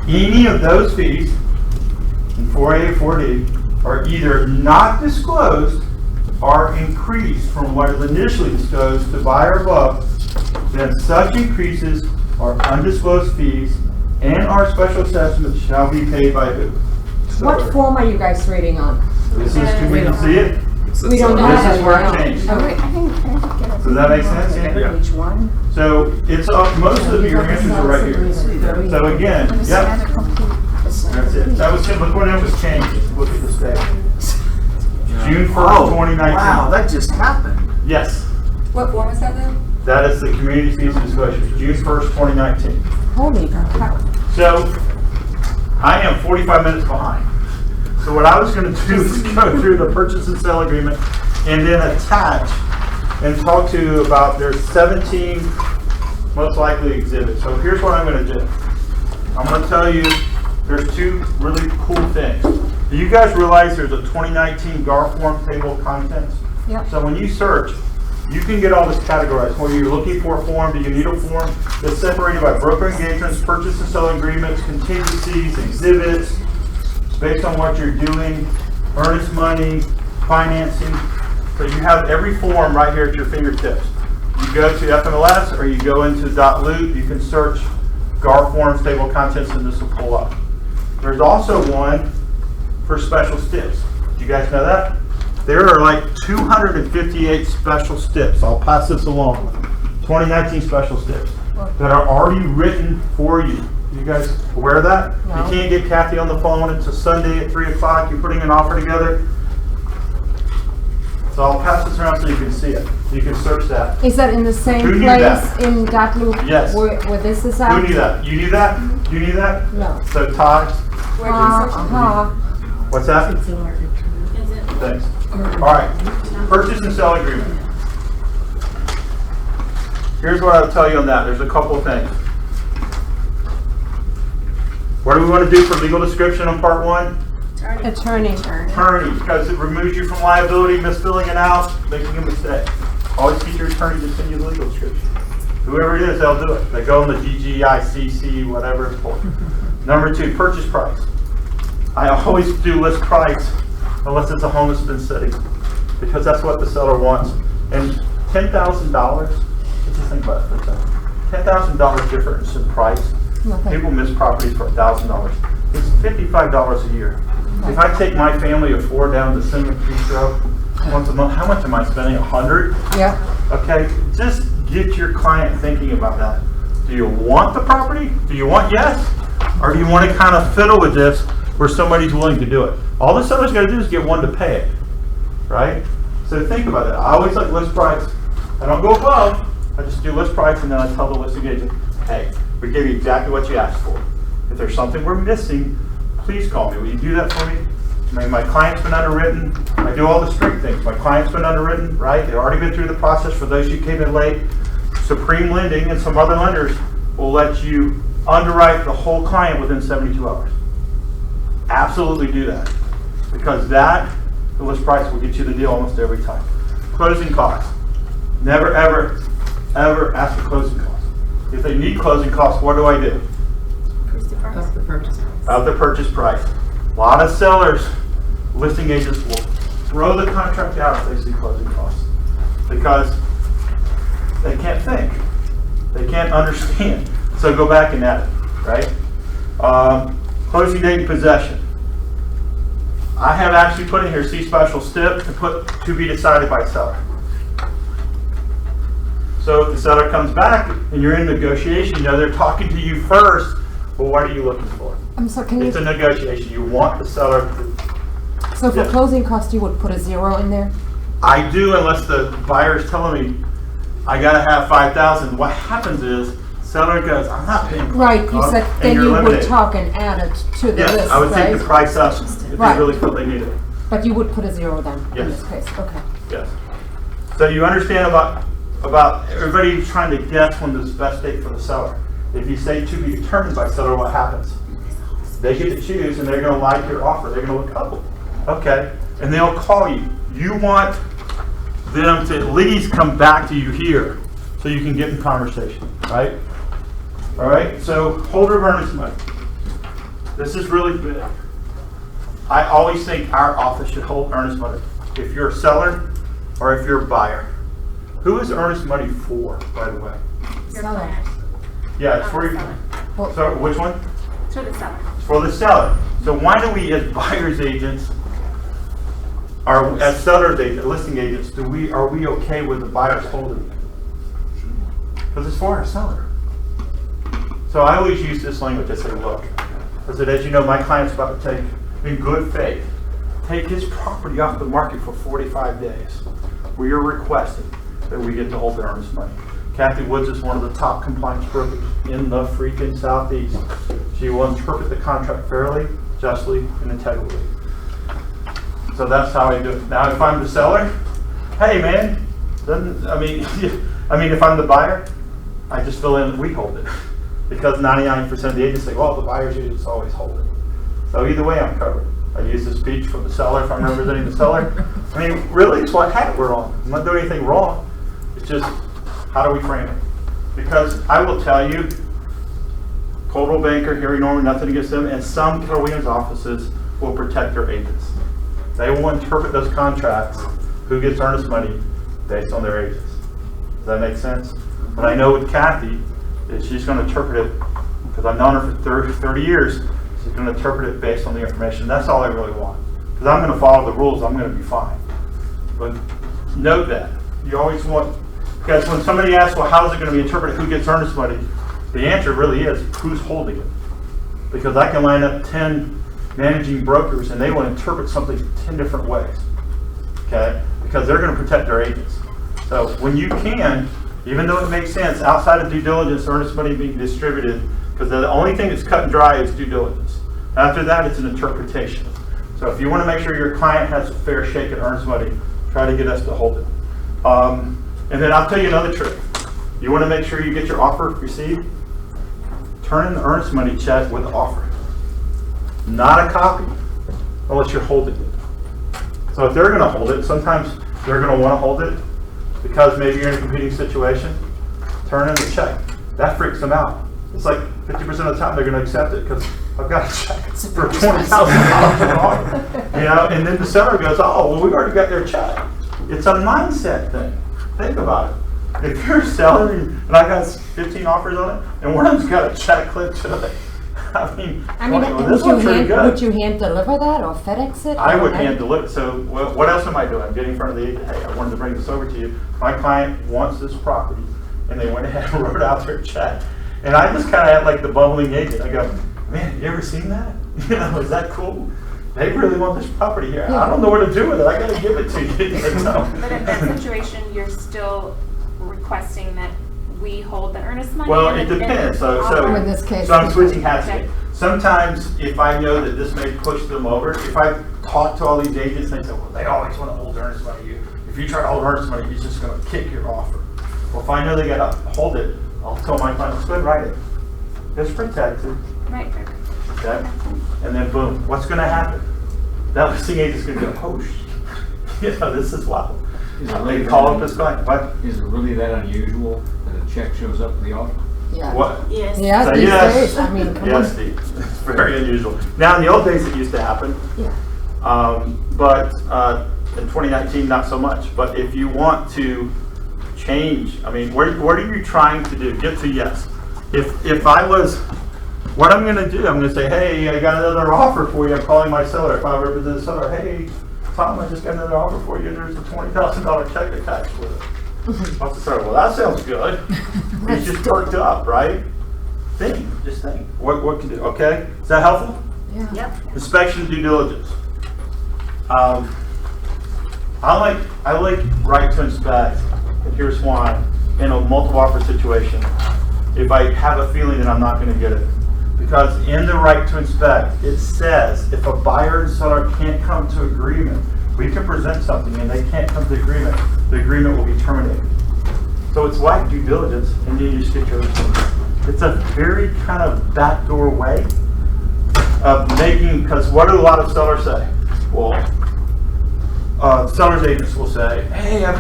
any of those fees in 4A and 4D are either not disclosed or increased from what is initially disclosed to buyer above, then such increases are undisclosed fees and our special assessments shall be paid by who? What form are you guys reading on? This is, can we see it? We don't know. This is where it changed. Okay. Does that make sense, Andrew? Each one. So it's, most of your answers are right here. So again, yep, that's it. That was, look when it was changed. Look at this date. June 1st, 2019. Wow, that just happened. Yes, What form is that though? that is the community fees and disclosures, June 1st, 2019. Holy cow. So I am 45 minutes behind. So what I was going to do is go through the purchase and sale agreement and then attach and talk to you about their 17 most likely exhibits. So here's what I'm going to do. I'm going to tell you there's two really cool things. Do you guys realize there's a 2019 GAR form table of contents? Yep. So when you search, you can get all this categorized. Whether you're looking for a form, do you need a form? It's separated by broker engagements, purchase and sell agreements, contingencies, exhibits, based on what you're doing, earnest money, financing. So you have every form right here at your fingertips. You go to FMLS or you go into .loot, you can search GAR forms, table of contents, and this will pull up. There's also one for special STIPs. Did you guys know that? There are like 258 special STIPs. I'll pass this along. 2019 special STIPs that are already written for you. You guys aware of that? No. You can't get Kathy on the phone. It's a Sunday at 3 o'clock. You're putting an offer together. So I'll pass this around so you can see it. You can search that. Is that in the same Who knew place that? in that loop Yes. where this is at? Who knew that? You knew that? You knew that? No. So Todd, Uh-huh. what's that? Thanks. All right, purchase and sell agreement. Here's what I'll tell you on that. There's a couple of things. What do we want to do for legal description on part one? Attorney. Attorney, because it removes you from liability, misfilling it out, making a mistake. Always get your attorney to send you the legal description. Whoever it is, they'll do it. They go on the GGICC, whatever it's for. Number two, purchase price. I always do list price unless it's a home that's been sitting, because that's what the seller wants. And $10,000, let's just think about it for a second. $10,000 difference in price. Nothing. People miss properties for $1,000. It's $55 a year. If I take my family of 4 down to Cinnamon Bistro once a month, how much am I spending? $100? Yeah. Okay, just get your client thinking about that. Do you want the property? Do you want yes? Or do you want to kind of fiddle with this where somebody's willing to do it? All the seller's got to do is get one to pay it, right? So think about it. I always like list price. I don't go above. I just do list price, and then I tell the listing agent, hey, we gave you exactly what you asked for. If there's something we're missing, please call me. Will you do that for me? My client's been underwritten. I do all the strict things. My client's been underwritten, right? They've already been through the process. For those who came in late, Supreme Lending and some other lenders will let you underwrite the whole client within 72 hours. Absolutely do that, because that, the list price, will get you the deal almost every time. Closing costs. Never, ever, ever ask for closing costs. If they need closing costs, what do I do? Up the purchase price. Of the purchase price. A lot of sellers, listing agents will throw the contract out if they see closing costs, because they can't think. They can't understand. So go back and add it, right? Closing date and possession. I have actually put in here C special STIP and put to be decided by seller. So if the seller comes back and you're in negotiation, you know they're talking to you first. Well, what are you looking for? I'm sorry, can you? It's a negotiation. You want the seller to. So for Yeah. closing costs, you would put a 0 in there? I do, unless the buyer is telling me I gotta have 5,000. What happens is seller goes, I'm not paying. Right, you cost, said and then you're you would eliminated. talk and add it to the Yes, list, I would take the right? price up if Right. they really feel they need it. But you would put a 0 then, in Yes. this case, okay. Yes. So you understand about everybody trying to guess when this best date for the seller. If you say to be determined by seller, what happens? They get to choose, and they're going to like your offer. They're going to look, oh, okay, and they'll call you. You want them to at least come back to you here so you can get in conversation, right? All right, so holder of earnest money. This is really big. I always think our office should hold earnest money. If you're a seller or if you're a buyer. Who is earnest money for, by the way? Seller. Yeah, it's for you. So which one? To the seller. It's for the seller. So why do we, as buyer's agents, or as sellers agents, listing agents, are we okay with the buyers holding it? Because it's for our seller. So I always use this language. I say, look, I said, as you know, my client's about to take, in good faith, take his property off the market for 45 days. We are requesting that we get to hold the earnest money. Kathy Woods is one of the top compliance brokers in the freaking Southeast. She will interpret the contract fairly, justly, and integrably. So that's how I do it. Now, if I'm the seller, hey man, if I'm the buyer, I just fill in that we hold it. because 99% of the agents say, well, the buyer's agent is always holding. So either way, I'm covered. I use the speech from the seller if I'm representing the seller. I mean, really, it's what hat we're on. I'm not doing anything wrong. It's just, how do we frame it? Because I will tell you, Coldwell Banker, Harry Norman, nothing against them, and some Keller Williams offices will protect their agents. They will interpret those contracts, who gets earnest money, based on their agents. Does that make sense? But I know with Kathy, that she's going to interpret it, because I've known her for 30 years, she's going to interpret it based on the information. That's all I really want. Because I'm going to follow the rules, I'm going to be fine. But note that. You always want, because when somebody asks, well, how is it going to be interpreted, who gets earnest money? The answer really is, who's holding it? Because I can line up 10 managing brokers and they will interpret something 10 different ways. Okay? Because they're going to protect their agents. So when you can, even though it makes sense, outside of due diligence, earnest money being distributed, because the only thing that's cut and dry is due diligence. After that, it's an interpretation. So if you want to make sure your client has a fair shake at earnest money, try to get us to hold it. And then I'll tell you another trick. You want to make sure you get your offer received? Turn in the earnest money check with the offer. Not a copy, unless you're holding it. So if they're going to hold it, sometimes they're going to want to hold it because maybe you're in a competing situation. Turn in the check. That freaks them out. It's like 50% of the time they're going to accept it because I've got a check for $20,000. You know, and then the seller goes, oh, well, we've already got their check. It's a mindset thing. Think about it. If you're a seller and I got 15 offers on it, and one of them's got a check clipped to it, I mean, would you hand deliver that or FedEx it? I would hand deliver. So what else am I doing? I'm getting in front of the agent. Hey, I wanted to bring this over to you. My client wants this property, and they went ahead and wrote out their check. And I just kind of had like the bubbling agent. I go, man, you ever seen that? You know, is that cool? They really want this property here. I don't know what to do with it. I got to give it to you. But in that situation, you're still requesting that we hold the earnest money? Well, it depends. So in this case, I'm switching hats here. Sometimes, if I know that this may push them over, if I talk to all these agents and they say, well, they always want to hold earnest money. If you try to hold earnest money, he's just going to kick your offer. Well, if I know they got to hold it, I'll tell my client, let's go ahead and write it. It's protected. Right. Okay? And then boom, what's going to happen? That listing agent's going to go, oh, you know, this is wild. They call up his client. What? Is it really that unusual that a check shows up with the offer? Yeah. What? Yes. Yeah, these days. I mean, come yes, on. Steve. It's very unusual. Now, in the old days, it used to happen. Yeah. But in 2019, not so much. But if you want to change, I mean, what are you trying to do? Get to yes. If I was, what I'm going to do, I'm going to say, hey, I got another offer for you. I'm calling my seller. If I represent the seller, hey, Tom, I just got another offer for you. There's a $20,000 check attached with it. What's the seller? Well, that sounds good. He's just perked up, right? Just think. What can do? Okay, is that helpful? Yeah. Yep. Inspection, due diligence. I like right to inspect, and here's why. In a multiple offer situation, if I have a feeling that I'm not going to get it, because in the right to inspect, it says if a buyer and seller can't come to agreement, we can present something and they can't come to agreement, the agreement will be terminated. So it's like due diligence, and you just get your. It's a very kind of backdoor way of making, because what do a lot of sellers say? Well, sellers agents will say, hey, I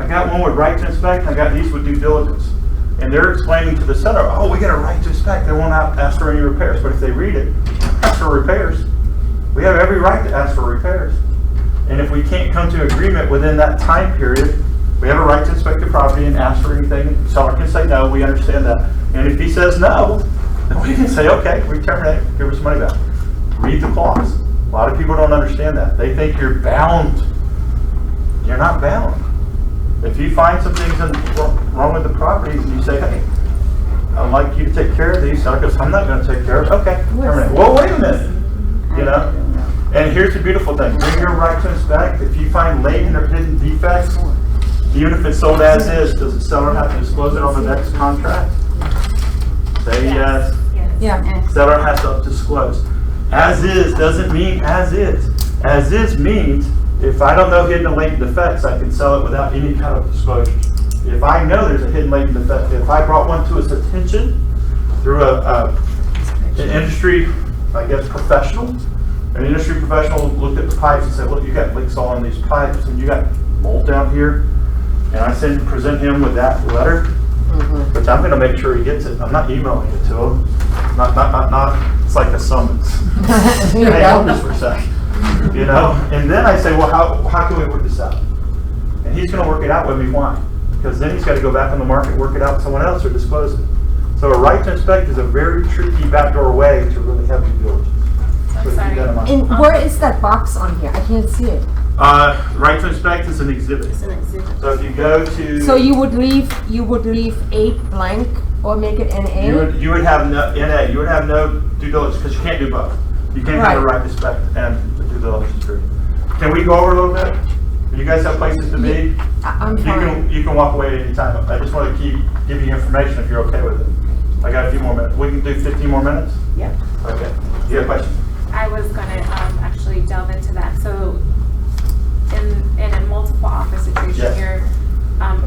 got one with right to inspect, I got these with due diligence. And they're explaining to the seller, oh, we got a right to inspect, they won't ask for any repairs. But if they read it, ask for repairs. We have every right to ask for repairs. And if we can't come to agreement within that time period, we have a right to inspect the property and ask for anything. The seller can say no, we understand that. And if he says no, then we can say, okay, we terminate, give us money back. Read the clause. A lot of people don't understand that. They think you're bound. You're not bound. If you find some things wrong with the property and you say, hey, I'd like you to take care of these, seller goes, I'm not going to take care of it. Okay, terminate. Well, wait a minute. You know? And here's the beautiful thing. Bring your right to inspect. If you find latent or hidden defects, even if it's sold as is, does the seller have to disclose it on the next contract? Say yes. Yeah. Seller has to disclose. As is doesn't mean as is. As is means if I don't know hidden or latent defects, I can sell it without any kind of disclosure. If I know there's a hidden latent defect, if I brought one to his attention, through an industry, I guess, professional. An industry professional looked at the pipes and said, look, you got leaks all in these pipes and you got mold down here. And I present him with that letter, which I'm gonna make sure he gets it. I'm not emailing it to him. Not, it's like a summons. Hey, hold this for a second. You know? And then I say, well, how can we work this out? And he's gonna work it out with me. Why? Because then he's gotta go back on the market, work it out with someone else or dispose it. So a right to inspect is a very tricky backdoor way to really have due diligence. So keep that in mind. And where is that box on here? I can't see it. Right to inspect is an exhibit. It's an exhibit. So if you go to. So you would leave 8 blank or make it NA? You would have no NA. You would have no due diligence because you can't do both. You can't have a right to inspect and the due diligence degree. Can we go over a little bit? You guys have places to be. I'm fine. You can walk away at any time. I just want to keep giving you information if you're okay with it. I got a few more minutes. We can do 15 more minutes. Yep. Okay. You have a question? I was going to actually delve into that. So in a multiple offer situation, Yes. you're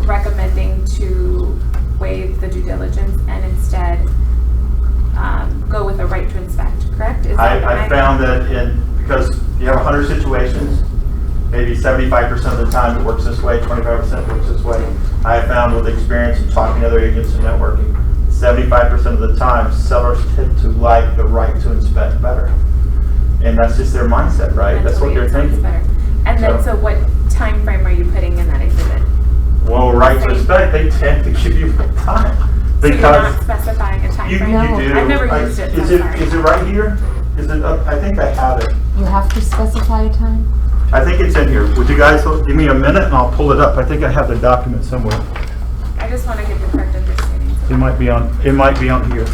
recommending to waive the due diligence and instead go with a right to inspect, correct? I found that because you have 100 situations, maybe 75% of the time it works this way, 25% works this way. I have found with experience in talking to other agents and networking, 75% of the time sellers tend to like the right to inspect better. And that's just their mindset, right? That's what they're thinking. Better. And then, so what time frame are you putting in that exhibit? Well, right to inspect, they tend to give you more time. So you're not specifying a time You frame? do. I've never used it, so Is I'm sorry. it right here? Is it up? I think I have it. You have to specify a time? I think it's in here. Would you guys give me a minute and I'll pull it up? I think I have the document somewhere. I just want to get the correct understanding. It might be on here.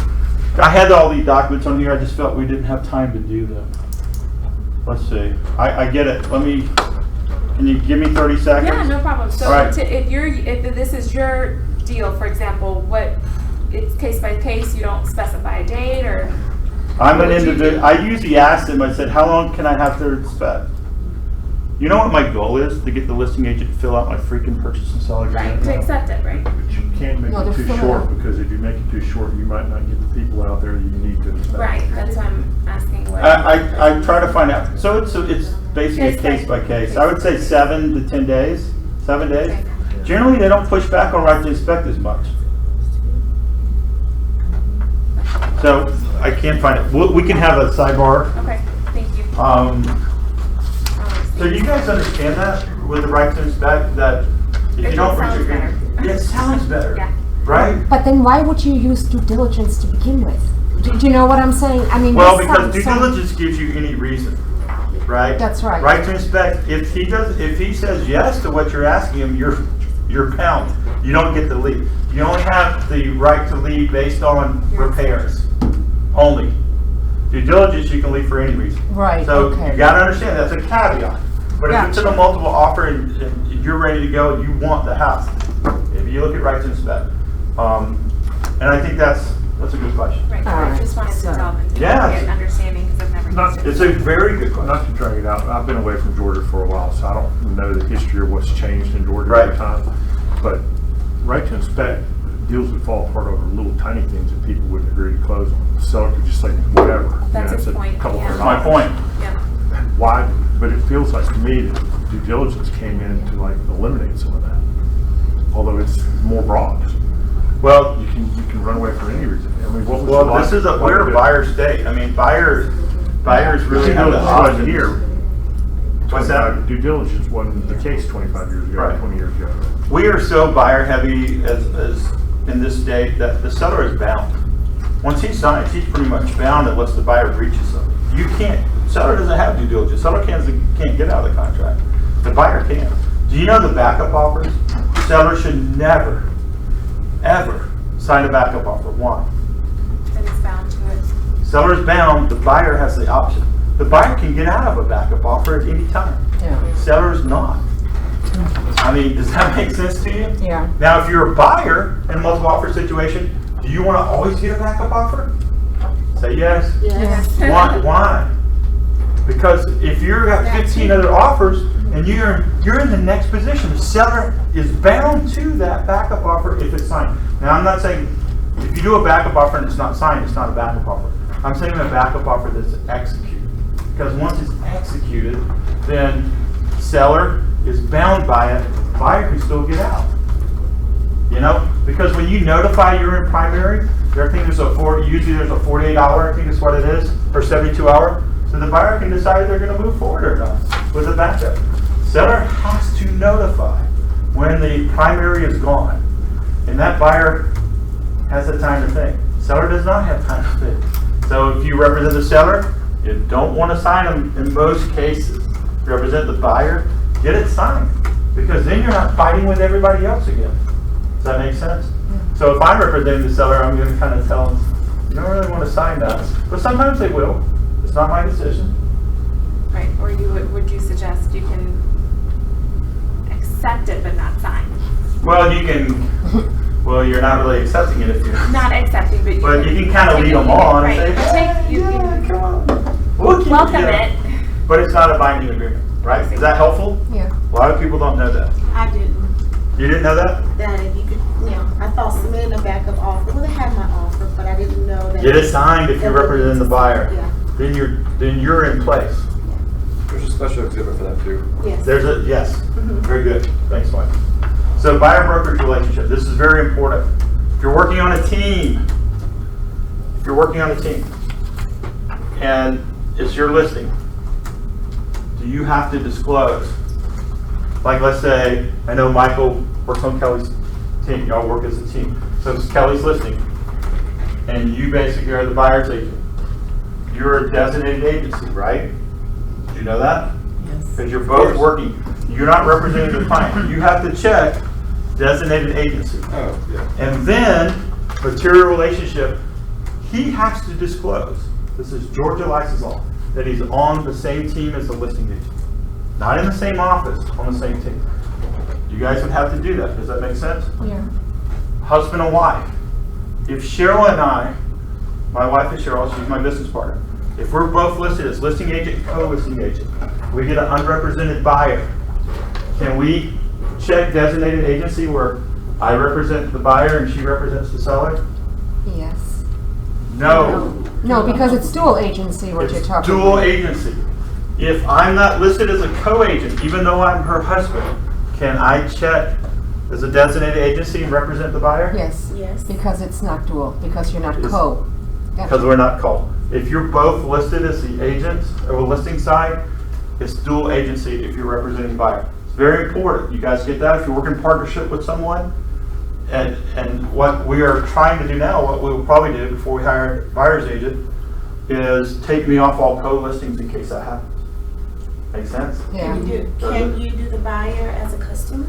I had all these documents on here. I just felt we didn't have time to do them. Let's see. I get it. Can you give me 30 seconds? Yeah, no problem. So All right. if this is your deal, for example, it's case by case, you don't specify a date or? I'm an individual. I usually asked them, I said, how long can I have to inspect? You know what my goal is? To get the listing agent to fill out my freaking purchase and sell agreement. Right, to accept it, right? But you can't make it too short, because if you make it too short, you might not get the people out there you need to inspect. Right, that's why I'm asking what. I try to find out. So it's basically case by case. I would say 7 to 10 days. 7 days. Okay. Generally, they don't push back on right to inspect as much. So I can't find it. We can have a sidebar. Okay, thank you. So you guys understand that with the right to inspect, that if you don't reach agreement, it sounds better, Yeah. right? But then why would you use due diligence to begin with? Do you know what I'm saying? I mean, Well, this because due sounds- diligence gives you any reason, right? That's right. Right to inspect. If he says yes to what you're asking him, you're bound. You don't get the lead. You only have the right to lead based on repairs only. Due diligence, you can leave for any reason. Right, So okay. you got to understand that's a caveat. But if it's in a multiple offer and you're ready to go, you want the house. If you look at right to inspect, and I think that's a good question. Right, I just wanted to delve into Yeah. get an understanding because I've never used it. It's a very good question. Not to drag it out, I've been away from Georgia for a while, so I don't know the history of what's changed in Georgia over time. But right to inspect deals would fall apart over little tiny things that people wouldn't agree to close on. The seller could just say whatever. That's it's his a point, couple yeah. $100. That's my point. Yeah. Why? But it feels like to me that due diligence came in to like eliminate some of that. Although it's more broad. Well, you can run away for any reason. I mean, what was Well, the this is we're a buyer state. I mean, buyers really have the option here. What's that? Due diligence wasn't the case 25 years ago, Right. 20 years ago. We are so buyer heavy as in this state that the seller is bound. Once he signs, he's pretty much bound unless the buyer breaches something. You can't. Seller doesn't have due diligence. Seller can't get out of the contract. The buyer can. Do you know the backup offers? Seller should never, ever sign a backup offer. Why? Then it's bound to it. Seller is bound. The buyer has the option. The buyer can get out of a backup offer at any time. Yeah. Seller's not. I mean, does that make sense to you? Yeah. Now, if you're a buyer in a multiple offer situation, do you want to always get a backup offer? Say yes. Yes. Why? Because if you've got 15 other offers and you're in the next position, the seller is bound to that backup offer if it's signed. Now, I'm not saying if If you do a backup offer and it's not signed, it's not a backup offer. I'm saying a backup offer that's executed. Because once it's executed, then seller is bound by it, buyer can still get out. You know, because when you notify you're in primary, usually there's a 48 hour, I think is what it is, or 72 hour, so the buyer can decide if they're going to move forward or not with a backup. Seller has to notify when the primary is gone, and that buyer has the time to think. Seller does not have time to think. So if you represent the seller, you don't want to sign them in most cases. If you represent the buyer, get it signed, because then you're not fighting with everybody else again. Does that make sense? Yeah. So if I'm representing the seller, I'm going to kind of tell them, you don't really want to sign that. But sometimes they will. It's not my decision. Right, or would you suggest you can accept it but not sign? Well, you can, well, you're not really accepting it if you're not accepting, but you can kind of lead them on right. and say, yeah, come on. We'll welcome it. But it's not a binding agreement, right? Is that helpful? Yeah. A lot of people don't know that. I didn't. You didn't know that? That if you could, I thought submitting a backup offer, well, they had my offer, but I didn't know that. Get it signed if you represent the buyer. Yeah. Then you're in place. There's a special exhibit for that too. Yes. Yes. Very good. Thanks, Mike. So buyer brokerage relationship. This is very important. If you're working on a team, and it's your listing, do you have to disclose? Like, let's say, I know Michael works on Kelly's team. Y'all work as a team. So it's Kelly's listing, and you basically are the buyer's agent. You're a designated agency, right? Did you know that? Yes. Because you're both working. You're not representing the client. You have to check designated agency. Oh, yeah. And then material relationship, he has to disclose. This is Georgia license law, that he's on the same team as the listing agent. Not in the same office, on the same team. You guys would have to do that. Does that make sense? Yeah. Husband and wife. If Cheryl and I, my wife is Cheryl, she's my business partner. If we're both listed as listing agent and co-listing agent, we get an unrepresented buyer. Can we check designated agency where I represent the buyer and she represents the seller? Yes. No. No, because it's dual agency what you're talking Dual about. agency. If I'm not listed as a co-agent, even though I'm her husband, can I check as a designated agency and represent the buyer? Yes. Yes. Because it's not dual, because you're not co. Because we're not co. If you're both listed as the agent or listing side, it's dual agency if you're representing the buyer. It's very important. You guys get that? If you work in partnership with someone, and what we are trying to do now, what we will probably do before we hire a buyer's agent, is take me off all co-listings in case that happens. Make sense? Yeah. Can you do the buyer as a customer?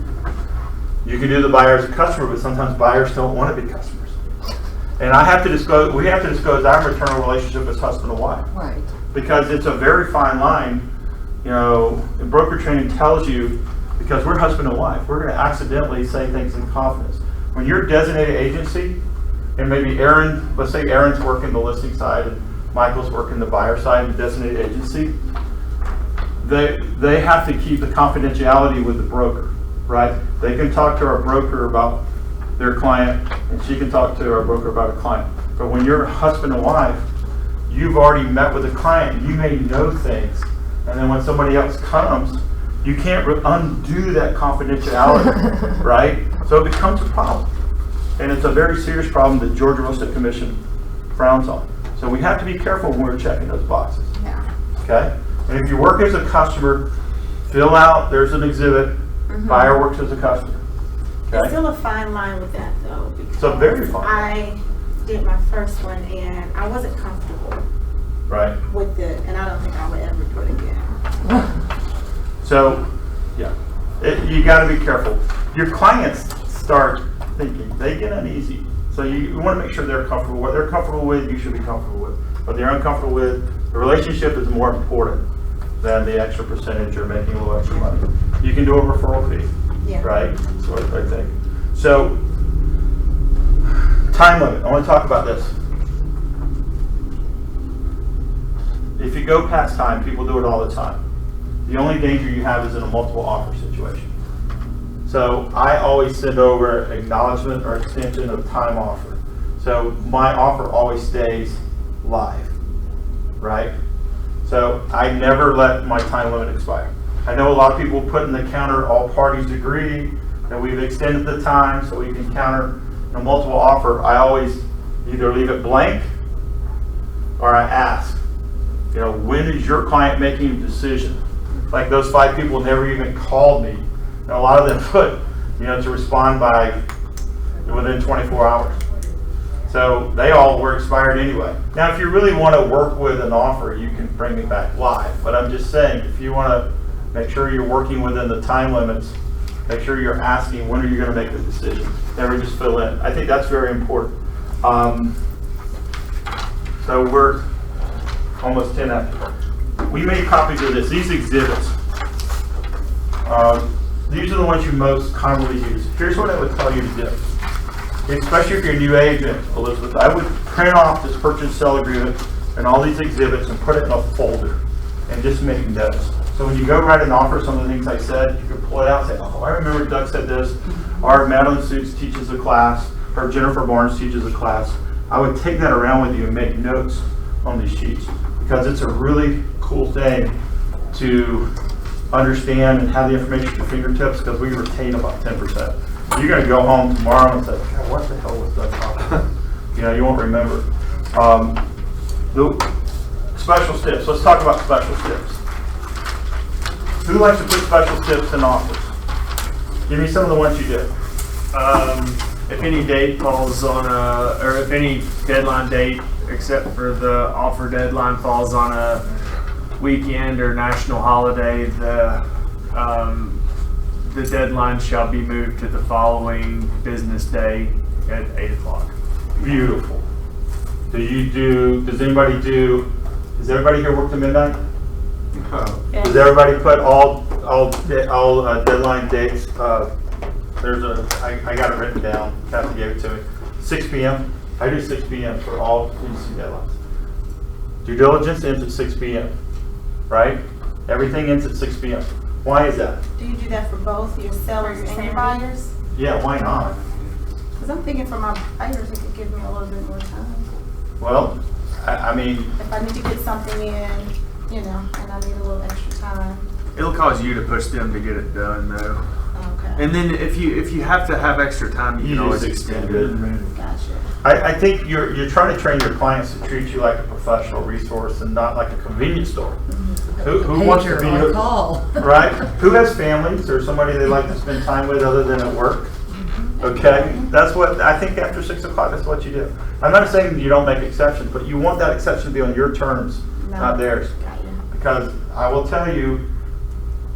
You can do the buyer as a customer, but sometimes buyers don't want to be customers. And I have to disclose, we have to disclose our maternal relationship as husband and wife. Right. Because it's a very fine line. You know, broker training tells you, because we're husband and wife, we're going to accidentally say things in confidence. When you're a designated agency, and maybe Aaron, let's say Aaron's working the listing side, and Michael's working the buyer side of the designated agency, they have to keep the confidentiality with the broker, right? They can talk to our broker about their client, and she can talk to our broker about a client. But when you're husband and wife, you've already met with the client. You may know things, and then when somebody else comes, you can't undo that confidentiality, right? So it becomes a problem, and it's a very serious problem that Georgia Real Estate Commission frowns on. So we have to be careful when we're checking those boxes. Yeah. Okay. And if you work as a customer, fill out. There's an exhibit. Buyer works as a customer. There's Okay. still a fine line with that though. Because So very fine. I did my first one and I wasn't comfortable Right. with it, and I don't think I would ever do it again. So, yeah, you got to be careful. Your clients start thinking, they get uneasy. So you want to make sure they're comfortable. What they're comfortable with, you should be comfortable with. What they're uncomfortable with, the relationship is more important than the extra percentage or making a little extra money. You can do a referral fee, right? That's what I think. So, time limit. I want to talk about this. If you go past time, people do it all the time. The only danger you have is in a multiple offer situation. So I always send over acknowledgement or extension of time offer. So my offer always stays live, right? So I never let my time limit expire. I know a lot of people put in the counter, all parties agree that we've extended the time so we can counter a multiple offer. I always either leave it blank or I ask, you know, when is your client making a decision? Like those 5 people never even called me. And a lot of them put, you know, to respond by within 24 hours. So they all were expired anyway. Now, if you really want to work with an offer, you can bring it back live. But I'm just saying, if you want to make sure you're working within the time limits, make sure you're asking when are you going to make the decision. Never just fill in. I think that's very important. So we're almost 10 after. We made copies of this. These exhibits. These are the ones you most commonly use. Here's what I would tell you to do. Especially if you're a new agent, Elizabeth, I would print off this purchase and sale agreement and all these exhibits and put it in a folder and just make notes. So when you go write an offer, some of the things I said, you can pull it out and say, oh, I remember Doug said this, or Madeline Suits teaches a class, or Jennifer Barnes teaches a class. I would take that around with you and make notes on these sheets because it's a really cool thing to understand and have the information at your fingertips because we retain about 10%. You're going to go home tomorrow and say, God, what the hell was Doug talking about? You know, you won't remember. The special steps. Let's talk about special steps. Who likes to put special steps in offers? Give me some of the ones you did. If any date falls on or if any deadline date, except for the offer deadline, falls on a weekend or national holiday, the deadline shall be moved to the following business day at 8 o'clock. Beautiful. Does everybody here work to midnight? No. Does everybody put all deadline dates? I got it written down. Kathy gave it to me. 6 p.m. I do 6 p.m. for all agency deadlines. Due diligence ends at 6 p.m. Right? Everything ends at 6 p.m. Why is that? Do you do that for both your sellers and your buyers? Yeah, why not? Because I'm thinking for my buyers, it could give me a little bit more time. Well, I mean, If I need to get something in, you know, and I need a little extra time. It'll cause you to push them to get it done, though. Okay. And then if you have to have extra time, you can always extend it. Gotcha. I think you're trying to train your clients to treat you like a professional resource and not like a convenience store. Who wants to be on call? Right? Who has families or somebody they like to spend time with other than at work? Okay, that's what I think. After 6 o'clock, that's what you do. I'm not saying you don't make exceptions, but you want that exception to be on your terms, not theirs. Because I will tell you,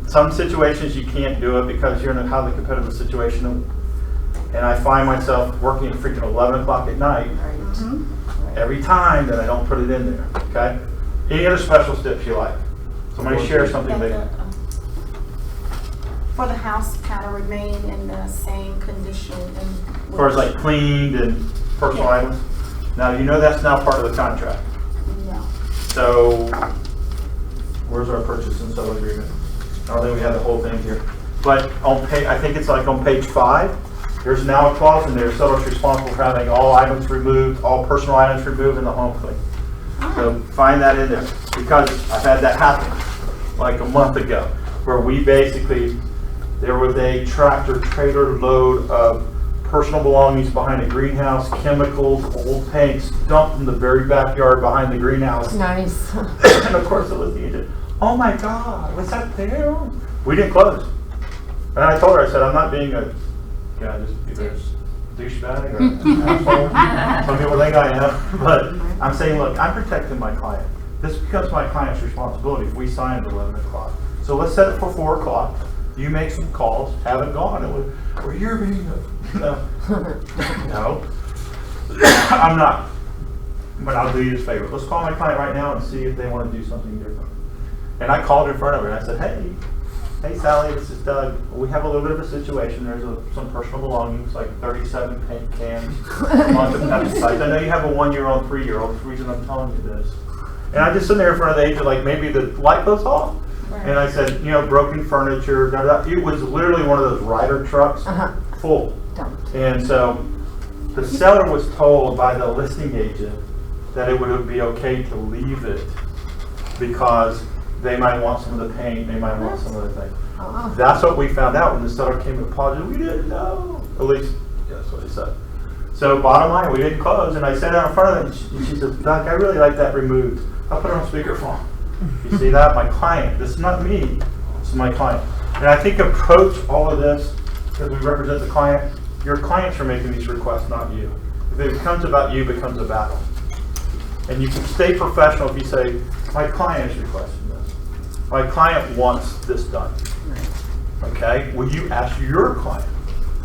some situations you can't do it because you're in a highly competitive situation. And I find myself working at freaking 11 o'clock at night every time that I don't put it in there. Okay? Any other special steps you like? Somebody share something big. For the house kind of remain in the same condition. As far as like cleaned and personal items. Now you know that's now part of the contract. No. So where's our purchase and sale agreement? I don't think we have the whole thing here. But on page, I think it's like on page 5. There's now a clause in there. Seller's responsible for having all items removed, all personal items removed in the home clean. So find that in there because I've had that happen like a month ago, where we basically. There was a tractor trailer load of personal belongings behind a greenhouse, chemicals, old paints dumped in the very backyard behind the greenhouse. Nice. And of course it was the agent. Oh my God, what's that there? We didn't close. And I told her, I said, I'm not being a, can I just be a douchebag or an asshole? Some people think I am. But I'm saying, look, I'm protecting my client. This becomes my client's responsibility if we sign at 11 o'clock. So let's set it for 4 o'clock. You make some calls, have it gone, or you're being no. I'm not. But I'll do you this favor. Let's call my client right now and see if they want to do something different. And I called in front of her and I said, hey Sally, this is Doug. We have a little bit of a situation. There's some personal belongings, like 37 paint cans, a month of pesticides. I know you have a 1-year-old, 3-year-old. That's the reason I'm telling you this. And I just sit there in front of the agent, like maybe the light goes off. And I said, you know, broken furniture. It was literally one of those rider trucks full. And so The seller was told by the listing agent that it would be okay to leave it because they might want some of the paint, they might want some of the thing. That's what we found out when the seller came to apologize. We didn't know. At least, that's what he said. So bottom line, we didn't close, and I sat down in front of her, and she says, Doc, I really like that removed. I'll put it on speakerphone. You see that? My client. This is not me. This is my client. And I think approach all of this, because we represent the client. Your clients are making these requests, not you. If it becomes about you, it becomes a battle. And you can stay professional if you say, my client is requesting this. My client wants this done. Okay? Will you ask your client?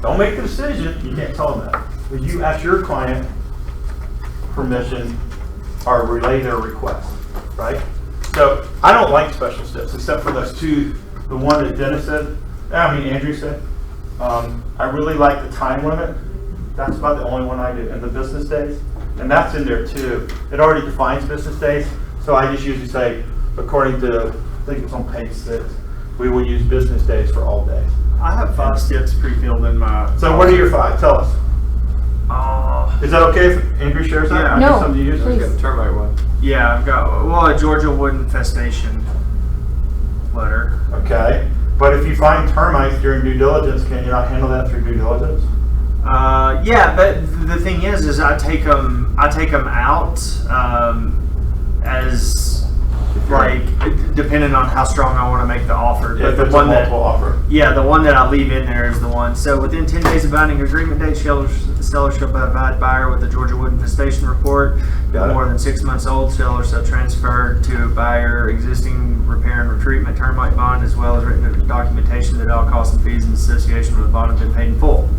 Don't make the decision. You can't tell them that. Will you ask your client permission or relay their request? Right? So I don't like special steps except for those two. The one that Andrew said. I really like the time limit. That's about the only one I do. And the business days. And that's in there too. It already defines business days. So I just usually say, according to, I think it's on page 6, we will use business days for all days. I have 5 steps pre-filled in my. So what are your 5? Tell us. Is that okay if Andrew shares that? Yeah. No, something you use? I've got a termite one. Yeah, I've got, a Georgia wood infestation letter. Okay. But if you find termites during due diligence, can you not handle that through due diligence? Yeah, but the thing is I take them out as like depending on how strong I want to make the offer. But the one offer. Yeah, the one that I leave in there is the one. So within 10 days of binding agreement date, the seller shall provide buyer with the Georgia wood infestation report. More than 6 months old, seller shall transfer to buyer existing repair and retreatment termite bond, as well as written documentation that all costs and fees in association with the bond have been paid in full.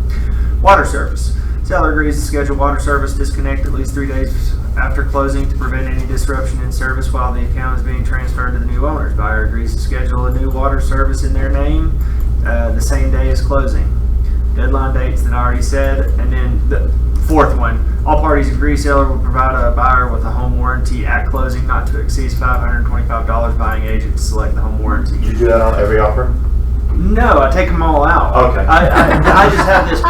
Water service. Seller agrees to schedule water service disconnect at least 3 days after closing to prevent any disruption in service while the account is being transferred to the new owners. Buyer agrees to schedule a new water service in their name the same day as closing. Deadline dates that I already said. And then the 4th one, all parties agree seller will provide a buyer with a home warranty at closing not to exceed $525. Buying agent to select the home warranty. You do that on every offer? No, I take them all out. Okay. I just have this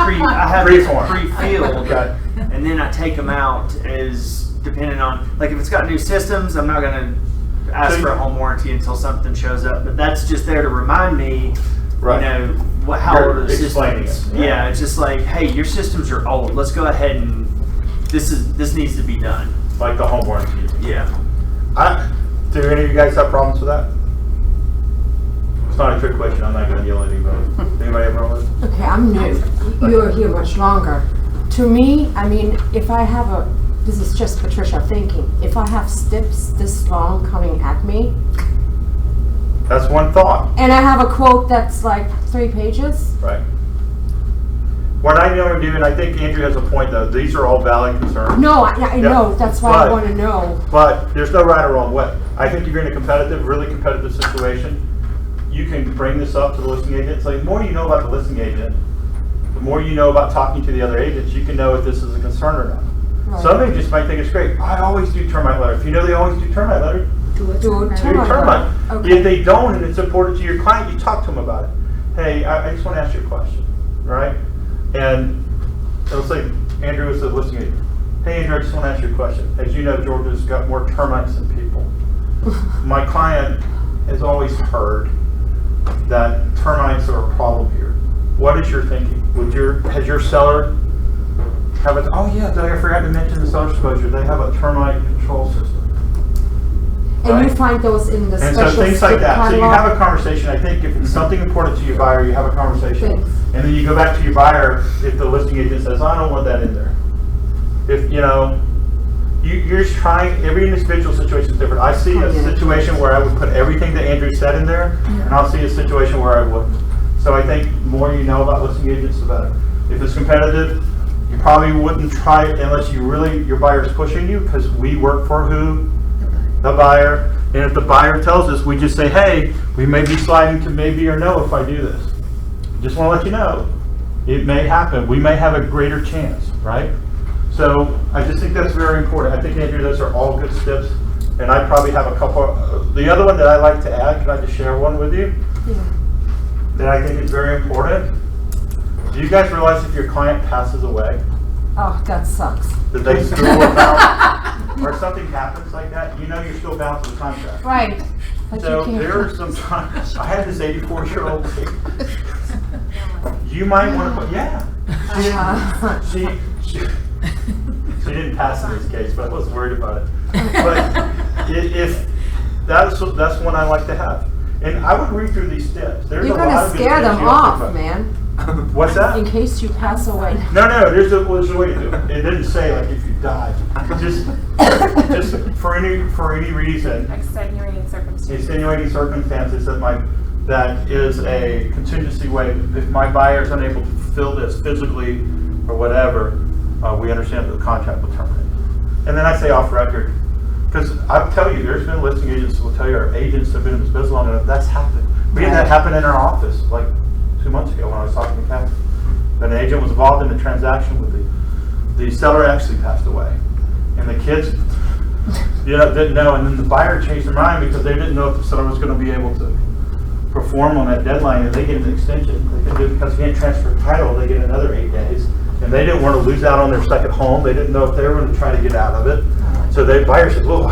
pre-filled, okay. And then I take them out as depending on, like if it's got new systems, I'm not going to ask for a home warranty until something shows up. But that's just there to remind me, right. You know, how old are the systems? Yeah, it's just like, hey, your systems are old. Let's go ahead and this needs to be done. Like the home warranty. Yeah. Do any of you guys have problems with that? It's not a trick question. I'm not going to yell at anybody. Anybody have problems? Okay, I'm new. You're here much longer. To me, I mean, if I have this is just Patricia thinking, if I have steps this long coming at me. That's one thought. And I have a quote that's like 3 pages. Right. What I know do, and I think Andrew has a point though, these are all valid concerns. No, I know. That's why I want to know. But there's no right or wrong way. I think if you're in a really competitive situation, you can bring this up to the listing agent. It's like the more you know about the listing agent, the more you know about talking to the other agents, you can know if this is a concern or not. Right. Some agents might think it's great. I always do termite letter. If you know they always do termite letter, do a termite. Okay. If they don't and it's important to your client, you talk to them about it. Hey, I just want to ask you a question, right? And it'll say, Andrew is the listing agent. Hey, Andrew, I just want to ask you a question. As you know, Georgia's got more termites than people. My client has always heard that termites are a problem here. What is your thinking? Has your seller have it? Oh yeah, I forgot to mention the seller exposure. They have a termite control system. And right? You find those in the and special so things like that. catalog? So you have a conversation. I think if it's something important to your buyer, you have a conversation. Thanks. And then you go back to your buyer if the listing agent says, I don't want that in there. If you're just trying, every individual situation is different. I see a situation where I would put everything that Andrew said in there, and I'll see a situation where I wouldn't. So I think the more you know about listing agents, the better. If it's competitive, you probably wouldn't try it unless your buyer is pushing you, because we work for who? The buyer. And if the buyer tells us, we just say, hey, we may be sliding to maybe or no if I do this. Just want to let you know, it may happen. We may have a greater chance, right? So I just think that's very important. I think, Andrew, those are all good steps. And I probably have a couple. The other one that I like to add, can I just share one with you? Yeah. That I think is very important. Do you guys realize if your client passes away, Oh, that sucks. that they still are bound, or something happens like that, you know you're still bound to the contract. Right. But So you can't. there are some times, I had this 84-year-old lady. You might want to put, yeah. She didn't pass in this case, but I was worried about it. But if that's one I like to have. And I would read through these steps. There's You're a lot gonna of these scare steps them you have to off, think about. man. What's that? In case you pass away. No, there's a way to do it. It didn't say like if you die. Just for any reason, Extenuating circumstances. extenuating circumstances that is a contingency way. If my buyer is unable to fulfill this physically or whatever, we understand that the contract will terminate. And then I say off record, because I'll tell you, there's been listing agents who will tell you our agents have been in this business long enough. That's happened. We had that happen in our office like 2 months ago when I was talking to Kathy. That an agent was involved in the transaction with the seller actually passed away, and the kids, didn't know. And then the buyer changed their mind because they didn't know if the seller was going to be able to perform on that deadline, and they get an extension. Because they can't transfer title, they get another 8 days, and they didn't want to lose out on their second home. They didn't know if they were going to try to get out of it. So the buyer said, "Whoa,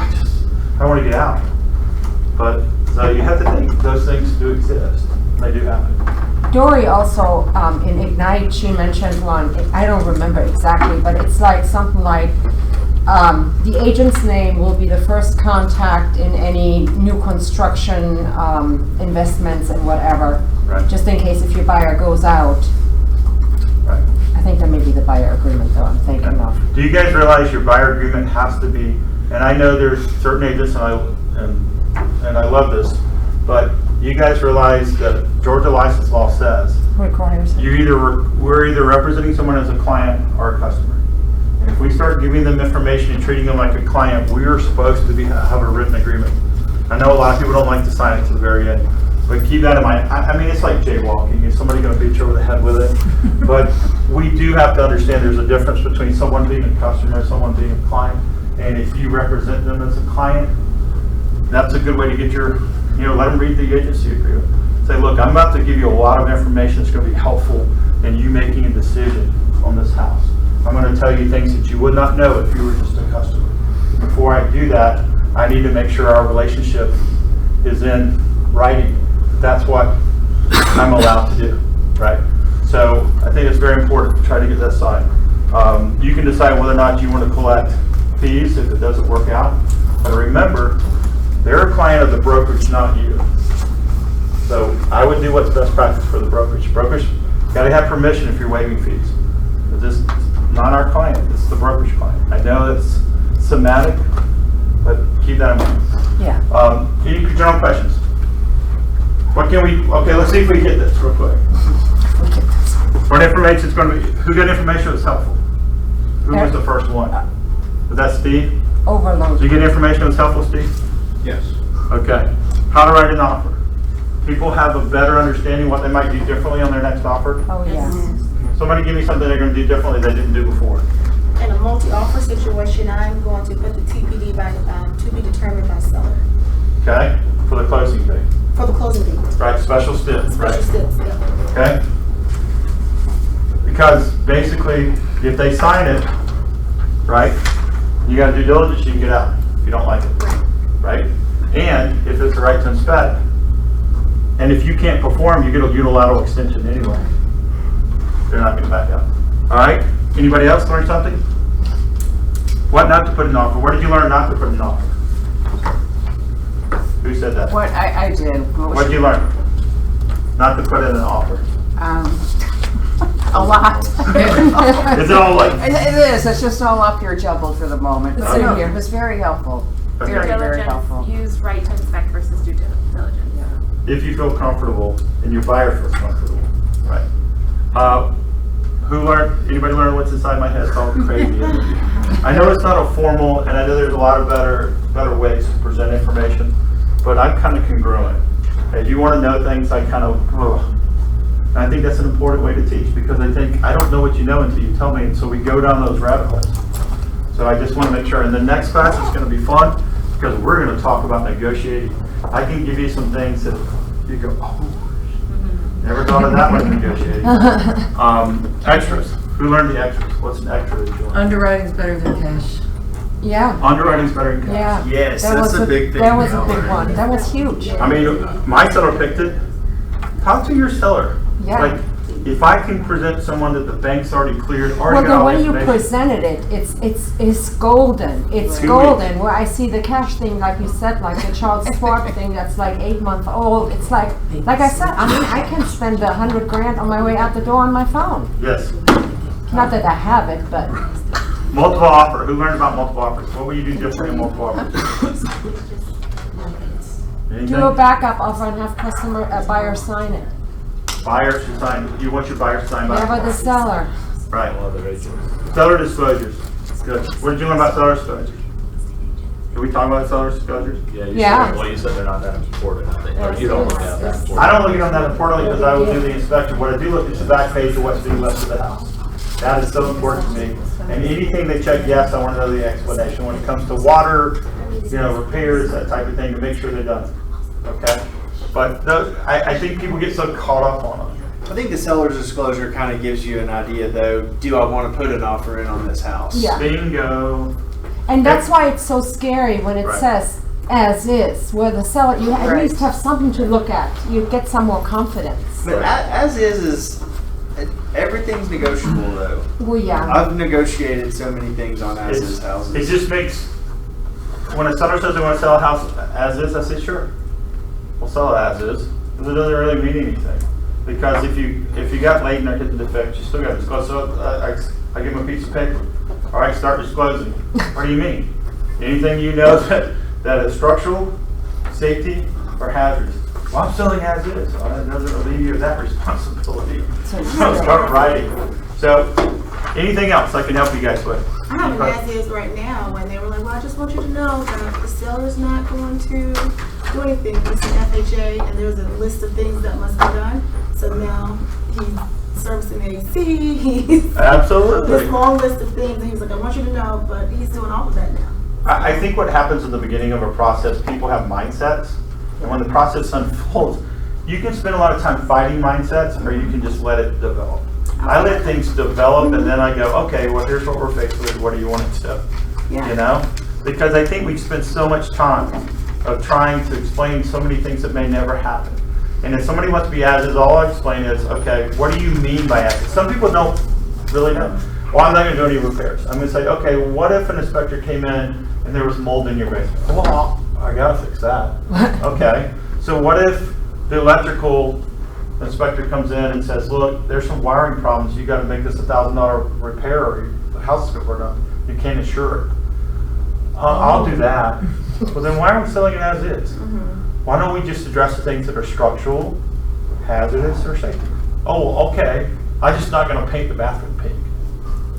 I want to get out." But so you have to think those things do exist. They do happen. Dory also, in Ignite, she mentioned one, I don't remember exactly, but it's like something like, the agent's name will be the first contact in any new construction, investments and whatever. Right. Just in case if your buyer goes out. Right. I think that may be the buyer agreement though I'm thinking of. Do you guys realize your buyer agreement has to be, and I know there's certain agents and I love this, but you guys realize that Georgia license law says Requires. we're either representing someone as a client or a customer. And if we start giving them information and treating them like a client, we are supposed to have a written agreement. I know a lot of people don't like to sign it to the very end, but keep that in mind. I mean, it's like jaywalking. Is somebody going to beat you over the head with it? But we do have to understand there's a difference between someone being a customer and someone being a client. And if you represent them as a client, that's a good way to get let them read the agency agreement. Say, look, I'm about to give you a lot of information that's going to be helpful in you making a decision on this house. I'm going to tell you things that you would not know if you were just a customer. Before I do that, I need to make sure our relationship is in writing. That's what I'm allowed to do, right? So I think it's very important to try to get that signed. You can decide whether or not you want to collect fees if it doesn't work out. But remember, they're a client of the brokerage, not you. So I would do what's best practice for the brokerage. Brokerage got to have permission if you're waiving fees. This is not our client, this is the brokerage client. I know it's semantic, but keep that in mind. Yeah. Any general questions? Okay, let's see if we get this real quick. What information is going to be, who got information that's helpful? Who was the first one? Was that Steve? Overload. Did you get information that's helpful, Steve? Yes. Okay. How to write an offer. People have a better understanding what they might do differently on their next offer. Oh, yes. Somebody give me something they're going to do differently they didn't do before. In a multi-offer situation, I'm going to put the TPD by, to be determined by seller. Okay? For the closing date. For the closing date. Right, special step, right? Special steps, yeah. Okay? Because basically, if they sign it, right, you got to do diligence, you can get out if you don't like it, right? And if it's the right to inspect, and if you can't perform, you get a unilateral extension anyway. They're not going to back out. All right? Anybody else learn something? What not to put in an offer? Where did you learn not to put in an offer? Who said that? What I did. What did you learn? Not to put in an offer. A lot. Is it all like? It is. It's just all up here jumbled for the moment. But Okay. it was very helpful. Okay. Very, very Diligence, helpful. use right to inspect versus due diligence. If you feel comfortable and your buyer feels comfortable, right? Anybody learn what's inside my head? It's all crazy. I know it's not a formal, and I know there's a lot of better ways to present information, but I'm kind of congruent. If you want to know things, I kind of, and I think that's an important way to teach, because I think I don't know what you know until you tell me, and so we go down those rabbit holes. So I just want to make sure, and the next class is going to be fun, because we're going to talk about negotiating. I can give you some things that you go, oh, never thought of that one, negotiating. Extras. Who learned the extras? What's an extra that you learned? Underwriting's better than cash. Yeah. Underwriting's better than cash. Yeah. Yes, That that's was a big thing. That was a now, big right? one. That was huge. I mean, my seller picked it. Talk to your seller. Yeah. Like, if I can present someone that the bank's already cleared, Well, already got the all way the you information. presented it, it's golden. It's 2 golden. Where I see the cash thing, like you said, like the child support thing that's like 8 months old. It's like I said, I mean, I can spend $100 grand on my way out the door on my phone. Yes. Not that I have it, but Multiple offer. Who learned about multiple offers? What will you do different in multiple offers? Anything? do a backup offer and have buyer sign it. Buyer should sign. You want your buyer to sign back. Never the seller. Right. Seller disclosures. Good. What did you learn about seller disclosures? Are we talking about seller disclosures? Yeah, you said they're not that important, I think. Or you don't look at that important. I don't look at them that importantly because I will do the inspection. What I do look at is the back page of what's being left of the house. That is so important to me. And anything they check yes, I want to know the explanation. When it comes to water, repairs, that type of thing, to make sure they're done. Okay? But I think people get so caught up on them. I think the seller's disclosure kind of gives you an idea, though. Do I want to put an offer in on this house? Yeah. Bingo. And that's why it's so scary when it says as is, where the seller, you at least have something to look at. You get some more confidence. But as is everything's negotiable, though. Well, yeah. I've negotiated so many things on as is houses. It just makes, when a seller says they want to sell a house as is, I say sure. We'll sell it as is. Because it doesn't really mean anything. Because if you got late and I hit the defect, you still got to disclose. So I give them a piece of paper. All right, start disclosing. What do you mean? Anything you know that is structural, safety, or hazardous? Well, I'm selling as is. Well, that doesn't relieve you of that responsibility. So start writing. So anything else I can help you guys with? I have an as is right now when they were like, well, I just want you to know that the seller's not going to do anything. It's an FHA and there's a list of things that must be done. So now he's servicing AC, he's Absolutely. this long list of things, and he's like, I want you to know, but he's doing all of that now. I think what happens in the beginning of a process, people have mindsets, and when the process unfolds, you can spend a lot of time fighting mindsets, or you can just let it develop. I let things develop, and then I go, okay, well, here's what we're faced with. What do you want to do? Yeah. You know? Because I think we spend so much time of trying to explain so many things that may never happen. And if somebody wants to be as is, all I explain is, okay, what do you mean by as is? Some people don't really know. Well, I'm not going to do any repairs. I'm going to say, okay, well, what if an inspector came in and there was mold in your basement? Well, I got to fix that. Okay. So what if the electrical inspector comes in and says, look, there's some wiring problems. You got to make this $1,000 repair or the house is going to burn up. You can't insure it. I'll do that. Well, then why are we selling it as is? Why don't we just address the things that are structural, hazardous, or safety? Oh, okay. I'm just not going to paint the bathroom pink.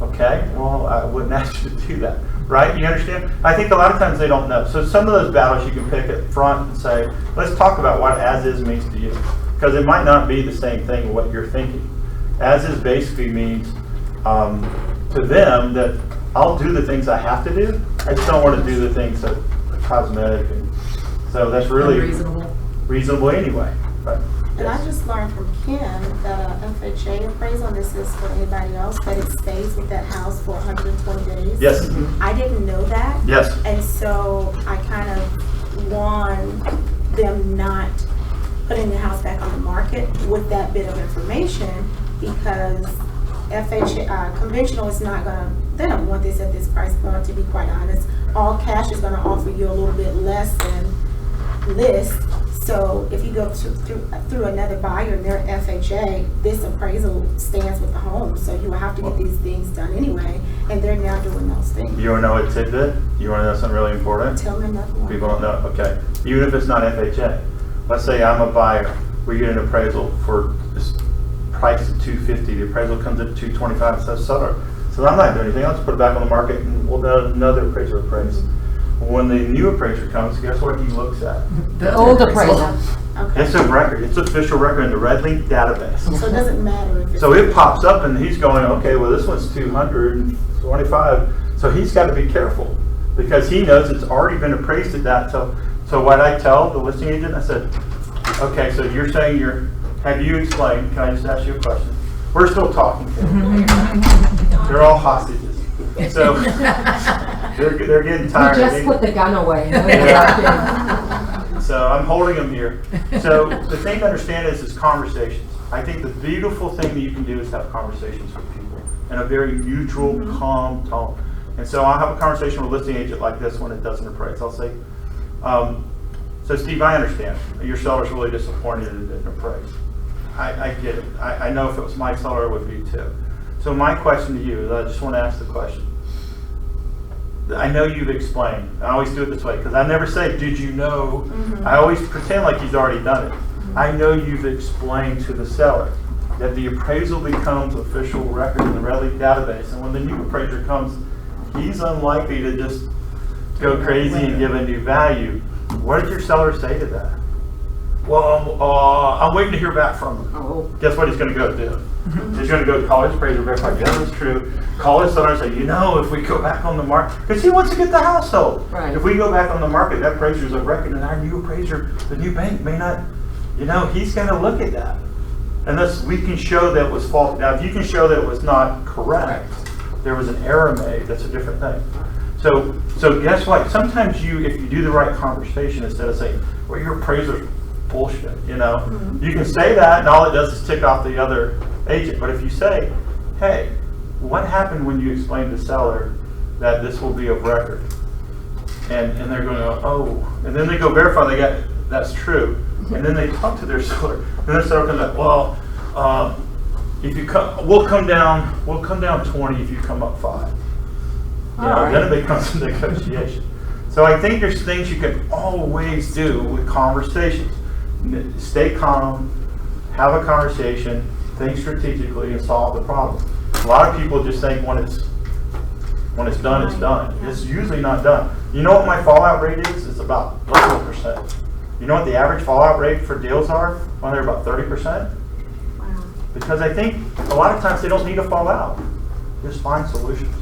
Okay? Well, I wouldn't ask you to do that. Right? You understand? I think a lot of times they don't know. So some of those battles you can pick up front and say, let's talk about what as is means to you. Because it might not be the same thing what you're thinking. As is basically means to them that I'll do the things I have to do. I just don't want to do the things that are cosmetic. And so that's really reasonable anyway. Right? And I just learned from Kim that FHA appraisal, and this is for anybody else, that it stays with that house for 120 days. Yes. I didn't know that. Yes. And so I kind of warned them not putting the house back on the market with that bit of information, because FHA, conventional is not gonna, they don't want this at this price point, to be quite honest. All cash is gonna offer you a little bit less than list. So if you go through another buyer and they're FHA, this appraisal stands with the home. So you will have to get these things done anyway, and they're now doing those things. You want to know a tidbit? You want to know something really important? Tell me another one. People don't know. Okay. Even if it's not FHA. Let's say I'm a buyer. We get an appraisal for this price of $250. The appraisal comes at $225. It says seller. So I'm not doing anything. I'll just put it back on the market and we'll let another appraiser appraise. When the new appraiser comes, guess what he looks at? The old appraiser. Okay. It's a record. It's official record in the RedLink database. So it doesn't matter if it's... So it pops up and he's going, okay, well this one's 225. So he's got to be careful because he knows it's already been appraised at that. So what I tell the listing agent, I said, okay, so you're saying have you explained, can I just ask you a question? We're still talking. They're all hostages. So they're getting tired. We just put the gun away. So I'm holding them here. So the thing to understand is conversations. I think the beautiful thing that you can do is have conversations with people in a very neutral, calm tone. And so I'll have a conversation with a listing agent like this when it doesn't appraise. I'll say, so Steve, I understand. Your seller's really disappointed it didn't appraise. I get it. I know if it was my seller, it would be too. So my question to you is, I just want to ask the question. I know you've explained. I always do it this way because I never say, did you know? I always pretend like he's already done it. I know you've explained to the seller that the appraisal becomes official record in the Red Leaf database. And when the new appraiser comes, he's unlikely to just go crazy and give a new value. What did your seller say to that? Well, I'm waiting to hear back from him. Oh. Guess what he's going to go do? He's going to go call his appraiser, verify, yeah, that's true. Call his seller and say, if we go back on the market, because he wants to get the house sold. Right. If we go back on the market, that appraiser's a record, and our new appraiser, the new bank may not, he's got to look at that. Unless we can show that it was faulty. Now, if you can show that it was not correct, there was an error made, that's a different thing. So guess what? Sometimes if you do the right conversation, instead of saying, well, your appraiser's bullshit, you can say that and all it does is tick off the other agent. But if you say, hey, what happened when you explained to the seller that this will be of record? And they're going to go, oh, and then they go verify that's true. And then they talk to their seller. And their seller comes up, well, if you come, we'll come down 20 if you come up 5. Then it becomes a negotiation. So I think there's things you can always do with conversations. Stay calm, have a conversation, think strategically, and solve the problem. A lot of people just think when it's done, it's done. It's usually not done. You know what my fallout rate is? It's about less than 1%. You know what the average fallout rate for deals are when they're about 30%? Wow. Because I think a lot of times they don't need to fall out. Just find solutions.